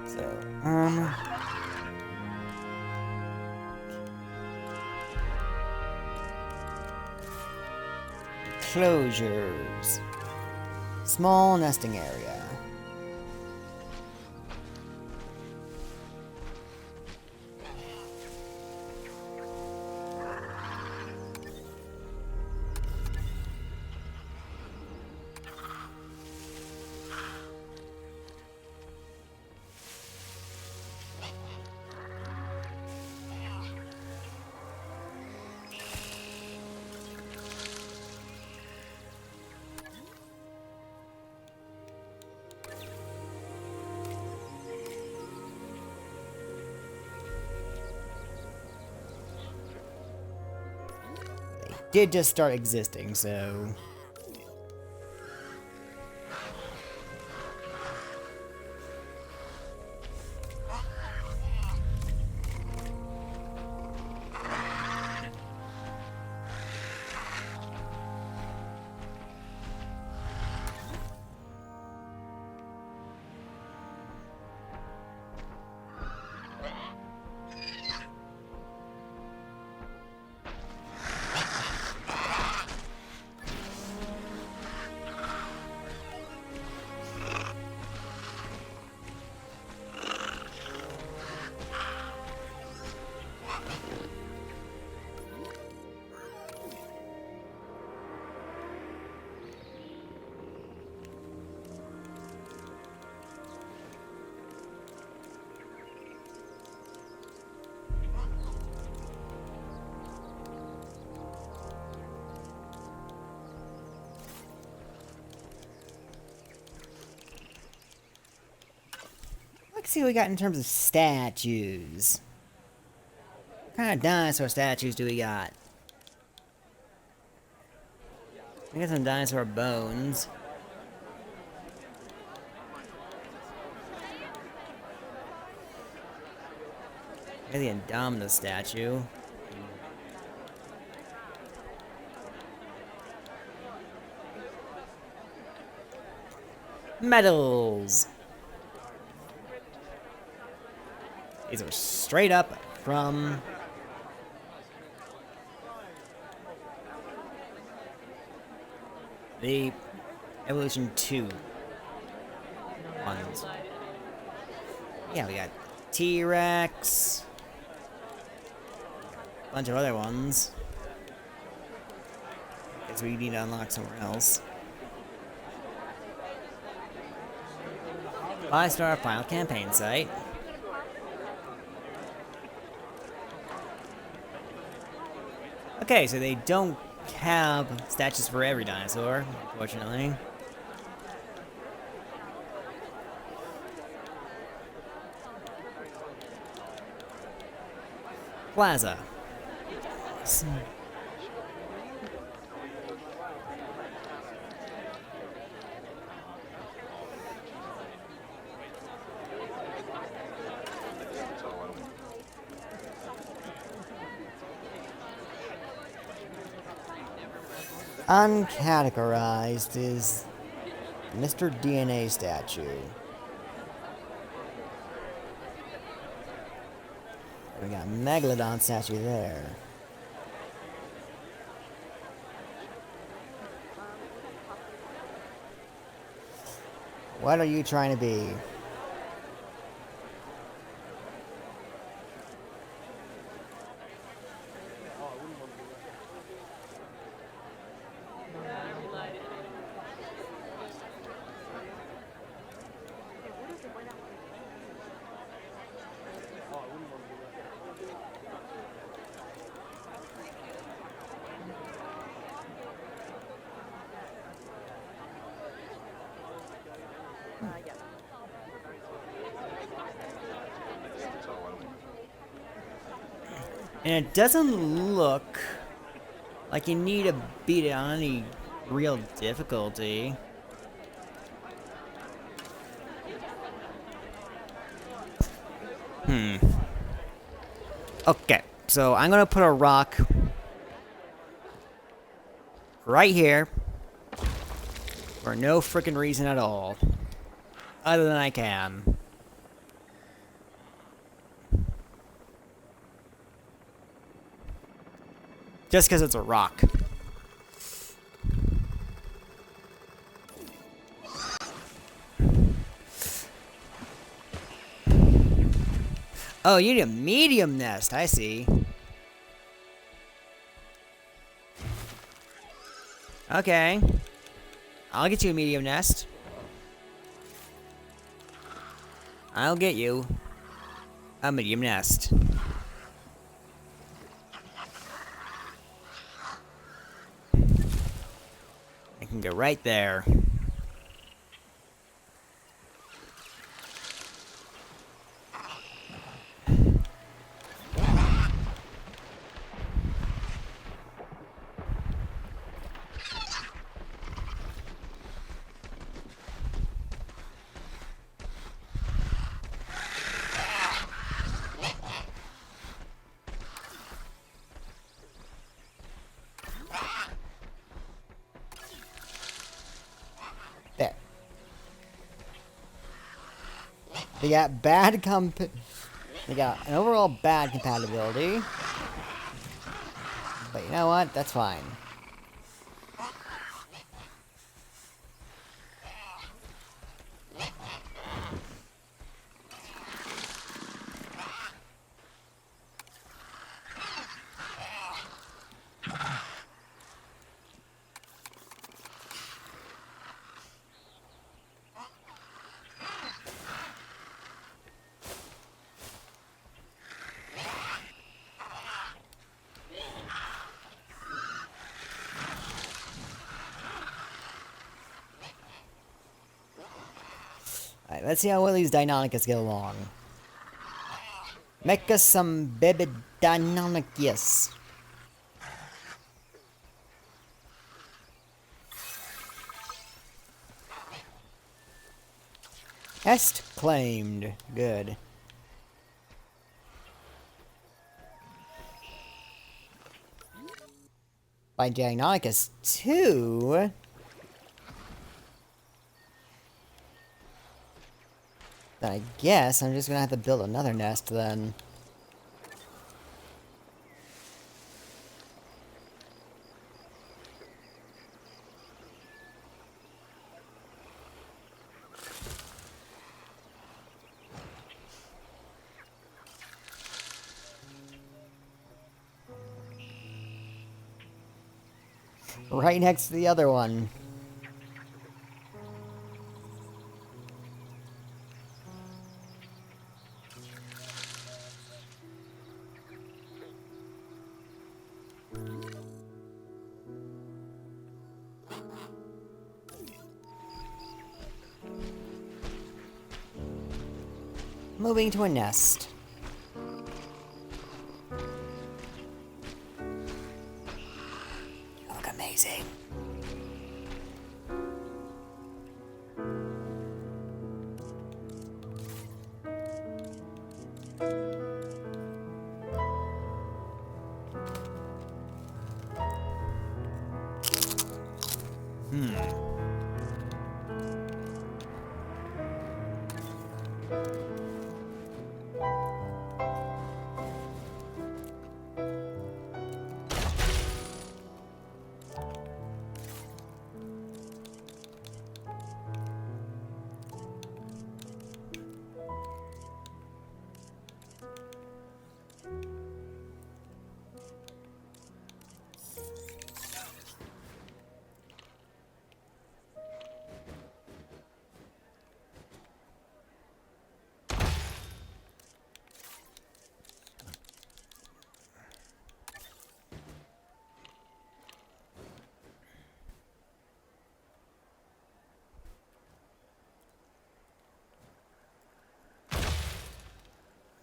A: So, enclosures. Small nesting area. Did just start existing, so... Let's see what we got in terms of statues. What kind of dinosaur statues do we got? I got some dinosaur bones. I got the Indominus statue. Medals! These are straight up from the Evolution 2 ones. Yeah, we got T-Rex, a bunch of other ones. Guess we need to unlock somewhere else. 5-star final campaign site. Okay, so they don't have statues for every dinosaur, unfortunately. Plaza. Uncategorized is Mr. DNA statue. We got a Megalodon statue there. What are you trying to be? And it doesn't look like you need to beat it on any real difficulty. Okay, so I'm gonna put a rock right here for no freaking reason at all, other than I can. Just because it's a rock. Oh, you need a medium nest, I see. Okay. I'll get you a medium nest. I'll get you a medium nest. I can go right there. There. They got they got an overall bad compatibility. But you know what? That's fine. Alright, let's see how well these Deinonychus get along. Make us some baby Deinonychus. Est claimed. Good. By Deinonychus 2. Then I guess I'm just gonna have to build another nest then. Right next to the other one. Moving to a nest. You look amazing.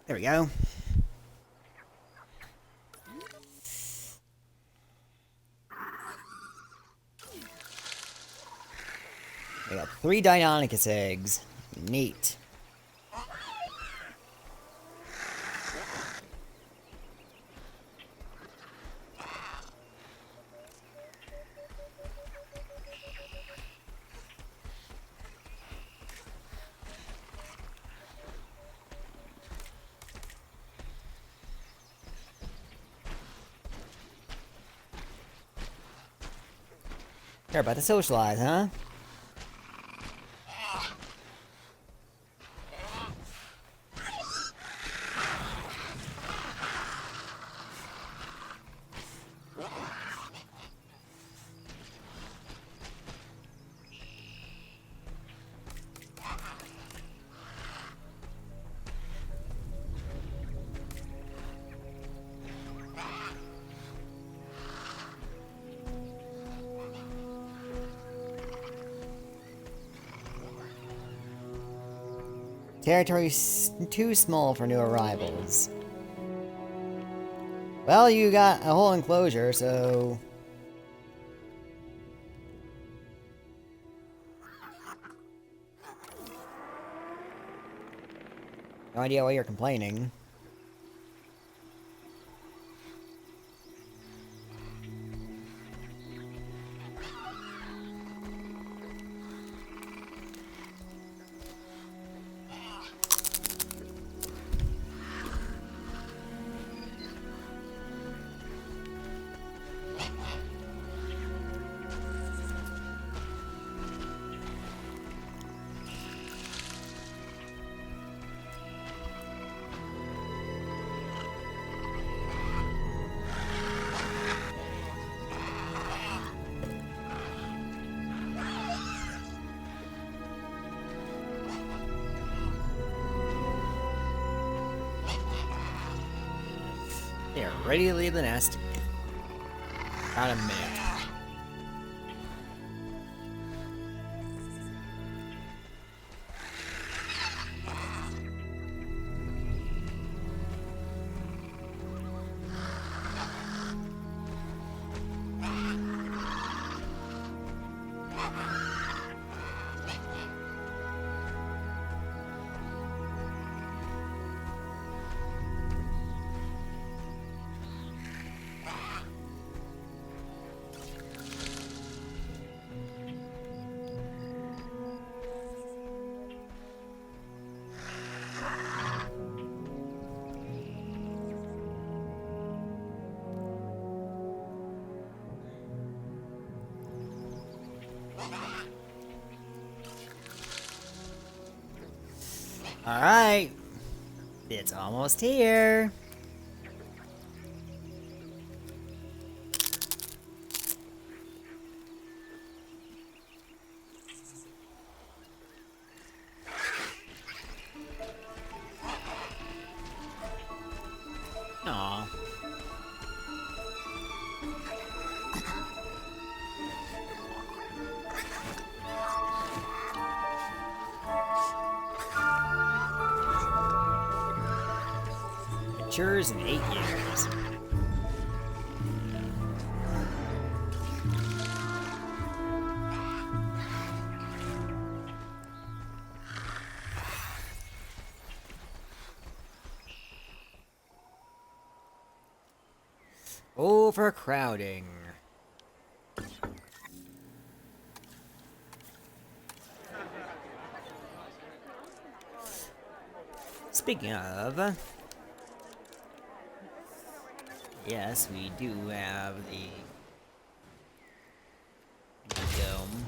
A: There we go. We got 3 Deinonychus eggs. Neat. Care about to socialize, huh? Territory's too small for new arrivals. Well, you got a whole enclosure, so... No idea why you're complaining. They are ready to leave the nest. About a minute. Alright. It's almost here. Aw. Matures in 8 years. Overcrowding. Speaking of, yes, we do have the dome.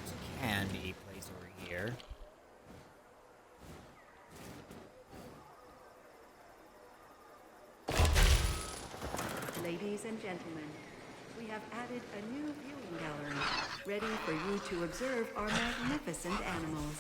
A: Which can be placed over here.
I: Ladies and gentlemen, we have added a new viewing gallery, ready for you to observe our magnificent animals.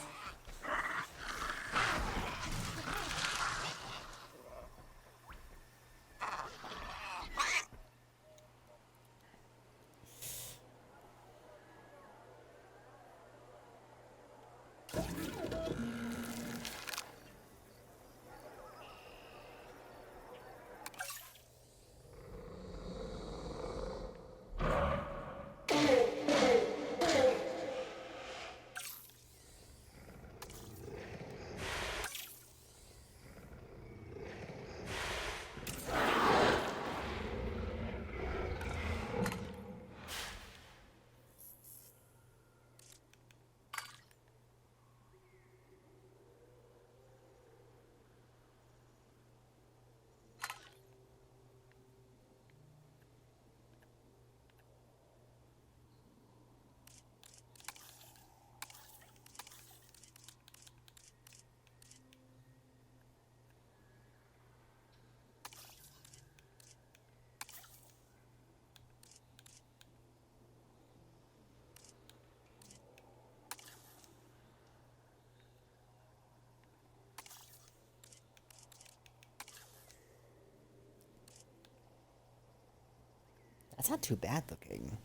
A: That's not too bad looking.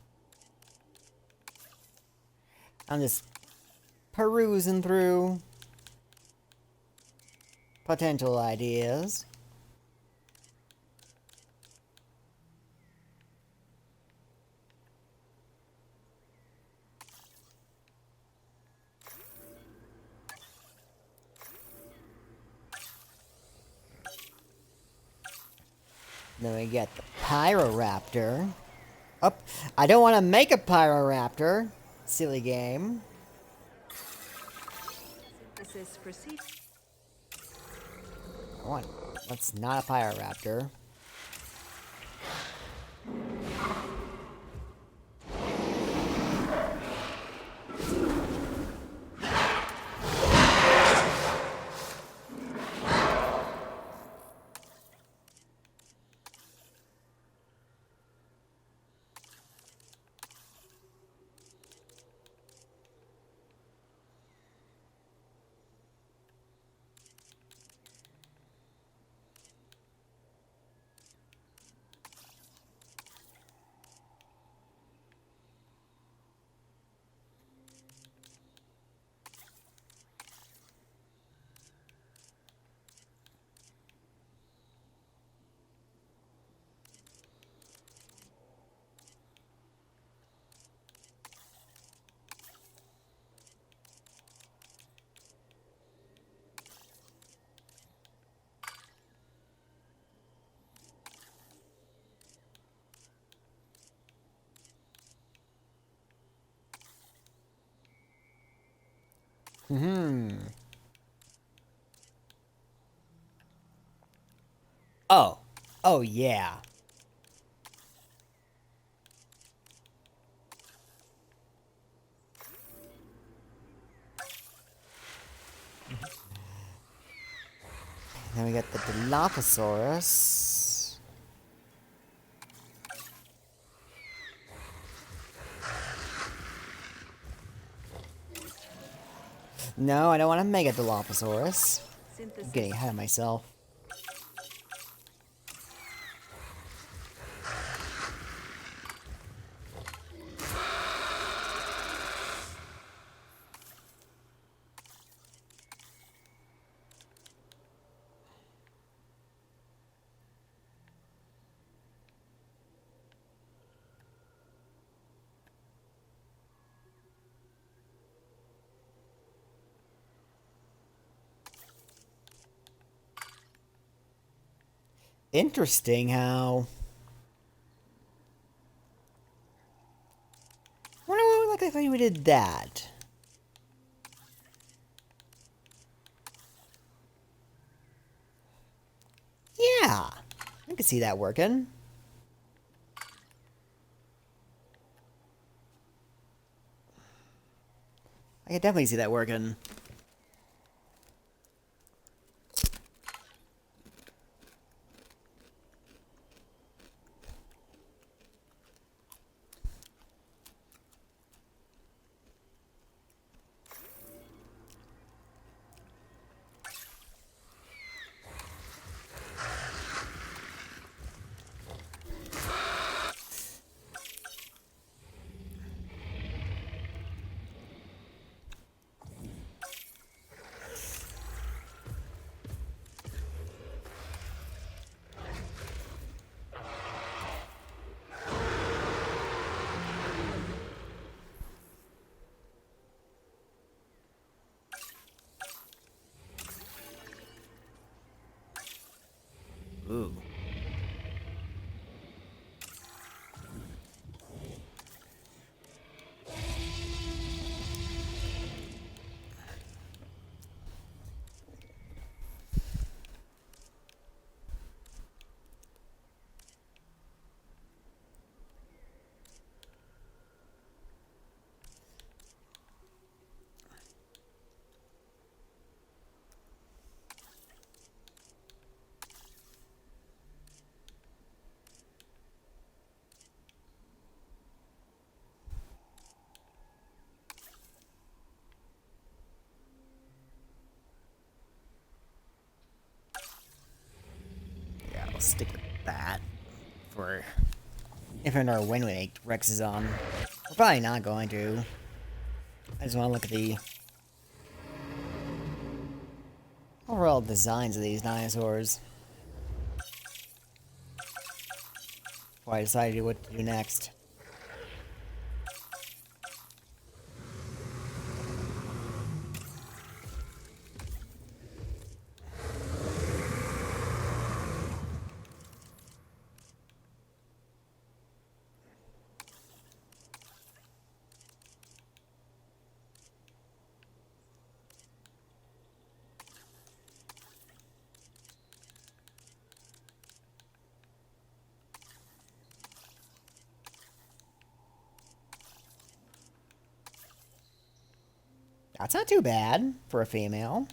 A: I'm just perusing through potential ideas. Then we get the Pyroraptor. Oh, I don't want to make a Pyroraptor. Silly game.
I: Synthesis proceed.
A: That's not a Pyroraptor. Oh. Oh, yeah. Then we got the Dilophosaurus. No, I don't want to make a Dilophosaurus. I'm getting ahead of myself. Interesting how... I wonder what it would look like if we did that. Yeah, I can see that working. I can definitely see that working. Ooh. Yeah, I'll stick with that for if and or when we make Rex's on. We're probably not going to. I just want to look at the overall designs of these dinosaurs before I decide what to do next. That's not too bad for a female.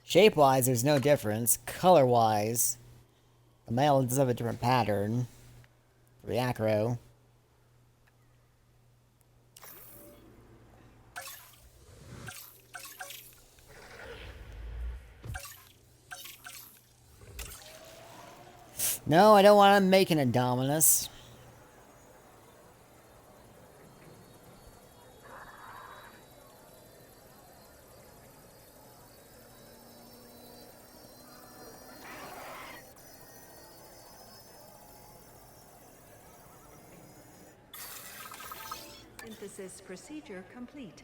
A: Shape-wise, there's no difference. Color-wise, the male does have a different pattern for the acro. No, I don't want to make an Indominus.
I: Synthesis procedure complete.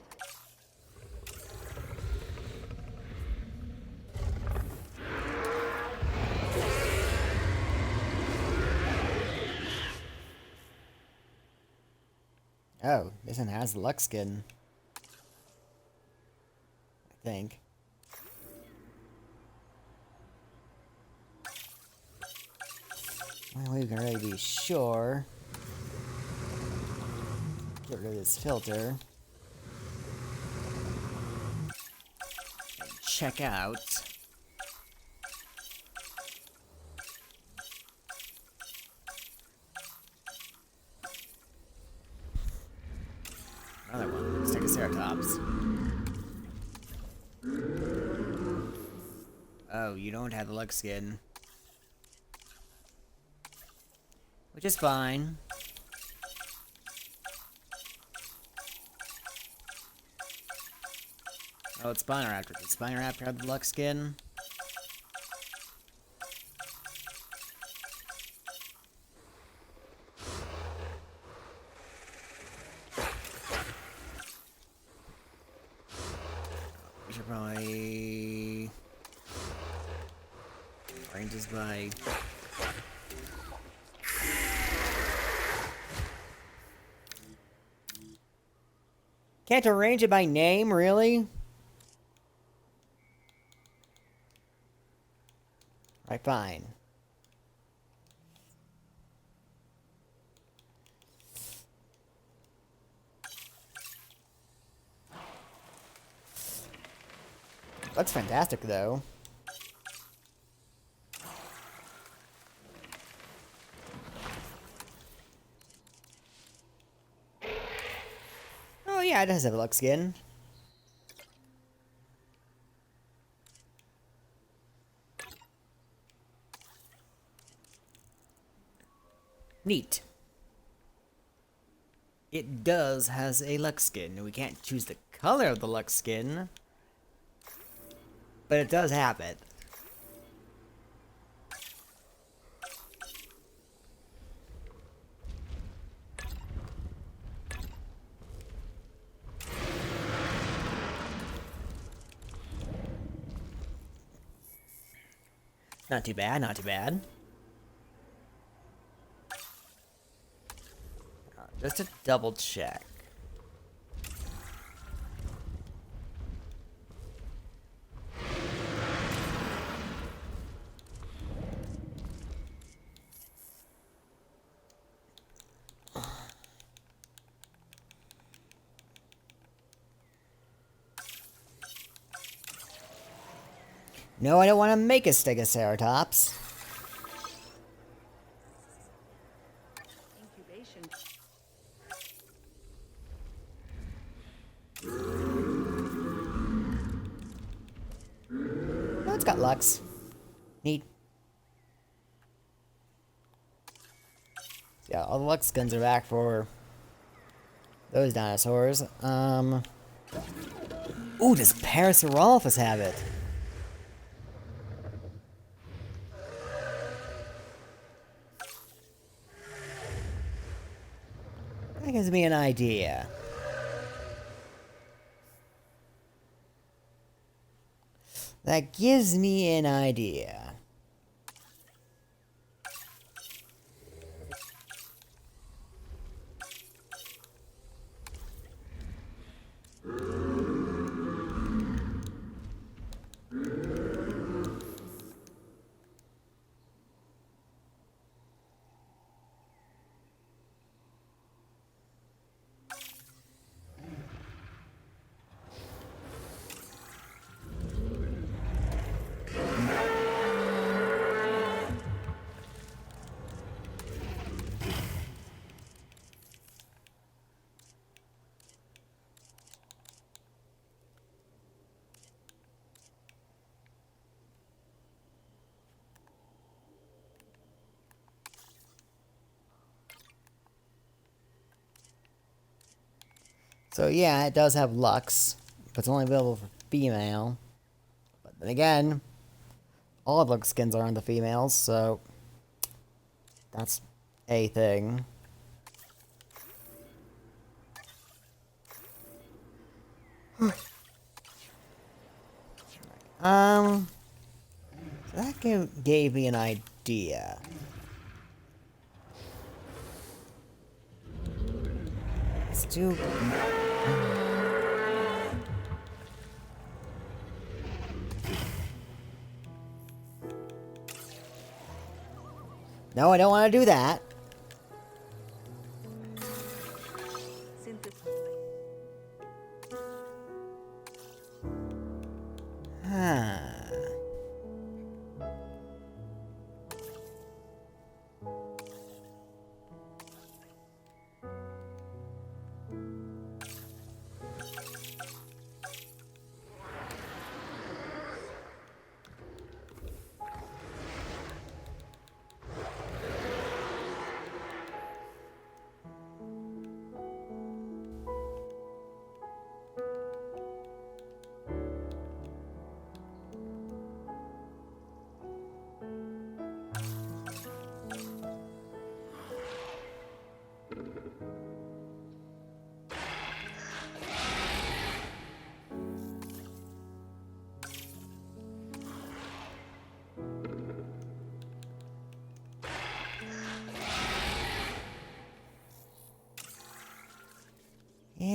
A: Oh, this one has the Lux skin. I think. Well, we can really be sure. Get rid of this filter. And check out. Another one. Let's take a Ceratops. Oh, you don't have the Lux skin. Which is fine. Oh, it's Spinaraptor. Does Spinaraptor have the Lux skin? just by... Can't arrange it by name, really? Right, fine. Looks fantastic, though. Oh yeah, it does have a luck skin. Neat. It does has a luck skin. We can't choose the color of the luck skin, but it does have it. Not too bad, not too bad. Just to double check. No, I don't want to make a Stegoceratops.
I: Incubation.
A: No, it's got Lux. Neat. Yeah, all the Lux skins are back for those dinosaurs. Ooh, does Parasaurolophus have it? That gives me an idea. That gives me an idea. So yeah, it does have Lux, but it's only available for female. But then again, all of Lux skins are on the females, so that's a thing. So that gave me an idea. Let's do... No, I don't want to do that. Huh.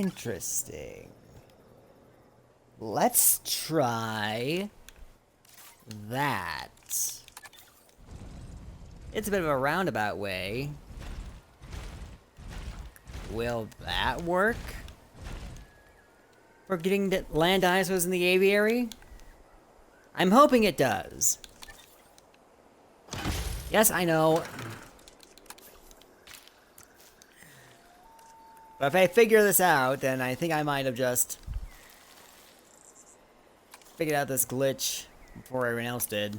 A: Interesting. Let's try that. It's a bit of a roundabout way. Will that work? For getting the land dinosaurs in the aviary? I'm hoping it does. Yes, I know. But if I figure this out, then I think I might have just figured out this glitch before everyone else did.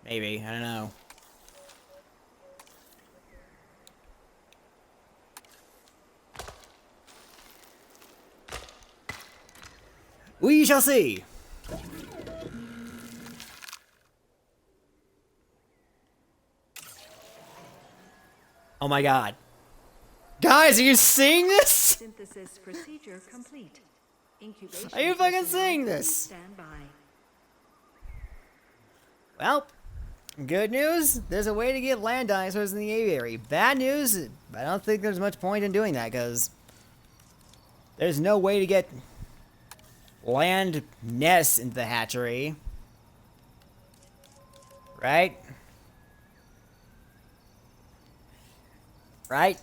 A: Maybe, I don't know. We shall see. Oh my god. Guys, are you seeing this?
I: Synthesis procedure complete. Incubation.
A: Are you fucking
I: personnel
A: seeing
I: please
A: this?
I: Stand by.
A: Well, good news, there's a way to get land dinosaurs in the aviary. Bad news, I don't think there's much point in doing that, because there's no way to get land nests into the hatchery. Right? Right?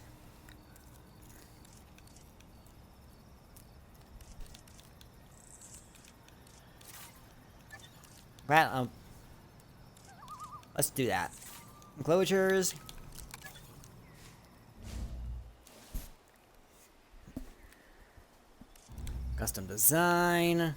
A: Well, let's do that. Enclosures. Custom design.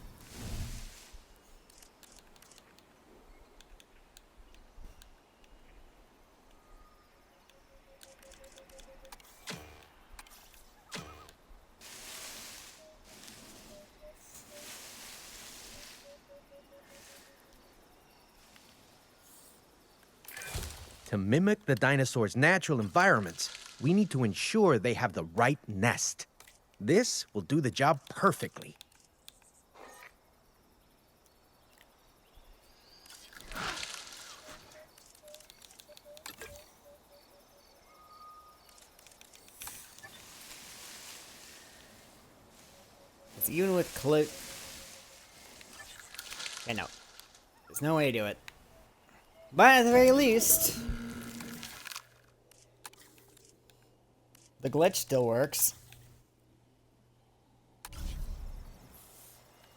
H: To mimic the dinosaurs' natural environments, we need to ensure they have the right nest. This will do the job perfectly.
A: It's even with clip. Okay, no. There's no way to do it. But at the very least, the glitch still works.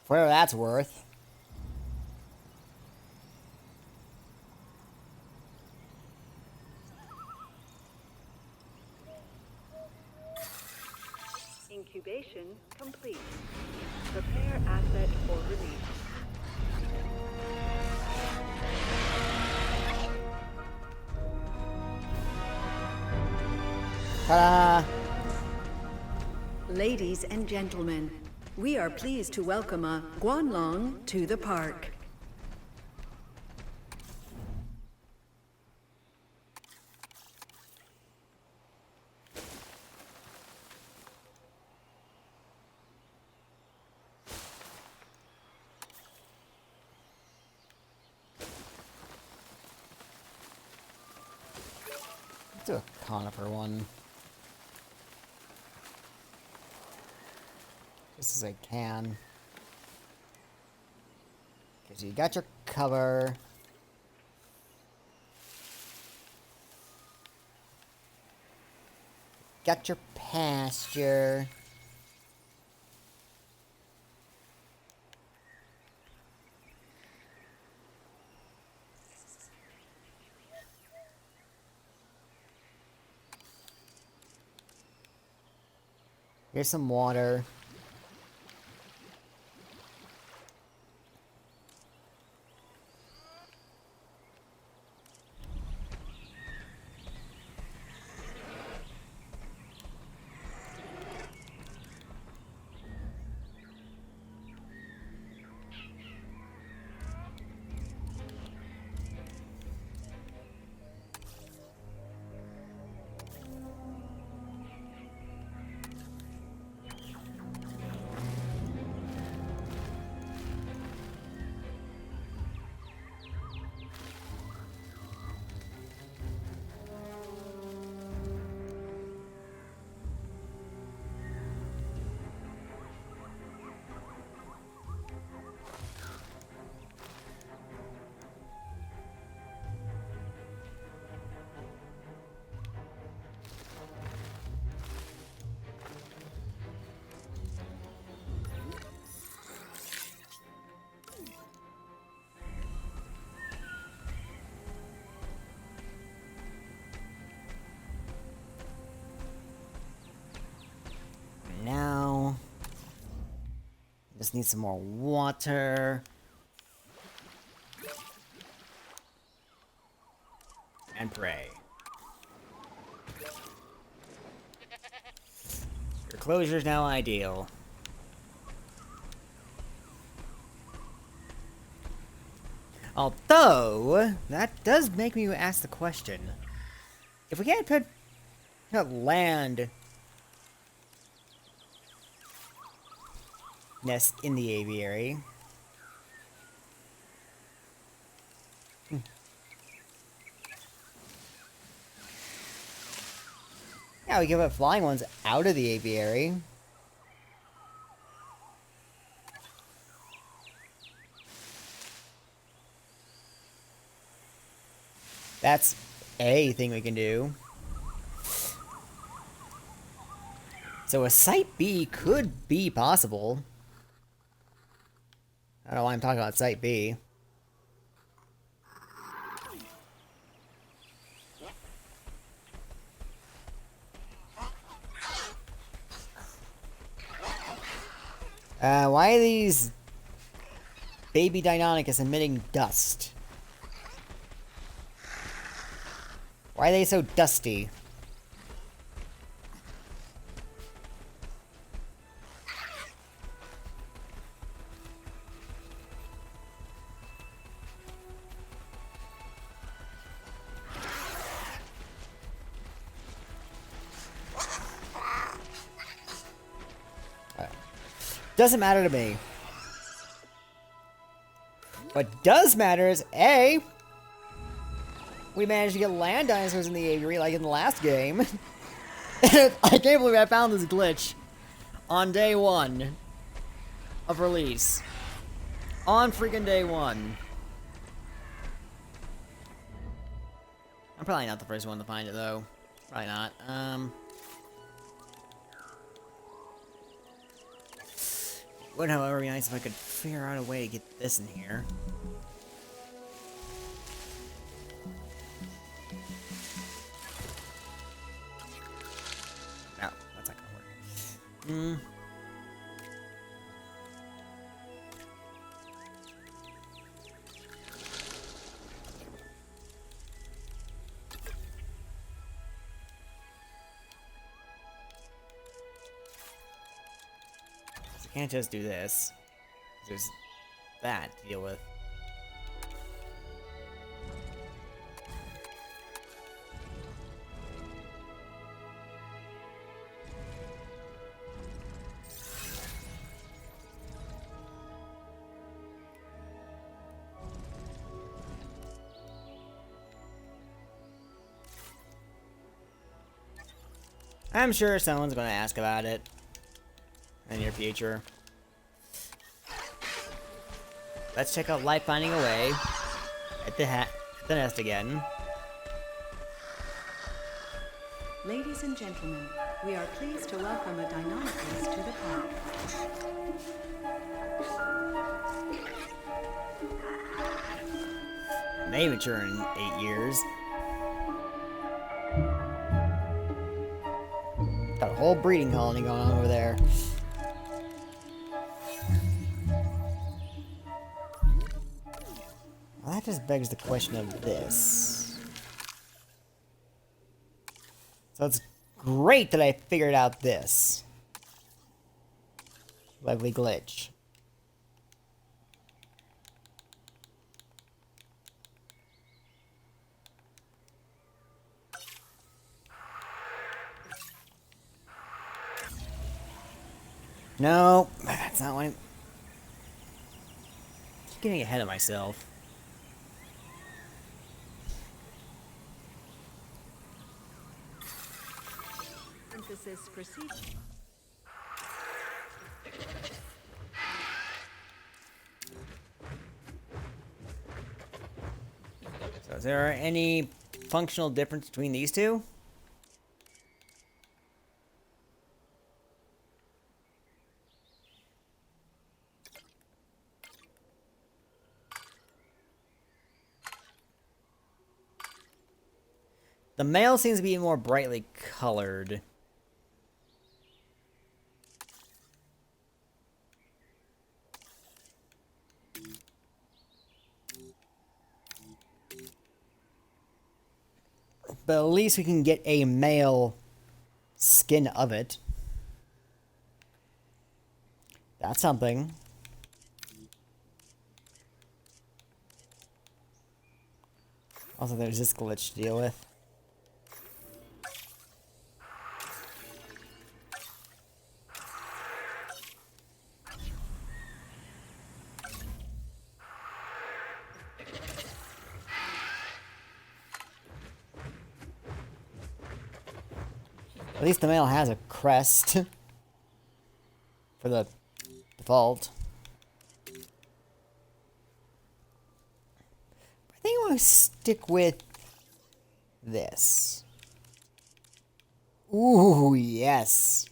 A: For whatever that's worth.
I: Incubation complete. Prepare asset for release.
A: Ta-da!
I: Ladies and gentlemen, we are pleased to welcome a Guanlong to the park.
A: Let's do a conifer one. Just as I can. Okay, so you got your cover. Got your pasture. Here's some water. Just need some more water. And pray. Your closure's now ideal. Although, that does make me ask the question. If we can't put land nest in the aviary. Yeah, we can put flying ones out of the aviary. That's a thing we can do. So a Site B could be possible. I don't know why I'm talking about Site B. Why are these baby Deinonychus emitting dust? Why are they so dusty? Doesn't matter to me. What does matter is, A, we managed to get land dinosaurs in the aviary like in the last game. I can't believe I found this glitch on day 1 of release. On freaking day 1. I'm probably not the first one to find it though. Probably not. Would, however, be nice if I could figure out a way to get this in here. No, that's not gonna work. Can't just do this. There's that to deal with. I'm sure someone's going to ask about it in the near future. Let's check out Life Finding a Way at the nest again.
I: Ladies and gentlemen, we are pleased to welcome a Deinonychus to the park.
A: They mature in 8 years. Got a whole breeding colony going on over there. Well, that just begs the question of this. So it's great that I figured out this. Lovely glitch. No, that's not what I'm... Keep getting ahead of myself.
I: Synthesis proceed.
A: So is there any functional difference between these two? The male seems to be more brightly colored. But at least we can get a male skin of it. That's something. Also, there's this glitch to deal with. At least the male has a crest for the default. I think I'm gonna stick with this. Ooh, yes.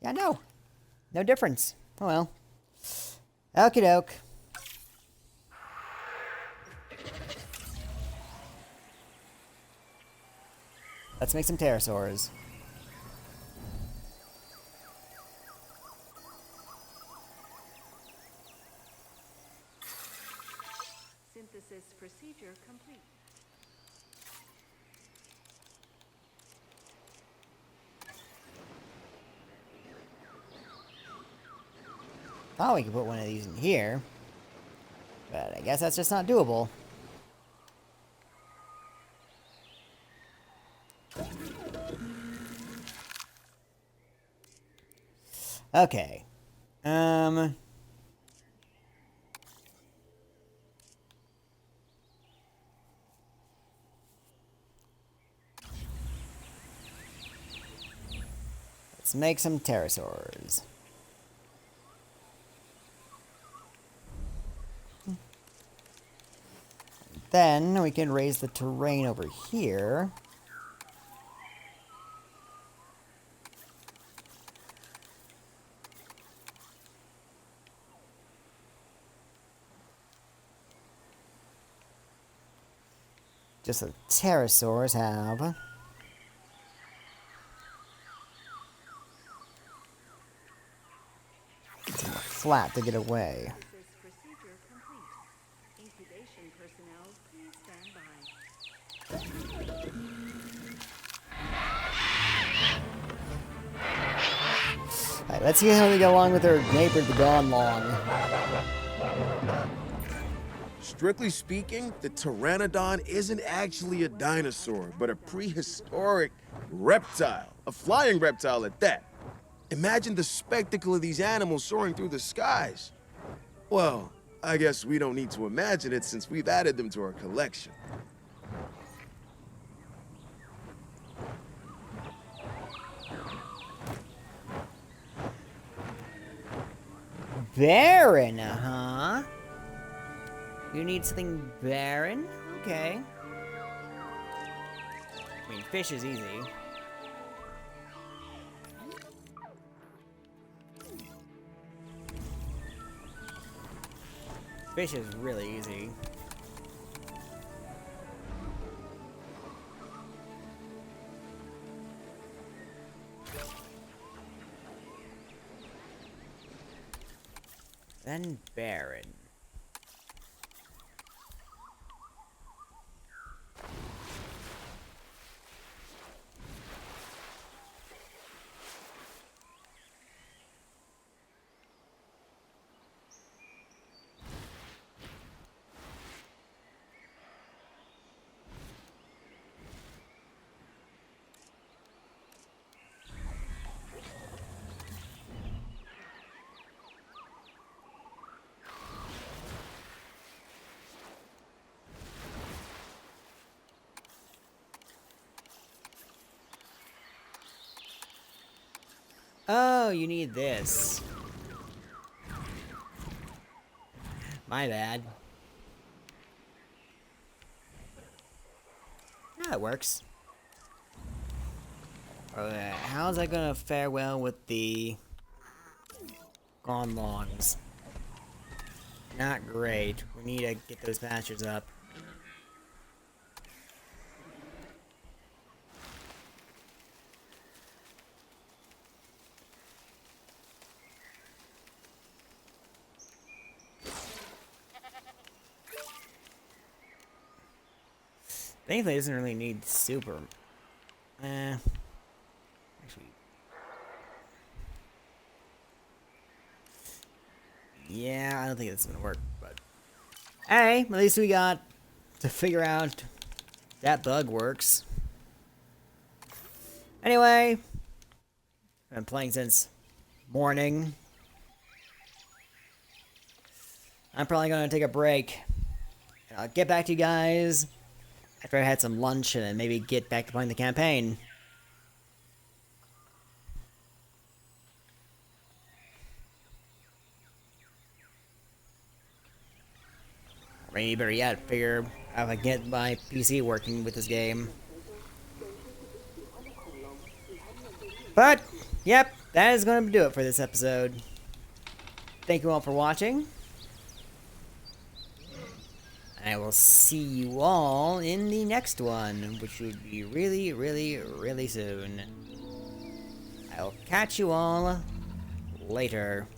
A: Yeah, no. No difference. Oh well. Okie doke. Let's make some pterosaurs.
I: Synthesis procedure complete.
A: Thought we could put one of these in here, but I guess that's just not doable. Okay. Let's make some pterosaurs. Then we can raise the terrain over here. Just so the pterosaurs have flat to get away.
I: Synthesis procedure complete. Incubation personnel, please stand by.
A: Alright, let's see how they get along with their neighbor, the Gone Long.
K: Strictly speaking, the pteranodon isn't actually a dinosaur, but a prehistoric reptile. A flying reptile at that. Imagine the spectacle of these animals soaring through the skies. Well, I guess we don't need to imagine it since we've added them to our collection.
A: Barren, huh? You need something barren? Okay. I mean, fish is easy. Fish is really easy. Then barren. Oh, you need this. My bad. Yeah, it works. Okay, how's that gonna fare well with the Gone Longs? not great. We need to get those patches up. Thankfully, it doesn't really need super. Actually. Yeah, I don't think it's gonna work, but. Hey, at least we got to figure out that bug works. Anyway, I've been playing since morning. I'm probably gonna take a break. And I'll get back to you guys after I had some lunch and then maybe get back to playing the campaign. Or maybe better yet, figure out if I can get my PC working with this game. But, yep, that is going to do it for this episode. Thank you all for watching. I will see you all in the next one, which would be really, really, really soon. I will catch you all later.